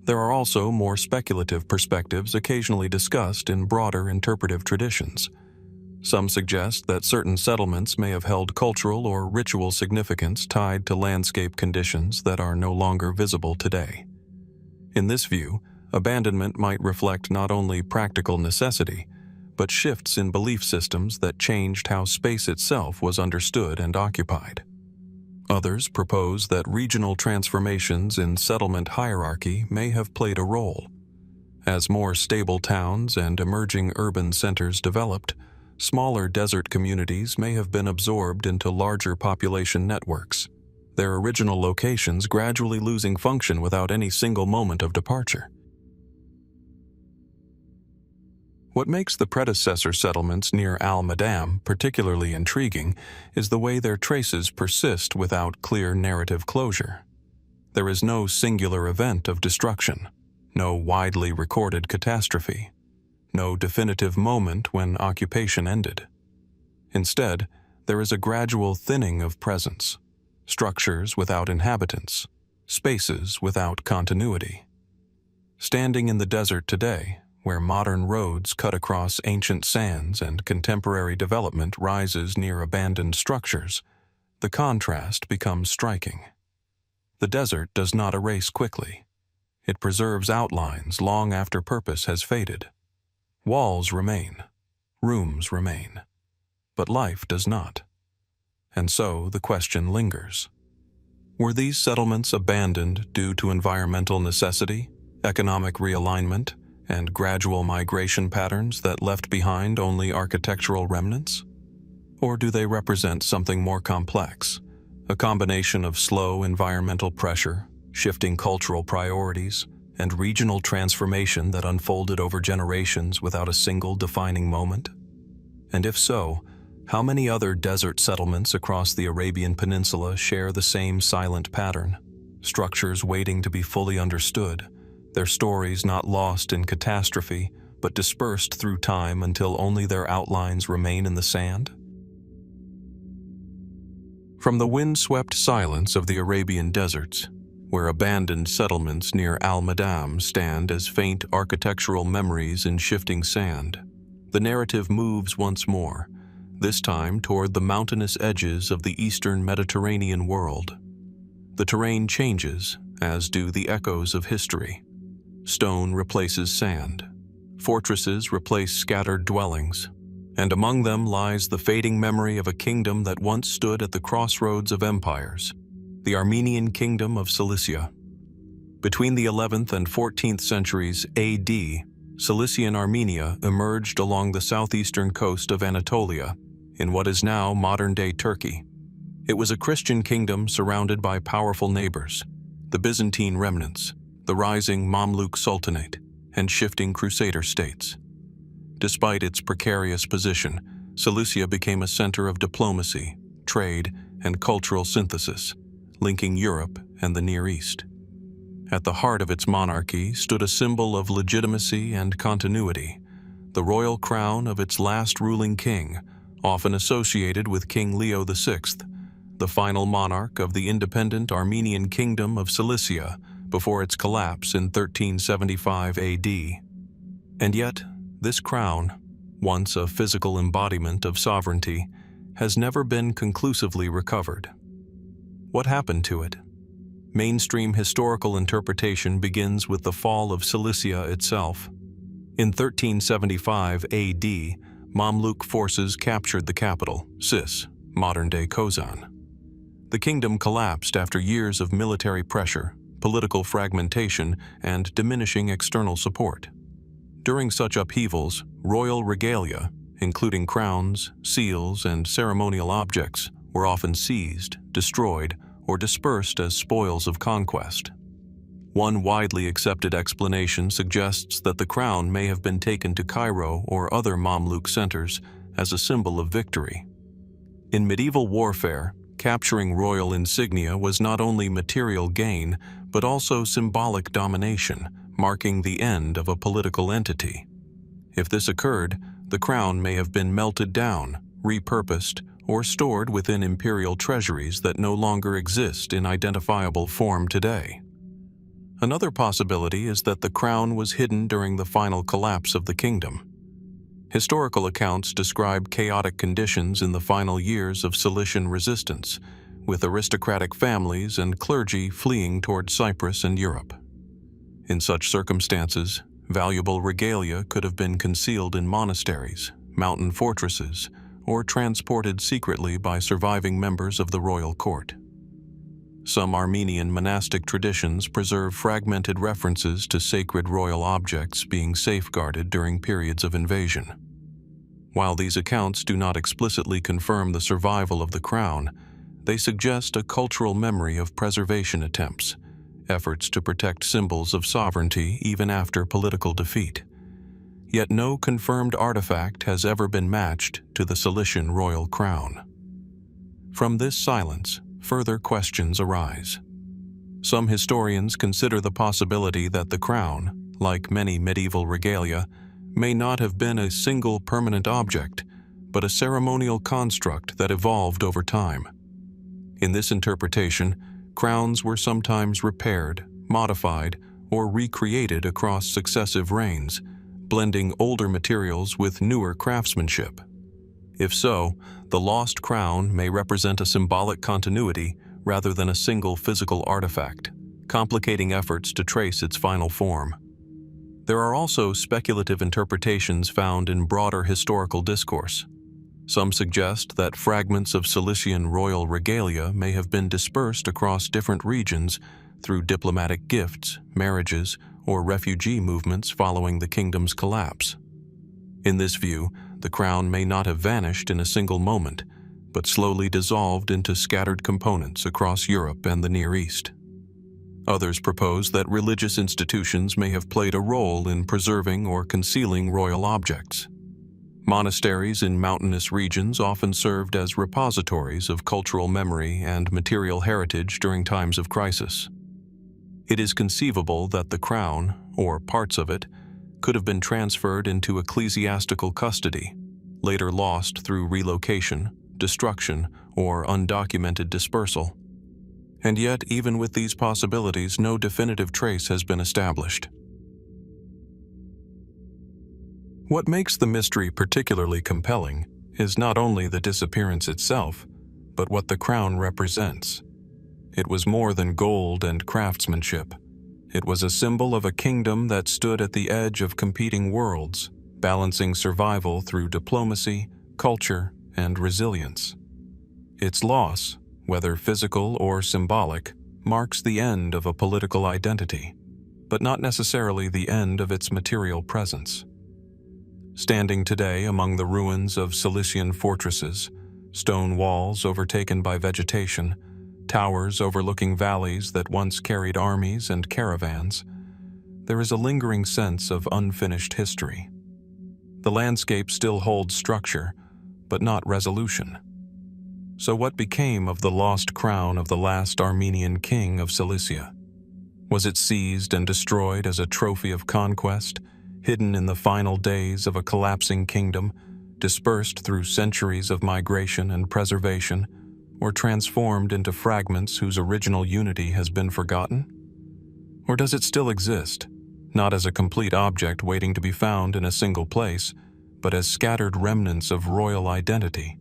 There are also more speculative perspectives occasionally discussed in broader interpretive traditions. Some suggest that certain settlements may have held cultural or ritual significance tied to landscape conditions that are no longer visible today. In this view, abandonment might reflect not only practical necessity, but shifts in belief systems that changed how space itself was understood and occupied. Others propose that regional transformations in settlement hierarchy may have played a role. As more stable towns and emerging urban centers developed, smaller desert communities may have been absorbed into larger population networks, their original locations gradually losing function without any single moment of departure. What makes the predecessor settlements near Al-Madam particularly intriguing is the way their traces persist without clear narrative closure. There is no singular event of destruction, no widely recorded catastrophe, no definitive moment when occupation ended. Instead, there is a gradual thinning of presence, structures without inhabitants, spaces without continuity. Standing in the desert today, where modern roads cut across ancient sands and contemporary development rises near abandoned structures, the contrast becomes striking. The desert does not erase quickly. It preserves outlines long after purpose has faded. Walls remain, rooms remain, but life does not. And so the question lingers. Were these settlements abandoned due to environmental necessity, economic realignment, and gradual migration patterns that left behind only architectural remnants? Or do they represent something more complex, a combination of slow environmental pressure, shifting cultural priorities, and regional transformation that unfolded over generations without a single defining moment? And if so, how many other desert settlements across the Arabian Peninsula share the same silent pattern, structures waiting to be fully understood, their stories not lost in catastrophe, but dispersed through time until only their outlines remain in the sand? From the wind-swept silence of the Arabian deserts, where abandoned settlements near Al-Madam stand as faint architectural memories in shifting sand, the narrative moves once more, this time toward the mountainous edges of the eastern Mediterranean world. The terrain changes, as do the echoes of history. Stone replaces sand. Fortresses replace scattered dwellings. And among them lies the fading memory of a kingdom that once stood at the crossroads of empires, the Armenian Kingdom of Cilicia. Between the 11th and 14th centuries A.D., Cilician Armenia emerged along the southeastern coast of Anatolia, in what is now modern-day Turkey. It was a Christian kingdom surrounded by powerful neighbors, the Byzantine remnants, the rising Mamluk Sultanate, and shifting Crusader states. Despite its precarious position, Cilicia became a center of diplomacy, trade, and cultural synthesis, linking Europe and the Near East. At the heart of its monarchy stood a symbol of legitimacy and continuity, the royal crown of its last ruling king, often associated with King Leo VI, the final monarch of the independent Armenian Kingdom of Cilicia before its collapse in 1375 AD. And yet, this crown, once a physical embodiment of sovereignty, has never been conclusively recovered. What happened to it? Mainstream historical interpretation begins with the fall of Cilicia itself. In 1375 AD, Mamluk forces captured the capital, Sis, modern-day Kozan. The kingdom collapsed after years of military pressure, political fragmentation, and diminishing external support. During such upheavals, royal regalia, including crowns, seals, and ceremonial objects, were often seized, destroyed, or dispersed as spoils of conquest. One widely accepted explanation suggests that the crown may have been taken to Cairo or other Mamluk centers as a symbol of victory. In medieval warfare, capturing royal insignia was not only material gain, but also symbolic domination, marking the end of a political entity. If this occurred, the crown may have been melted down, repurposed, or stored within imperial treasuries that no longer exist in identifiable form today. Another possibility is that the crown was hidden during the final collapse of the kingdom. Historical accounts describe chaotic conditions in the final years of Cilician resistance, with aristocratic families and clergy fleeing toward Cyprus and Europe. In such circumstances, valuable regalia could have been concealed in monasteries, mountain fortresses, or transported secretly by surviving members of the royal court. Some Armenian monastic traditions preserve fragmented references to sacred royal objects being safeguarded during periods of invasion. While these accounts do not explicitly confirm the survival of the crown, they suggest a cultural memory of preservation attempts, efforts to protect symbols of sovereignty even after political defeat. Yet no confirmed artifact has ever been matched to the Cilician royal crown. From this silence, further questions arise. Some historians consider the possibility that the crown, like many medieval regalia, may not have been a single permanent object, but a ceremonial construct that evolved over time. In this interpretation, crowns were sometimes repaired, modified, or recreated across successive reigns, blending older materials with newer craftsmanship. If so, the lost crown may represent a symbolic continuity rather than a single physical artifact, complicating efforts to trace its final form. There are also speculative interpretations found in broader historical discourse. Some suggest that fragments of Cilician royal regalia may have been dispersed across different regions through diplomatic gifts, marriages, or refugee movements following the kingdom's collapse. In this view, the crown may not have vanished in a single moment, but slowly dissolved into scattered components across Europe and the Near East. Others propose that religious institutions may have played a role in preserving or concealing royal objects. Monasteries in mountainous regions often served as repositories of cultural memory and material heritage during times of crisis. It is conceivable that the crown, or parts of it, could have been transferred into ecclesiastical custody, later lost through relocation, destruction, or undocumented dispersal. And yet, even with these possibilities, no definitive trace has been established. What makes the mystery particularly compelling is not only the disappearance itself, but what the crown represents. It was more than gold and craftsmanship. It was a symbol of a kingdom that stood at the edge of competing worlds, balancing survival through diplomacy, culture, and resilience. Its loss, whether physical or symbolic, marks the end of a political identity, but not necessarily the end of its material presence. Standing today among the ruins of Cilician fortresses, stone walls overtaken by vegetation, towers overlooking valleys that once carried armies and caravans, there is a lingering sense of unfinished history. The landscape still holds structure, but not resolution. So what became of the lost crown of the last Armenian king of Cilicia? Was it seized and destroyed as a trophy of conquest, hidden in the final days of a collapsing kingdom, dispersed through centuries of migration and preservation, or transformed into fragments whose original unity has been forgotten? Or does it still exist, not as a complete object waiting to be found in a single place, but as scattered remnants of royal identity,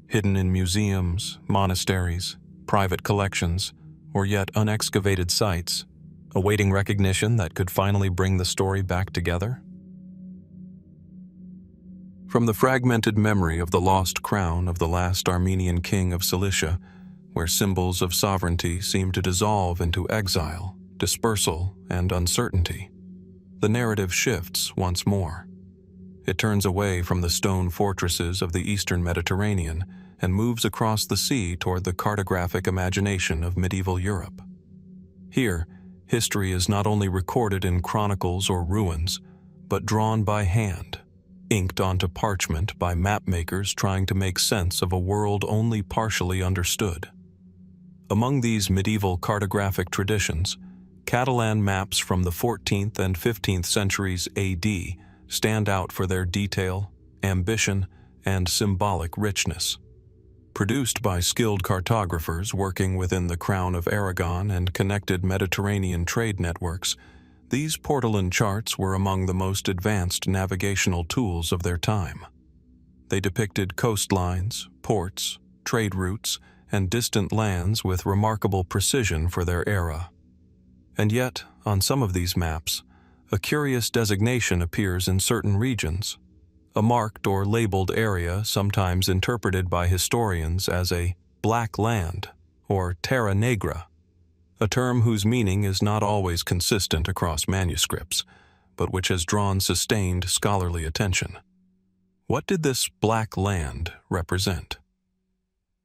hidden in museums, monasteries, private collections, or yet unexcavated sites, awaiting recognition that could finally bring the story back together? From the fragmented memory of the lost crown of the last Armenian king of Cilicia, where symbols of sovereignty seem to dissolve into exile, dispersal, and uncertainty, the narrative shifts once more. It turns away from the stone fortresses of the eastern Mediterranean and moves across the sea toward the cartographic imagination of medieval Europe. Here, history is not only recorded in chronicles or ruins, but drawn by hand, inked onto parchment by mapmakers trying to make sense of a world only partially understood. Among these medieval cartographic traditions, Catalan maps from the 14th and 15th centuries AD stand out for their detail, ambition, and symbolic richness. Produced by skilled cartographers working within the Crown of Aragon and connected Mediterranean trade networks, these portolan charts were among the most advanced navigational tools of their time. They depicted coastlines, ports, trade routes, and distant lands with remarkable precision for their era. And yet, on some of these maps, a curious designation appears in certain regions, a marked or labeled area sometimes interpreted by historians as a black land or terra negra, a term whose meaning is not always consistent across manuscripts, but which has drawn sustained scholarly attention. What did this black land represent?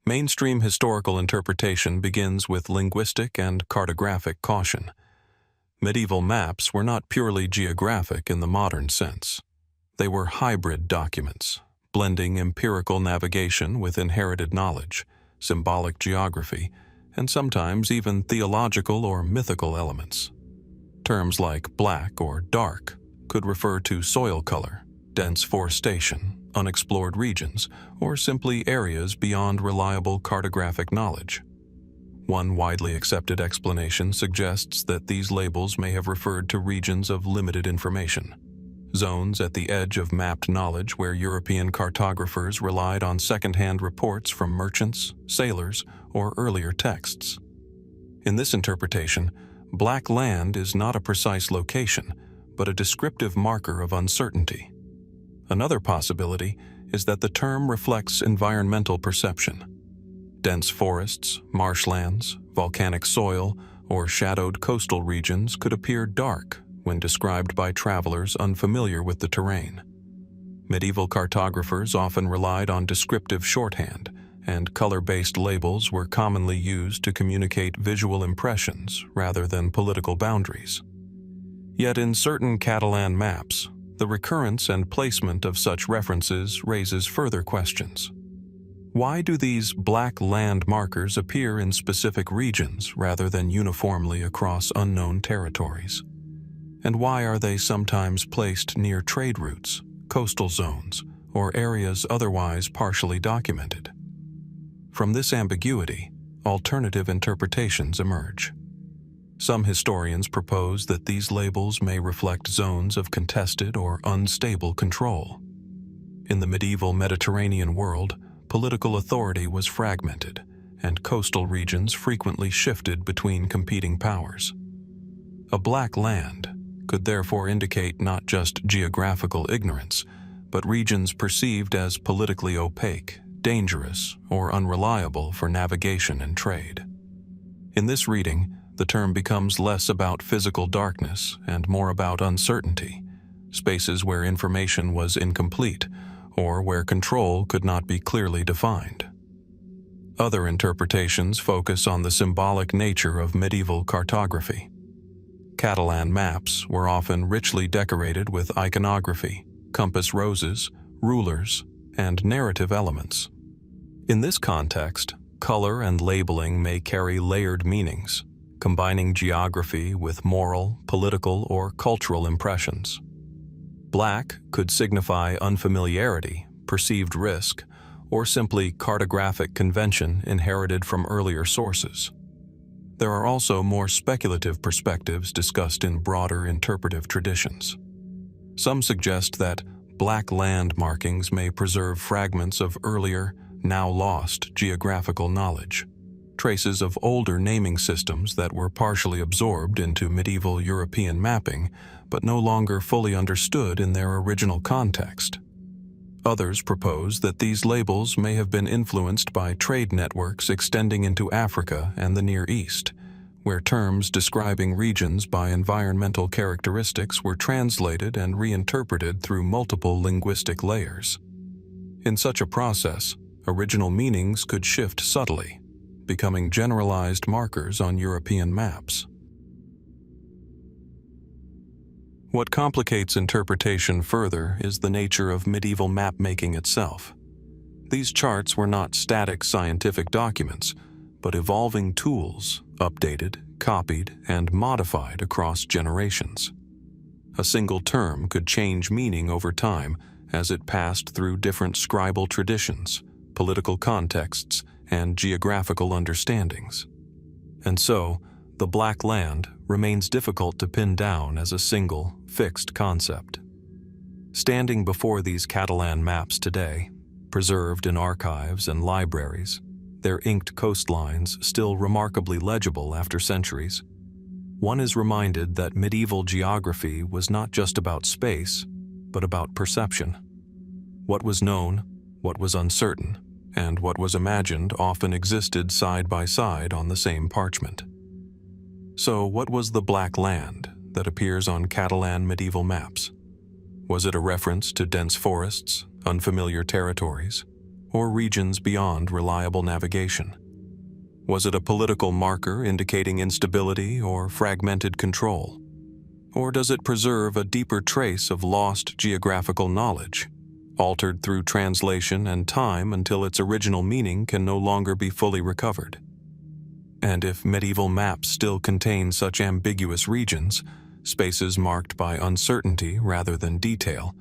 Mainstream historical interpretation begins with linguistic and cartographic caution. Medieval maps were not purely geographic in the modern sense. They were hybrid documents, blending empirical navigation with inherited knowledge, symbolic geography, and sometimes even theological or mythical elements. Terms like black or dark could refer to soil color, dense forestation, unexplored regions, or simply areas beyond reliable cartographic knowledge. One widely accepted explanation suggests that these labels may have referred to regions of limited information, zones at the edge of mapped knowledge where European cartographers relied on second-hand reports from merchants, sailors, or earlier texts. In this interpretation, black land is not a precise location, but a descriptive marker of uncertainty. Another possibility is that the term reflects environmental perception. Dense forests, marshlands, volcanic soil, or shadowed coastal regions could appear dark, when described by travelers unfamiliar with the terrain. Medieval cartographers often relied on descriptive shorthand, and color-based labels were commonly used to communicate visual impressions rather than political boundaries. Yet in certain Catalan maps, the recurrence and placement of such references raises further questions. Why do these black land markers appear in specific regions rather than uniformly across unknown territories? And why are they sometimes placed near trade routes, coastal zones, or areas otherwise partially documented? From this ambiguity, alternative interpretations emerge. Some historians propose that these labels may reflect zones of contested or unstable control. In the medieval Mediterranean world, political authority was fragmented, and coastal regions frequently shifted between competing powers. A black land could therefore indicate not just geographical ignorance, but regions perceived as politically opaque, dangerous, or unreliable for navigation and trade. In this reading, the term becomes less about physical darkness and more about uncertainty, spaces where information was incomplete or where control could not be clearly defined. Other interpretations focus on the symbolic nature of medieval cartography. Catalan maps were often richly decorated with iconography, compass roses, rulers, and narrative elements. In this context, color and labeling may carry layered meanings, combining geography with moral, political, or cultural impressions. Black could signify unfamiliarity, perceived risk, or simply cartographic convention inherited from earlier sources. There are also more speculative perspectives discussed in broader interpretive traditions. Some suggest that black land markings may preserve fragments of earlier, now lost geographical knowledge, traces of older naming systems that were partially absorbed into medieval European mapping but no longer fully understood in their original context. Others propose that these labels may have been influenced by trade networks extending into Africa and the Near East, where terms describing regions by environmental characteristics were translated and reinterpreted through multiple linguistic layers. In such a process, original meanings could shift subtly, becoming generalized markers on European maps. What complicates interpretation further is the nature of medieval map-making itself. These charts were not static scientific documents, but evolving tools, updated, copied, and modified across generations. A single term could change meaning over time as it passed through different scribal traditions, political contexts, and geographical understandings. And so, the Black Land remains difficult to pin down as a single, fixed concept. Standing before these Catalan maps today, preserved in archives and libraries, their inked coastlines still remarkably legible after centuries, one is reminded that medieval geography was not just about space, but about perception. What was known, what was uncertain, and what was imagined often existed side by side on the same parchment. So what was the Black Land that appears on Catalan medieval maps? Was it a reference to dense forests, unfamiliar territories, or regions beyond reliable navigation? Was it a political marker indicating instability or fragmented control? Or does it preserve a deeper trace of lost geographical knowledge, altered through translation and time until its original meaning can no longer be fully recovered? And if medieval maps still contain such ambiguous regions, spaces marked by uncertainty rather than detail,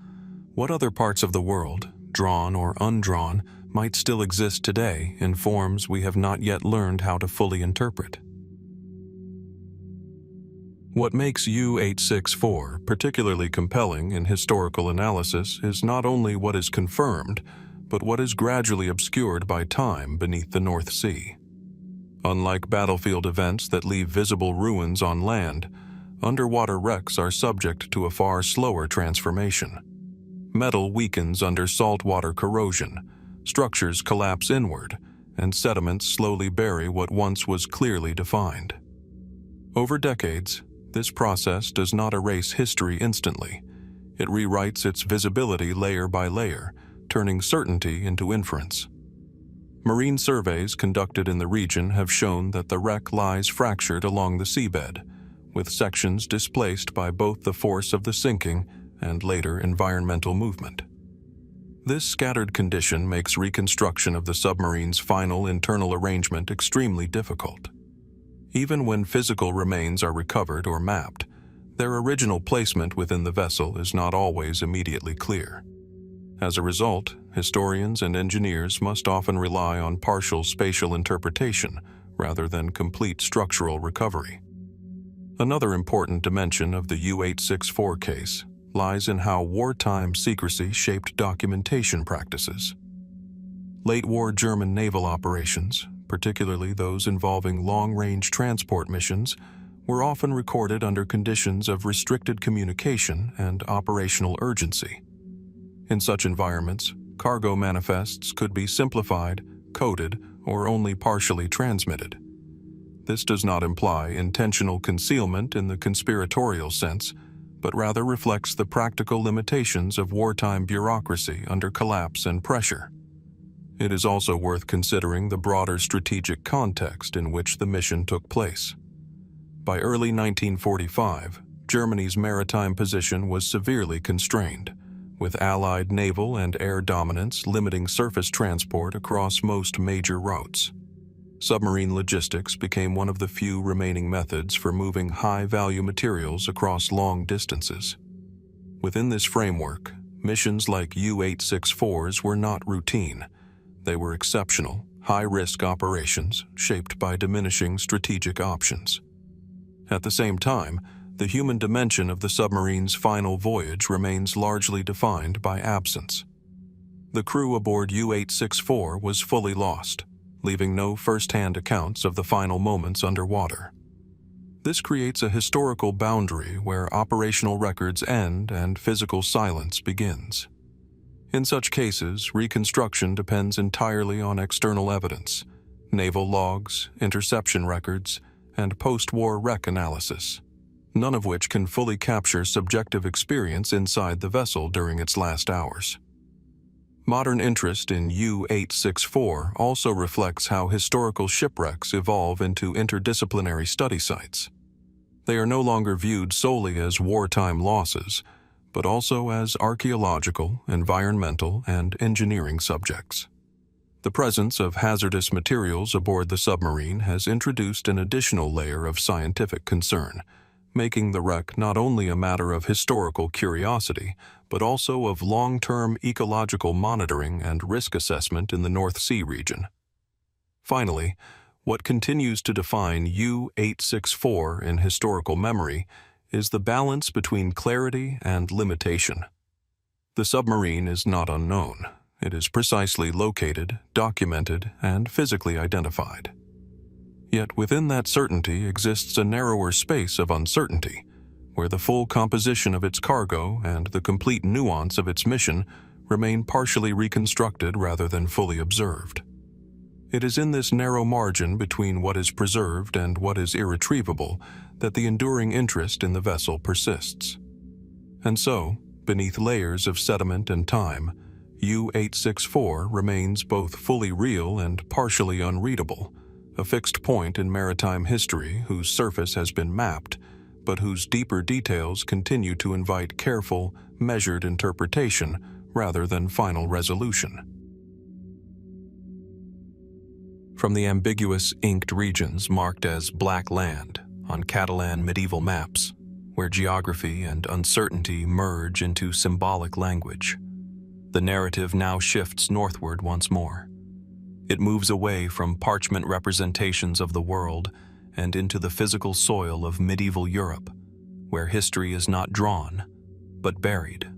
what other parts of the world, drawn or undrawn, might still exist today in forms we have not yet learned how to fully interpret? What makes U-864 particularly compelling in historical analysis is not only what is confirmed, but what is gradually obscured by time beneath the North Sea. Unlike battlefield events that leave visible ruins on land, underwater wrecks are subject to a far slower transformation. Metal weakens under saltwater corrosion, structures collapse inward, and sediments slowly bury what once was clearly defined. Over decades, This process does not erase history instantly. It rewrites its visibility layer by layer, turning certainty into inference. Marine surveys conducted in the region have shown that the wreck lies fractured along the seabed, with sections displaced by both the force of the sinking and later environmental movement. This scattered condition makes reconstruction of the submarine's final internal arrangement extremely difficult. Even when physical remains are recovered or mapped, their original placement within the vessel is not always immediately clear. As a result, historians and engineers must often rely on partial spatial interpretation rather than complete structural recovery. Another important dimension of the U-864 case lies in how wartime secrecy shaped documentation practices. Late-war German naval operations, particularly those involving long-range transport missions, were often recorded under conditions of restricted communication and operational urgency. In such environments, cargo manifests could be simplified, coded, or only partially transmitted. This does not imply intentional concealment in the conspiratorial sense, but rather reflects the practical limitations of wartime bureaucracy under collapse and pressure. It is also worth considering the broader strategic context in which the mission took place. By early 1945, Germany's maritime position was severely constrained, with Allied naval and air dominance limiting surface transport across most major routes. Submarine logistics became one of the few remaining methods for moving high-value materials across long distances. Within this framework, missions like U-864s were not routine. They were exceptional, high-risk operations shaped by diminishing strategic options. At the same time, the human dimension of the submarine's final voyage remains largely defined by absence. The crew aboard U-864 was fully lost, leaving no first-hand accounts of the final moments underwater. This creates a historical boundary where operational records end and physical silence begins. In such cases, reconstruction depends entirely on external evidence, naval logs, interception records, and post-war wreck analysis, none of which can fully capture subjective experience inside the vessel during its last hours. Modern interest in U-864 also reflects how historical shipwrecks evolve into interdisciplinary study sites. They are no longer viewed solely as wartime losses, but also as archaeological, environmental, and engineering subjects. The presence of hazardous materials aboard the submarine has introduced an additional layer of scientific concern, making the wreck not only a matter of historical curiosity, but also of long-term ecological monitoring and risk assessment in the North Sea region. Finally, what continues to define U-864 in historical memory is the balance between clarity and limitation. The submarine is not unknown. It is precisely located, documented, and physically identified. Yet within that certainty exists a narrower space of uncertainty, where the full composition of its cargo and the complete nuance of its mission remain partially reconstructed rather than fully observed. It is in this narrow margin between what is preserved and what is irretrievable that the enduring interest in the vessel persists. And so, beneath layers of sediment and time, U-864 remains both fully real and partially unreadable, a fixed point in maritime history whose surface has been mapped, but whose deeper details continue to invite careful, measured interpretation rather than final resolution. From the ambiguous inked regions marked as Black Land on Catalan medieval maps, where geography and uncertainty merge into symbolic language, the narrative now shifts northward once more. It moves away from parchment representations of the world and into the physical soil of medieval Europe, where history is not drawn, but buried.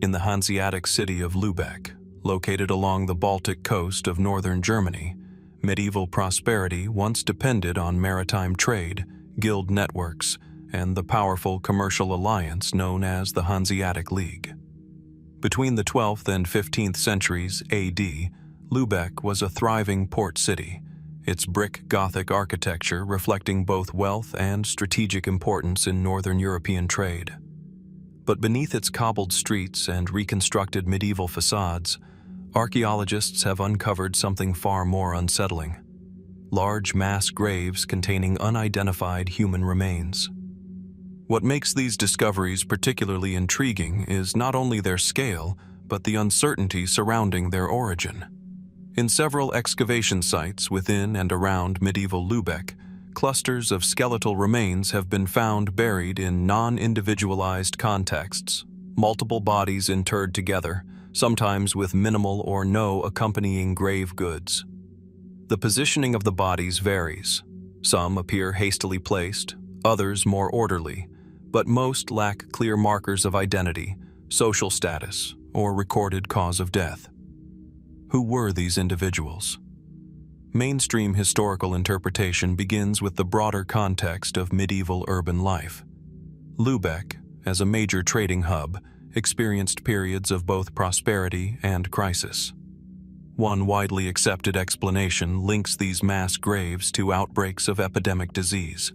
In the Hanseatic city of Lübeck, located along the Baltic coast of northern Germany, medieval prosperity once depended on maritime trade, guild networks, and the powerful commercial alliance known as the Hanseatic League. Between the 12th and 15th centuries AD, Lübeck was a thriving port city, its brick Gothic architecture reflecting both wealth and strategic importance in northern European trade. But beneath its cobbled streets and reconstructed medieval facades, archaeologists have uncovered something far more unsettling: large mass graves containing unidentified human remains. What makes these discoveries particularly intriguing is not only their scale, but the uncertainty surrounding their origin. In several excavation sites within and around medieval Lübeck, clusters of skeletal remains have been found buried in non-individualized contexts, multiple bodies interred together, sometimes with minimal or no accompanying grave goods. The positioning of the bodies varies. Some appear hastily placed, others more orderly, but most lack clear markers of identity, social status, or recorded cause of death. Who were these individuals? Mainstream historical interpretation begins with the broader context of medieval urban life. Lübeck, as a major trading hub, experienced periods of both prosperity and crisis. One widely accepted explanation links these mass graves to outbreaks of epidemic disease,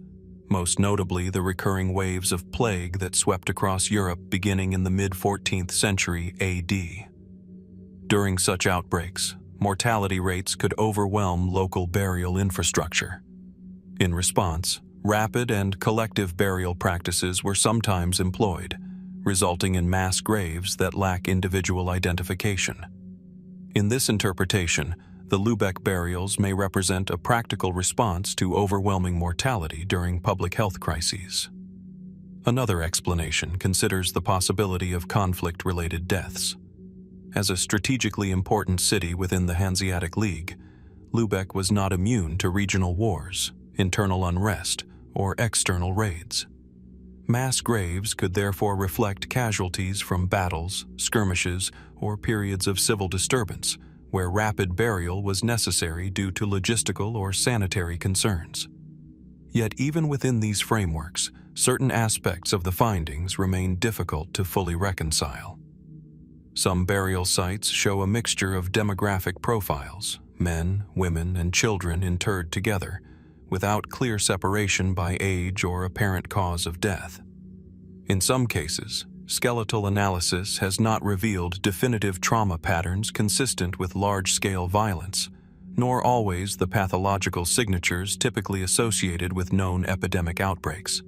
most notably the recurring waves of plague that swept across Europe beginning in the mid-14th century AD. During such outbreaks, mortality rates could overwhelm local burial infrastructure. In response, rapid and collective burial practices were sometimes employed, resulting in mass graves that lack individual identification. In this interpretation, the Lübeck burials may represent a practical response to overwhelming mortality during public health crises. Another explanation considers the possibility of conflict-related deaths. As a strategically important city within the Hanseatic League, Lübeck was not immune to regional wars, internal unrest, or external raids. Mass graves could therefore reflect casualties from battles, skirmishes, or periods of civil disturbance, where rapid burial was necessary due to logistical or sanitary concerns. Yet even within these frameworks, certain aspects of the findings remain difficult to fully reconcile. Some burial sites show a mixture of demographic profiles, men, women, and children interred together, without clear separation by age or apparent cause of death. In some cases, skeletal analysis has not revealed definitive trauma patterns consistent with large-scale violence, nor always the pathological signatures typically associated with known epidemic outbreaks.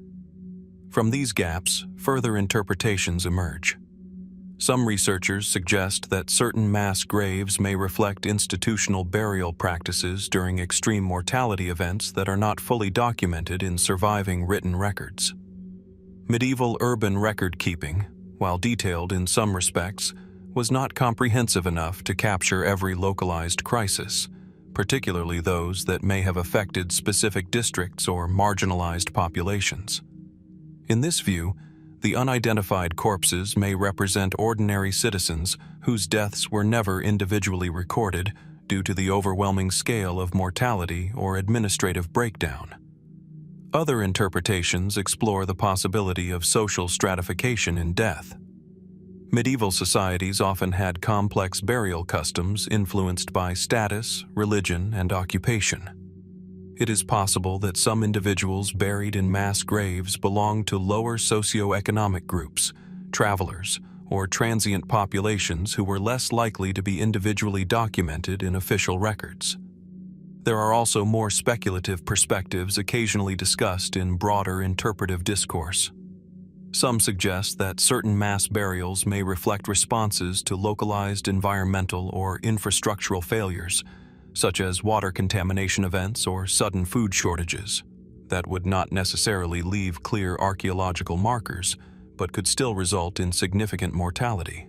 From these gaps, further interpretations emerge. Some researchers suggest that certain mass graves may reflect institutional burial practices during extreme mortality events that are not fully documented in surviving written records. Medieval urban record-keeping, while detailed in some respects, was not comprehensive enough to capture every localized crisis, particularly those that may have affected specific districts or marginalized populations. In this view, the unidentified corpses may represent ordinary citizens whose deaths were never individually recorded due to the overwhelming scale of mortality or administrative breakdown. Other interpretations explore the possibility of social stratification in death. Medieval societies often had complex burial customs influenced by status, religion, and occupation. It is possible that some individuals buried in mass graves belonged to lower socioeconomic groups, travelers, or transient populations who were less likely to be individually documented in official records. There are also more speculative perspectives occasionally discussed in broader interpretive discourse. Some suggest that certain mass burials may reflect responses to localized environmental or infrastructural failures, such as water contamination events or sudden food shortages, that would not necessarily leave clear archaeological markers, but could still result in significant mortality.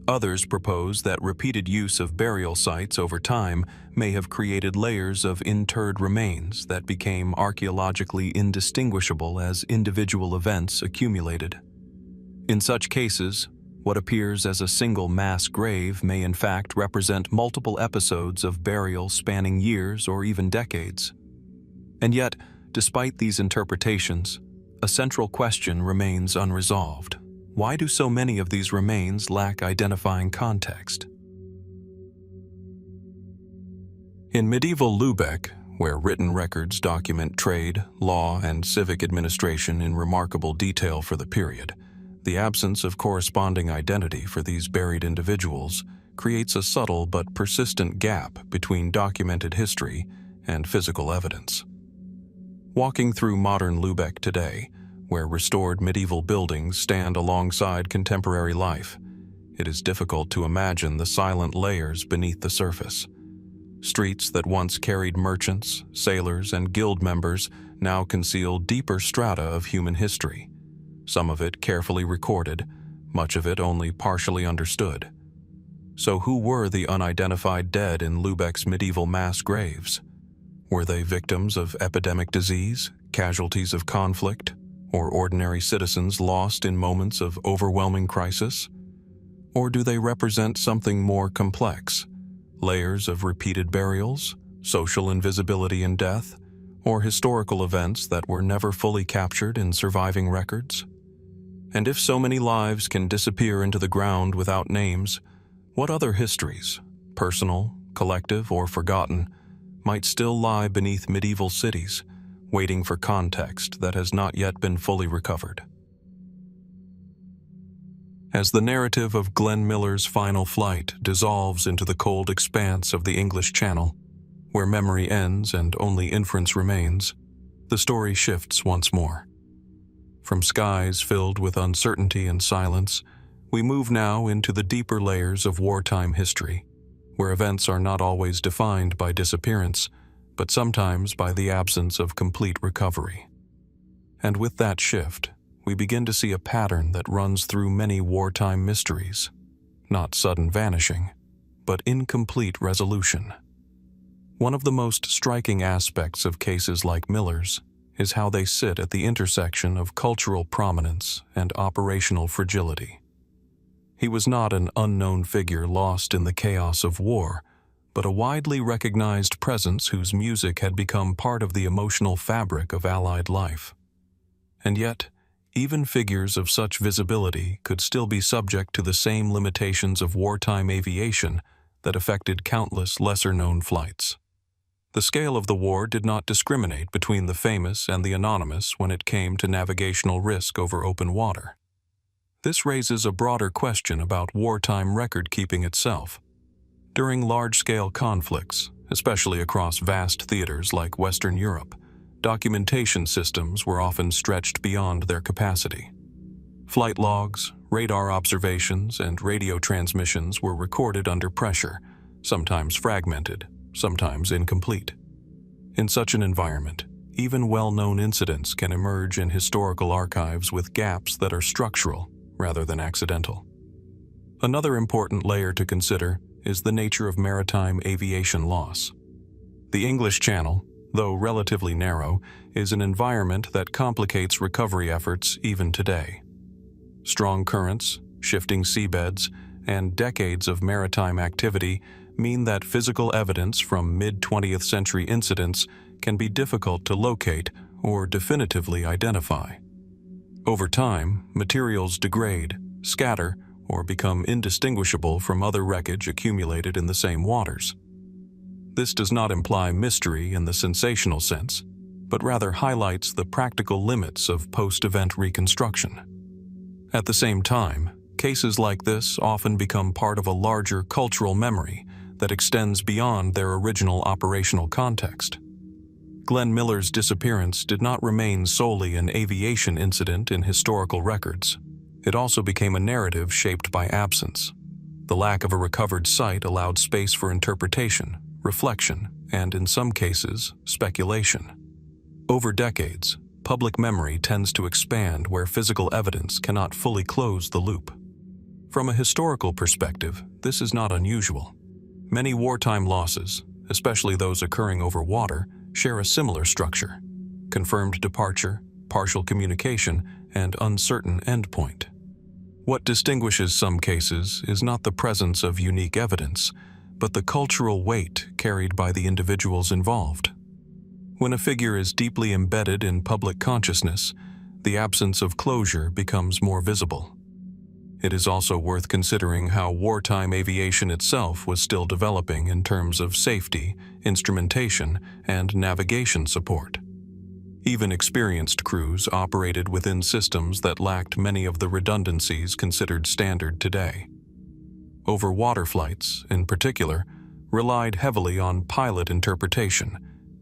Others propose that repeated use of burial sites over time may have created layers of interred remains that became archaeologically indistinguishable as individual events accumulated. In such cases, what appears as a single mass grave may in fact represent multiple episodes of burial spanning years or even decades. And yet, despite these interpretations, a central question remains unresolved. Why do so many of these remains lack identifying context? In medieval Lübeck, where written records document trade, law, and civic administration in remarkable detail for the period. The absence of corresponding identity for these buried individuals creates a subtle but persistent gap between documented history and physical evidence. Walking through modern Lübeck today, where restored medieval buildings stand alongside contemporary life, it is difficult to imagine the silent layers beneath the surface. Streets that once carried merchants, sailors, and guild members now conceal deeper strata of human history, some of it carefully recorded, much of it only partially understood. So who were the unidentified dead in Lübeck's medieval mass graves? Were they victims of epidemic disease, casualties of conflict, or ordinary citizens lost in moments of overwhelming crisis? Or do they represent something more complex? Layers of repeated burials, social invisibility in death, or historical events that were never fully captured in surviving records? And if so many lives can disappear into the ground without names, what other histories, personal, collective, or forgotten, might still lie beneath medieval cities, waiting for context that has not yet been fully recovered? As the narrative of Glenn Miller's final flight dissolves into the cold expanse of the English Channel, where memory ends and only inference remains, the story shifts once more. From skies filled with uncertainty and silence, we move now into the deeper layers of wartime history, where events are not always defined by disappearance, but sometimes by the absence of complete recovery. And with that shift, we begin to see a pattern that runs through many wartime mysteries, not sudden vanishing, but incomplete resolution. One of the most striking aspects of cases like Miller's is how they sit at the intersection of cultural prominence and operational fragility. He was not an unknown figure lost in the chaos of war, but a widely recognized presence whose music had become part of the emotional fabric of Allied life. And yet, even figures of such visibility could still be subject to the same limitations of wartime aviation that affected countless lesser-known flights. The scale of the war did not discriminate between the famous and the anonymous when it came to navigational risk over open water. This raises a broader question about wartime record-keeping itself. During large-scale conflicts, especially across vast theaters like Western Europe, documentation systems were often stretched beyond their capacity. Flight logs, radar observations, and radio transmissions were recorded under pressure, sometimes fragmented, sometimes incomplete. In such an environment, even well-known incidents can emerge in historical archives with gaps that are structural rather than accidental. Another important layer to consider is the nature of maritime aviation loss. The English Channel, though relatively narrow, is an environment that complicates recovery efforts even today. Strong currents, shifting seabeds, and decades of maritime activity mean that physical evidence from mid-20th century incidents can be difficult to locate or definitively identify. Over time, materials degrade, scatter, or become indistinguishable from other wreckage accumulated in the same waters. This does not imply mystery in the sensational sense, but rather highlights the practical limits of post-event reconstruction. At the same time, cases like this often become part of a larger cultural memory that extends beyond their original operational context. Glenn Miller's disappearance did not remain solely an aviation incident in historical records. It also became a narrative shaped by absence. The lack of a recovered site allowed space for interpretation, reflection, and in some cases, speculation. Over decades, public memory tends to expand where physical evidence cannot fully close the loop. From a historical perspective, this is not unusual. Many wartime losses, especially those occurring over water, share a similar structure: confirmed departure, partial communication, and uncertain endpoint. What distinguishes some cases is not the presence of unique evidence, but the cultural weight carried by the individuals involved. When a figure is deeply embedded in public consciousness, the absence of closure becomes more visible. It is also worth considering how wartime aviation itself was still developing in terms of safety, instrumentation, and navigation support. Even experienced crews operated within systems that lacked many of the redundancies considered standard today. Overwater flights, in particular, relied heavily on pilot interpretation,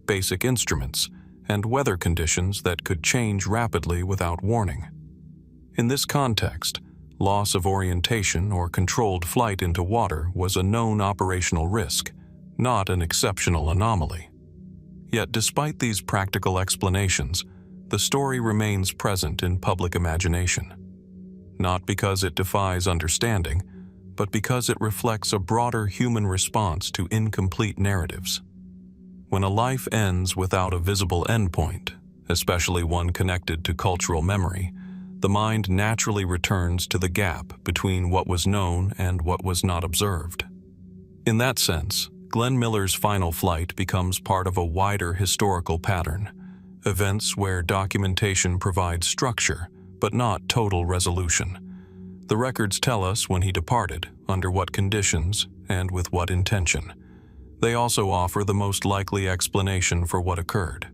basic instruments, and weather conditions that could change rapidly without warning. In this context, loss of orientation or controlled flight into water was a known operational risk, not an exceptional anomaly. Yet despite these practical explanations, the story remains present in public imagination. Not because it defies understanding, but because it reflects a broader human response to incomplete narratives. When a life ends without a visible endpoint, especially one connected to cultural memory, the mind naturally returns to the gap between what was known and what was not observed. In that sense, Glenn Miller's final flight becomes part of a wider historical pattern, events where documentation provides structure, but not total resolution. The records tell us when he departed, under what conditions, and with what intention. They also offer the most likely explanation for what occurred.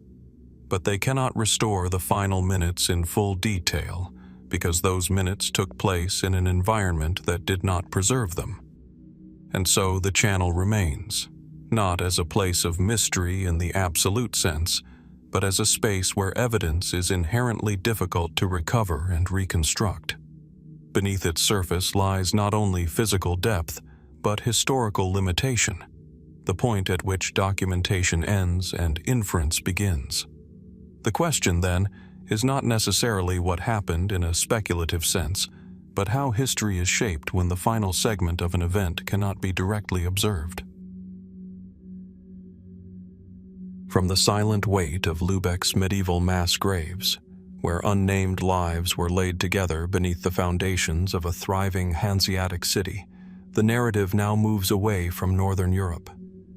But they cannot restore the final minutes in full detail, because those minutes took place in an environment that did not preserve them. And so the channel remains, not as a place of mystery in the absolute sense, but as a space where evidence is inherently difficult to recover and reconstruct. Beneath its surface lies not only physical depth, but historical limitation, the point at which documentation ends and inference begins. The question, then, is not necessarily what happened in a speculative sense, but how history is shaped when the final segment of an event cannot be directly observed. From the silent weight of Lübeck's medieval mass graves, where unnamed lives were laid together beneath the foundations of a thriving Hanseatic city, the narrative now moves away from northern Europe.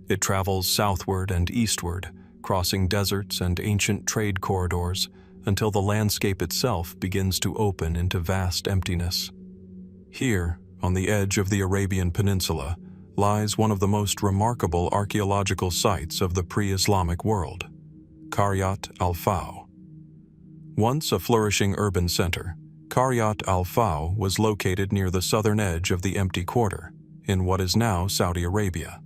It travels southward and eastward, crossing deserts and ancient trade corridors, until the landscape itself begins to open into vast emptiness. Here, on the edge of the Arabian Peninsula, lies one of the most remarkable archaeological sites of the pre-Islamic world, Qaryat al-Faw. Once a flourishing urban center, Qaryat al-Faw was located near the southern edge of the empty quarter, in what is now Saudi Arabia.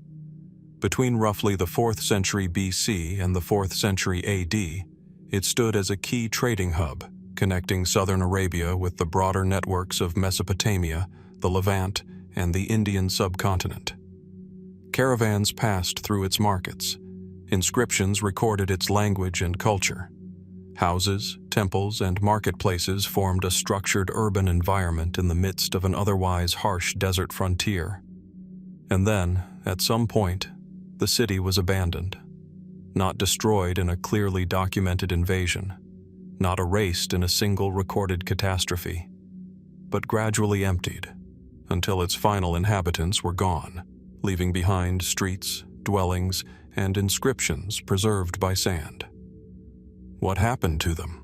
Between roughly the 4th century BC and the 4th century AD, it stood as a key trading hub, connecting southern Arabia with the broader networks of Mesopotamia, the Levant, and the Indian subcontinent. Caravans passed through its markets. Inscriptions recorded its language and culture. Houses, temples, and marketplaces formed a structured urban environment in the midst of an otherwise harsh desert frontier. And then, at some point, the city was abandoned. Not destroyed in a clearly documented invasion, not erased in a single recorded catastrophe, but gradually emptied, until its final inhabitants were gone, leaving behind streets, dwellings, and inscriptions preserved by sand. What happened to them?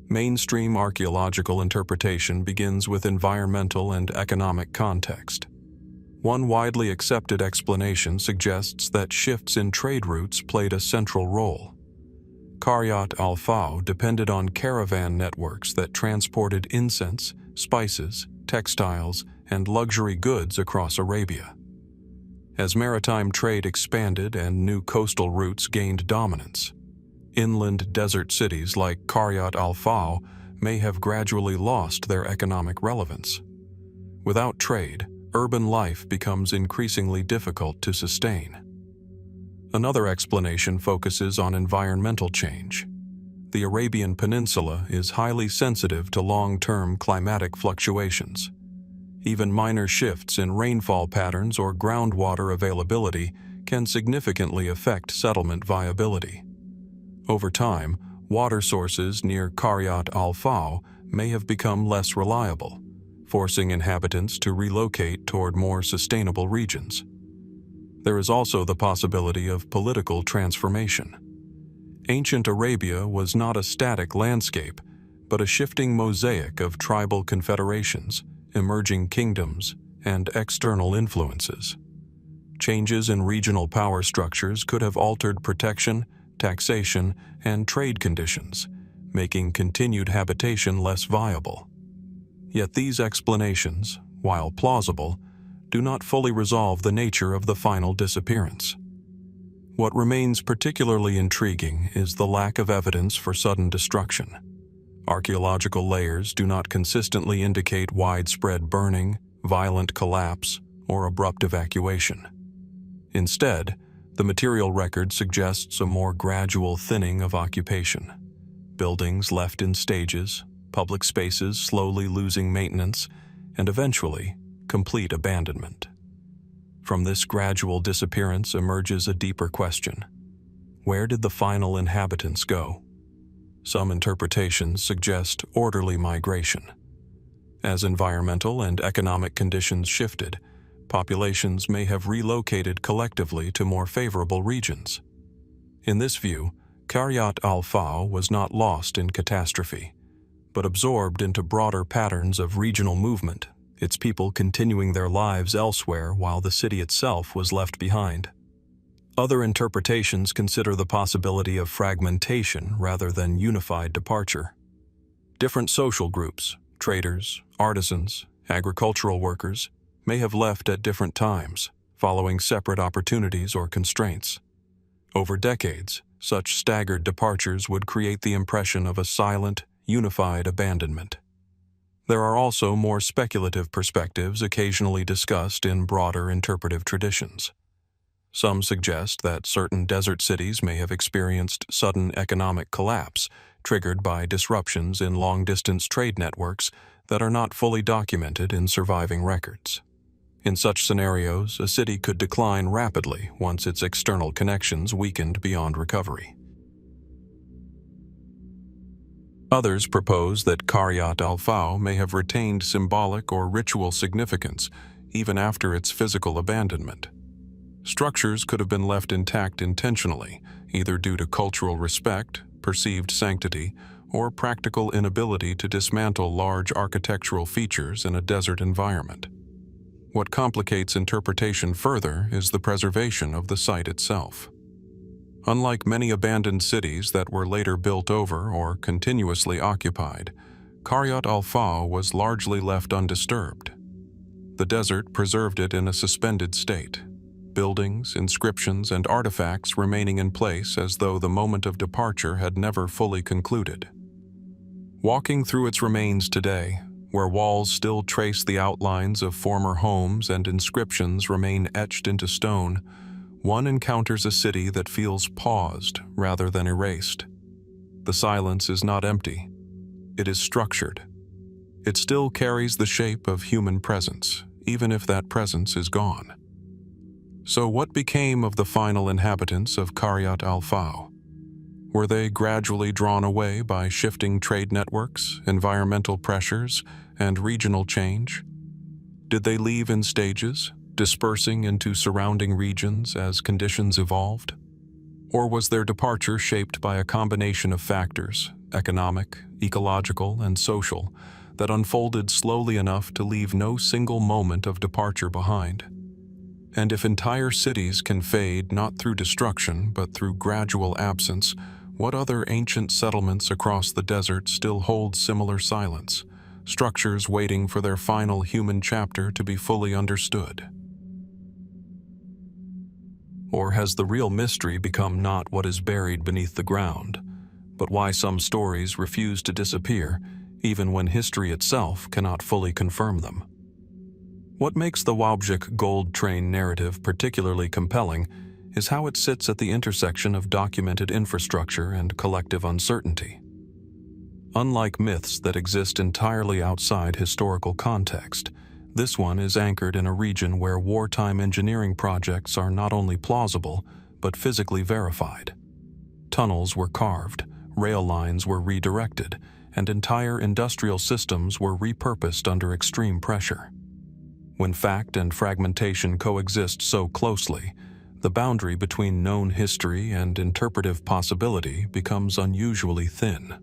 Mainstream archaeological interpretation begins with environmental and economic context. One widely accepted explanation suggests that shifts in trade routes played a central role. Qaryat al-Faw depended on caravan networks that transported incense, spices, textiles, and luxury goods across Arabia. As maritime trade expanded and new coastal routes gained dominance, inland desert cities like Qaryat al-Faw may have gradually lost their economic relevance. Without trade, urban life becomes increasingly difficult to sustain. Another explanation focuses on environmental change. The Arabian Peninsula is highly sensitive to long-term climatic fluctuations. Even minor shifts in rainfall patterns or groundwater availability can significantly affect settlement viability. Over time, water sources near Qaryat al-Faw may have become less reliable, forcing inhabitants to relocate toward more sustainable regions. There is also the possibility of political transformation. Ancient Arabia was not a static landscape, but a shifting mosaic of tribal confederations, emerging kingdoms, and external influences. Changes in regional power structures could have altered protection, taxation, and trade conditions, making continued habitation less viable. Yet these explanations, while plausible, do not fully resolve the nature of the final disappearance. What remains particularly intriguing is the lack of evidence for sudden destruction. Archaeological layers do not consistently indicate widespread burning, violent collapse, or abrupt evacuation. Instead, the material record suggests a more gradual thinning of occupation. Buildings left in stages, public spaces slowly losing maintenance, and eventually, complete abandonment. From this gradual disappearance emerges a deeper question. Where did the final inhabitants go? Some interpretations suggest orderly migration. As environmental and economic conditions shifted, populations may have relocated collectively to more favorable regions. In this view, Kiryat al-Faw was not lost in catastrophe, but absorbed into broader patterns of regional movement, its people continuing their lives elsewhere while the city itself was left behind. Other interpretations consider the possibility of fragmentation rather than unified departure. Different social groups, traders, artisans, agricultural workers, may have left at different times, following separate opportunities or constraints. Over decades, such staggered departures would create the impression of a silent, unified abandonment. There are also more speculative perspectives occasionally discussed in broader interpretive traditions. Some suggest that certain desert cities may have experienced sudden economic collapse, triggered by disruptions in long-distance trade networks that are not fully documented in surviving records. In such scenarios, a city could decline rapidly once its external connections weakened beyond recovery. Others propose that Kiryat al-Faw may have retained symbolic or ritual significance even after its physical abandonment. Structures could have been left intact intentionally, either due to cultural respect, perceived sanctity, or practical inability to dismantle large architectural features in a desert environment. What complicates interpretation further is the preservation of the site itself. Unlike many abandoned cities that were later built over or continuously occupied, Kiryat al-Faw was largely left undisturbed. The desert preserved it in a suspended state, buildings, inscriptions, and artifacts remaining in place as though the moment of departure had never fully concluded. Walking through its remains today, where walls still trace the outlines of former homes and inscriptions remain etched into stone, one encounters a city that feels paused rather than erased. The silence is not empty. It is structured. It still carries the shape of human presence, even if that presence is gone. So what became of the final inhabitants of Kiryat al-Faw? Were they gradually drawn away by shifting trade networks, environmental pressures, and regional change? Did they leave in stages, dispersing into surrounding regions as conditions evolved? Or was their departure shaped by a combination of factors, economic, ecological, and social, that unfolded slowly enough to leave no single moment of departure behind? And if entire cities can fade not through destruction but through gradual absence, what other ancient settlements across the desert still hold similar silence, structures waiting for their final human chapter to be fully understood? Or has the real mystery become not what is buried beneath the ground, but why some stories refuse to disappear even when history itself cannot fully confirm them? What makes the Wałbrzych gold train narrative particularly compelling is how it sits at the intersection of documented infrastructure and collective uncertainty. Unlike myths that exist entirely outside historical context, this one is anchored in a region where wartime engineering projects are not only plausible, but physically verified. Tunnels were carved, rail lines were redirected, and entire industrial systems were repurposed under extreme pressure. When fact and fragmentation coexist so closely, the boundary between known history and interpretive possibility becomes unusually thin.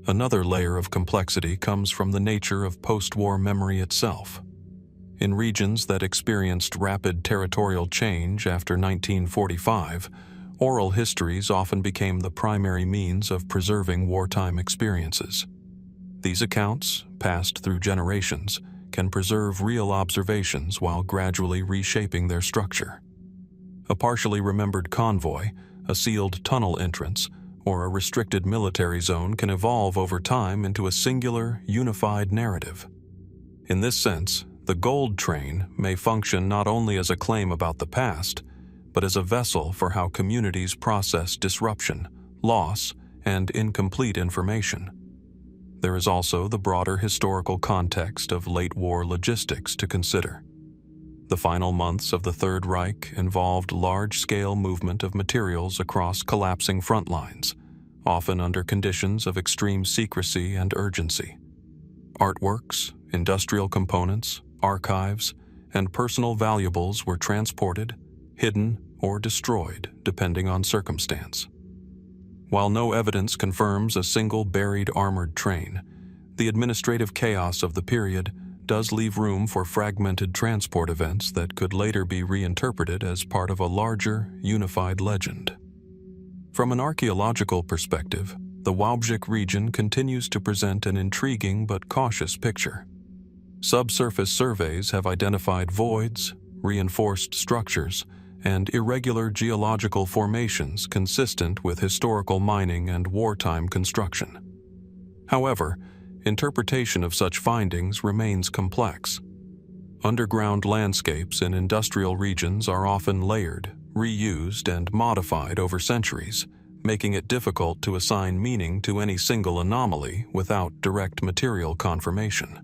Another layer of complexity comes from the nature of post-war memory itself. In regions that experienced rapid territorial change after 1945, oral histories often became the primary means of preserving wartime experiences. These accounts, passed through generations, can preserve real observations while gradually reshaping their structure. A partially remembered convoy, a sealed tunnel entrance, or a restricted military zone can evolve over time into a singular, unified narrative. In this sense, the gold train may function not only as a claim about the past, but as a vessel for how communities process disruption, loss, and incomplete information. There is also the broader historical context of late-war logistics to consider. The final months of the Third Reich involved large-scale movement of materials across collapsing front lines, often under conditions of extreme secrecy and urgency. Artworks, industrial components, archives, and personal valuables were transported, hidden, or destroyed, depending on circumstance. While no evidence confirms a single buried armored train, the administrative chaos of the period does leave room for fragmented transport events that could later be reinterpreted as part of a larger, unified legend. From an archaeological perspective, the Wałbrzych region continues to present an intriguing but cautious picture. Subsurface surveys have identified voids, reinforced structures, and irregular geological formations consistent with historical mining and wartime construction. However, interpretation of such findings remains complex. Underground landscapes in industrial regions are often layered, reused, and modified over centuries, making it difficult to assign meaning to any single anomaly without direct material confirmation.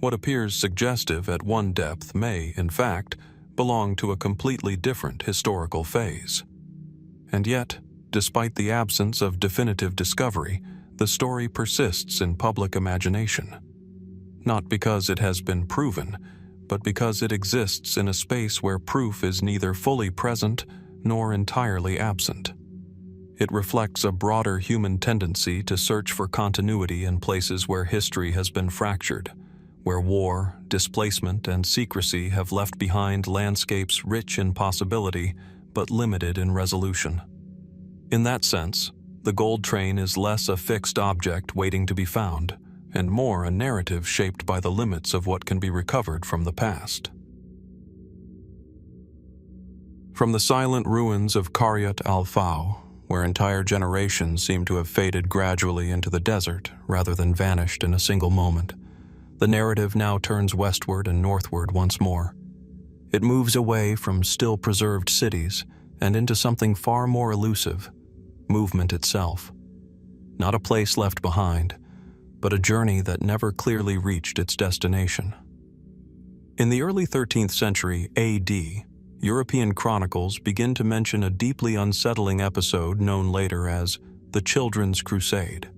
What appears suggestive at one depth may, in fact, belong to a completely different historical phase. And yet, despite the absence of definitive discovery, the story persists in public imagination. Not because it has been proven, but because it exists in a space where proof is neither fully present nor entirely absent. It reflects a broader human tendency to search for continuity in places where history has been fractured, where war, displacement, and secrecy have left behind landscapes rich in possibility but limited in resolution. In that sense, the gold train is less a fixed object waiting to be found, and more a narrative shaped by the limits of what can be recovered from the past. From the silent ruins of Qaryat al-Faw, where entire generations seem to have faded gradually into the desert rather than vanished in a single moment, the narrative now turns westward and northward once more. It moves away from still-preserved cities and into something far more elusive, movement itself. Not a place left behind, but a journey that never clearly reached its destination. In the early 13th century A.D., European chronicles begin to mention a deeply unsettling episode known later as the Children's Crusade.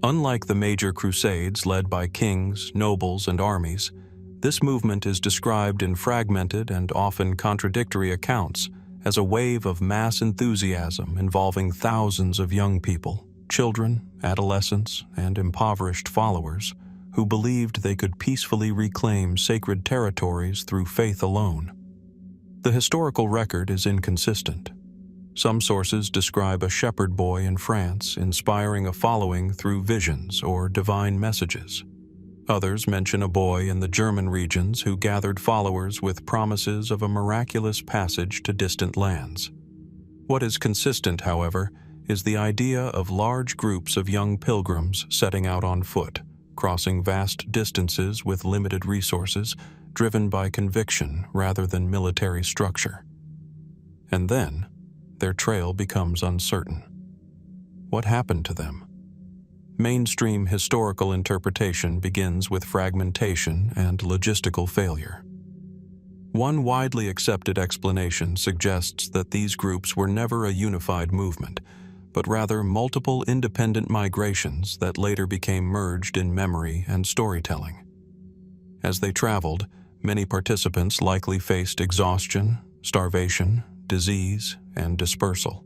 Unlike the major crusades led by kings, nobles, and armies, this movement is described in fragmented and often contradictory accounts as a wave of mass enthusiasm involving thousands of young people, children, adolescents, and impoverished followers who believed they could peacefully reclaim sacred territories through faith alone. The historical record is inconsistent. Some sources describe a shepherd boy in France inspiring a following through visions or divine messages. Others mention a boy in the German regions who gathered followers with promises of a miraculous passage to distant lands. What is consistent, however, is the idea of large groups of young pilgrims setting out on foot, crossing vast distances with limited resources, driven by conviction rather than military structure. And then, their trail becomes uncertain. What happened to them? Mainstream historical interpretation begins with fragmentation and logistical failure. One widely accepted explanation suggests that these groups were never a unified movement, but rather multiple independent migrations that later became merged in memory and storytelling. As they traveled, many participants likely faced exhaustion, starvation, disease, and dispersal.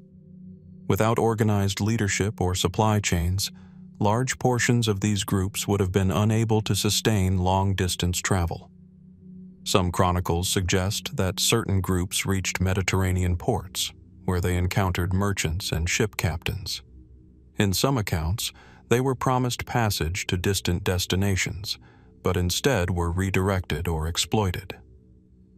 Without organized leadership or supply chains, large portions of these groups would have been unable to sustain long-distance travel. Some chronicles suggest that certain groups reached Mediterranean ports, where they encountered merchants and ship captains. In some accounts, they were promised passage to distant destinations, but instead were redirected or exploited.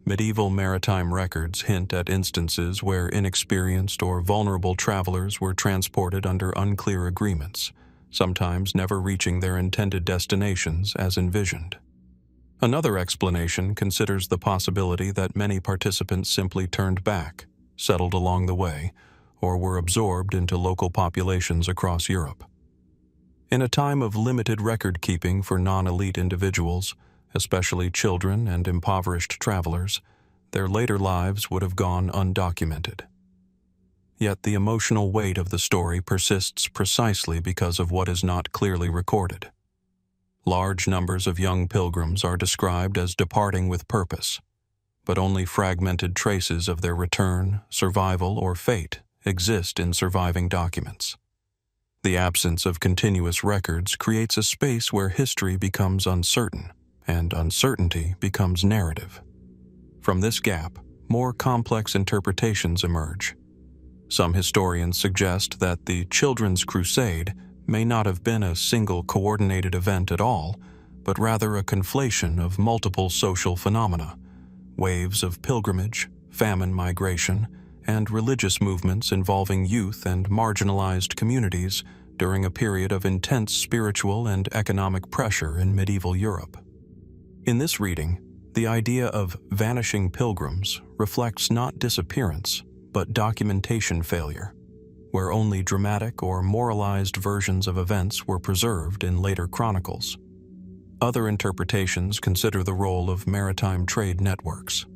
Medieval maritime records hint at instances where inexperienced or vulnerable travelers were transported under unclear agreements, sometimes never reaching their intended destinations as envisioned. Another explanation considers the possibility that many participants simply turned back, settled along the way, or were absorbed into local populations across Europe. In a time of limited record-keeping for non-elite individuals, especially children and impoverished travelers, their later lives would have gone undocumented. Yet the emotional weight of the story persists precisely because of what is not clearly recorded. Large numbers of young pilgrims are described as departing with purpose, but only fragmented traces of their return, survival, or fate exist in surviving documents. The absence of continuous records creates a space where history becomes uncertain, and uncertainty becomes narrative. From this gap, more complex interpretations emerge. Some historians suggest that the Children's Crusade may not have been a single coordinated event at all, but rather a conflation of multiple social phenomena, waves of pilgrimage, famine migration, and religious movements involving youth and marginalized communities during a period of intense spiritual and economic pressure in medieval Europe. In this reading, the idea of vanishing pilgrims reflects not disappearance, but documentation failure, where only dramatic or moralized versions of events were preserved in later chronicles. Other interpretations consider the role of maritime trade networks.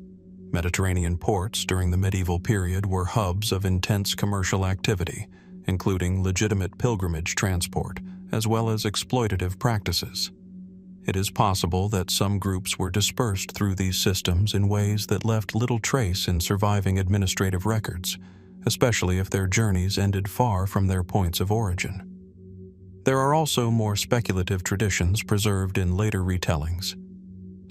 Mediterranean ports during the medieval period were hubs of intense commercial activity, including legitimate pilgrimage transport, as well as exploitative practices. It is possible that some groups were dispersed through these systems in ways that left little trace in surviving administrative records, especially if their journeys ended far from their points of origin. There are also more speculative traditions preserved in later retellings.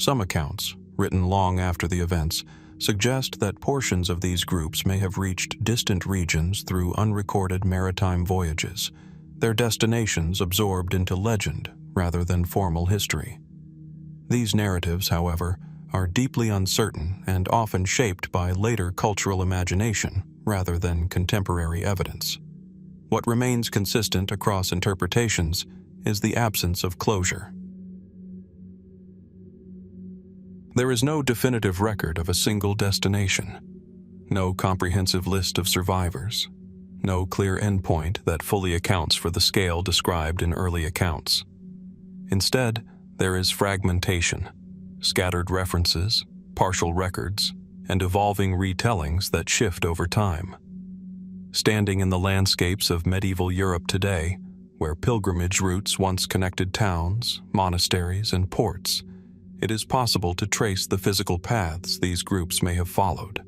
Some accounts, written long after the events, suggest that portions of these groups may have reached distant regions through unrecorded maritime voyages, their destinations absorbed into legend rather than formal history. These narratives, however, are deeply uncertain and often shaped by later cultural imagination rather than contemporary evidence. What remains consistent across interpretations is the absence of closure. There is no definitive record of a single destination, no comprehensive list of survivors, no clear endpoint that fully accounts for the scale described in early accounts. Instead, there is fragmentation, scattered references, partial records, and evolving retellings that shift over time. Standing in the landscapes of medieval Europe today, where pilgrimage routes once connected towns, monasteries, and ports, it is possible to trace the physical paths these groups may have followed.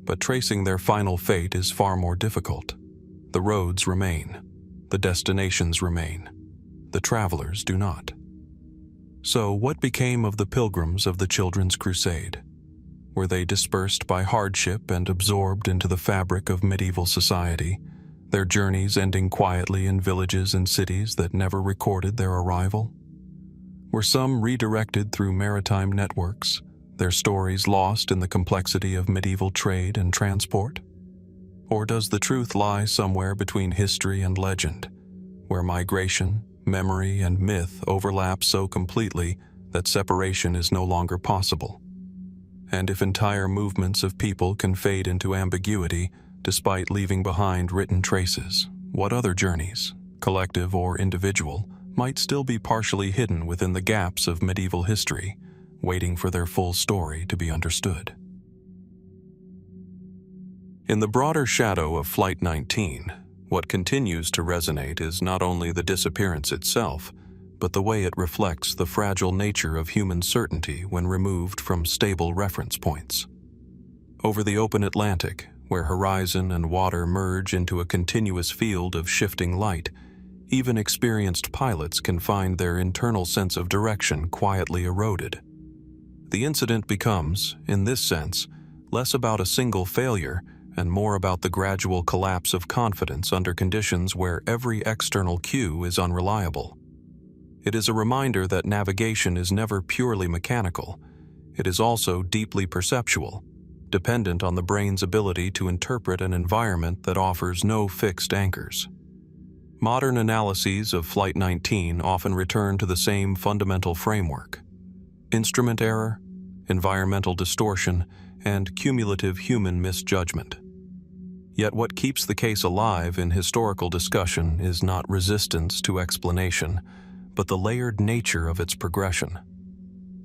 But tracing their final fate is far more difficult. The roads remain. The destinations remain. The travelers do not. So, what became of the pilgrims of the Children's Crusade? Were they dispersed by hardship and absorbed into the fabric of medieval society, their journeys ending quietly in villages and cities that never recorded their arrival? Were some redirected through maritime networks, their stories lost in the complexity of medieval trade and transport? Or does the truth lie somewhere between history and legend, where migration, memory, and myth overlap so completely that separation is no longer possible? And if entire movements of people can fade into ambiguity despite leaving behind written traces, what other journeys, collective or individual, might still be partially hidden within the gaps of medieval history, waiting for their full story to be understood? In the broader shadow of Flight 19, what continues to resonate is not only the disappearance itself, but the way it reflects the fragile nature of human certainty when removed from stable reference points. Over the open Atlantic, where horizon and water merge into a continuous field of shifting light, even experienced pilots can find their internal sense of direction quietly eroded. The incident becomes, in this sense, less about a single failure and more about the gradual collapse of confidence under conditions where every external cue is unreliable. It is a reminder that navigation is never purely mechanical. It is also deeply perceptual, dependent on the brain's ability to interpret an environment that offers no fixed anchors. Modern analyses of Flight 19 often return to the same fundamental framework: instrument error, environmental distortion, and cumulative human misjudgment. Yet what keeps the case alive in historical discussion is not resistance to explanation, but the layered nature of its progression.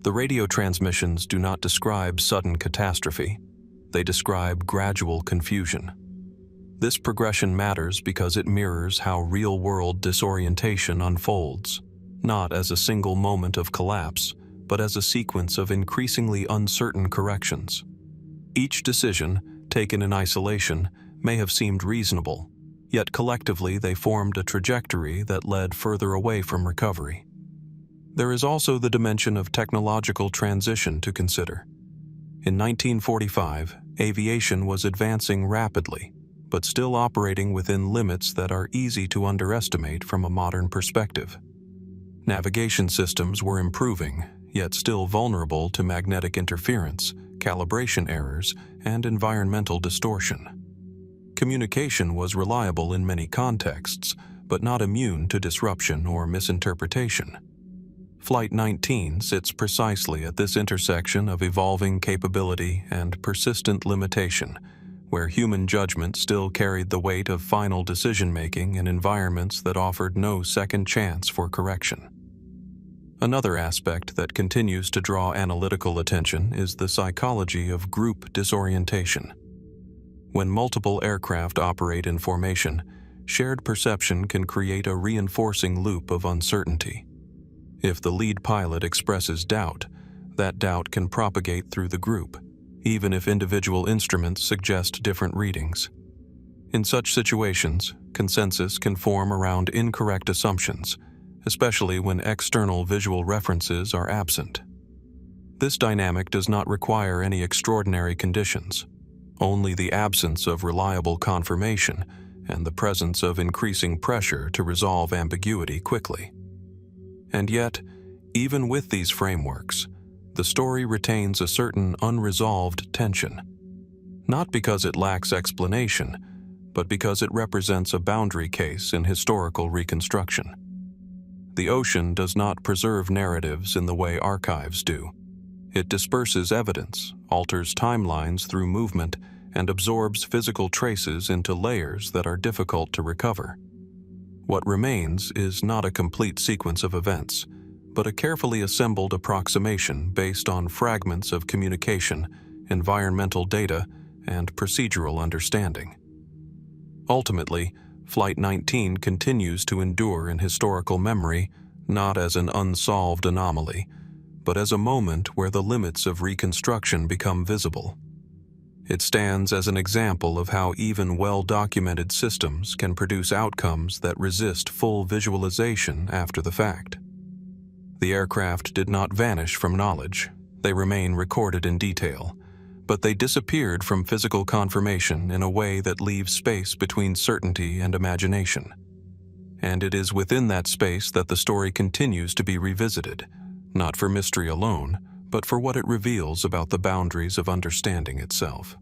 The radio transmissions do not describe sudden catastrophe. They describe gradual confusion. This progression matters because it mirrors how real-world disorientation unfolds, not as a single moment of collapse, but as a sequence of increasingly uncertain corrections. Each decision, taken in isolation, may have seemed reasonable, yet collectively they formed a trajectory that led further away from recovery. There is also the dimension of technological transition to consider. In 1945, aviation was advancing rapidly, but still operating within limits that are easy to underestimate from a modern perspective. Navigation systems were improving, yet still vulnerable to magnetic interference, calibration errors, and environmental distortion. Communication was reliable in many contexts, but not immune to disruption or misinterpretation. Flight 19 sits precisely at this intersection of evolving capability and persistent limitation, where human judgment still carried the weight of final decision-making in environments that offered no second chance for correction. Another aspect that continues to draw analytical attention is the psychology of group disorientation. When multiple aircraft operate in formation, shared perception can create a reinforcing loop of uncertainty. If the lead pilot expresses doubt, that doubt can propagate through the group, even if individual instruments suggest different readings. In such situations, consensus can form around incorrect assumptions, especially when external visual references are absent. This dynamic does not require any extraordinary conditions, only the absence of reliable confirmation and the presence of increasing pressure to resolve ambiguity quickly. And yet, even with these frameworks, the story retains a certain unresolved tension, not because it lacks explanation, but because it represents a boundary case in historical reconstruction. The ocean does not preserve narratives in the way archives do. It disperses evidence, alters timelines through movement, and absorbs physical traces into layers that are difficult to recover. What remains is not a complete sequence of events, but a carefully assembled approximation based on fragments of communication, environmental data, and procedural understanding. Ultimately, Flight 19 continues to endure in historical memory, not as an unsolved anomaly, but as a moment where the limits of reconstruction become visible. It stands as an example of how even well-documented systems can produce outcomes that resist full visualization after the fact. The aircraft did not vanish from knowledge. They remain recorded in detail, but they disappeared from physical confirmation in a way that leaves space between certainty and imagination. And it is within that space that the story continues to be revisited, not for mystery alone, but for what it reveals about the boundaries of understanding itself.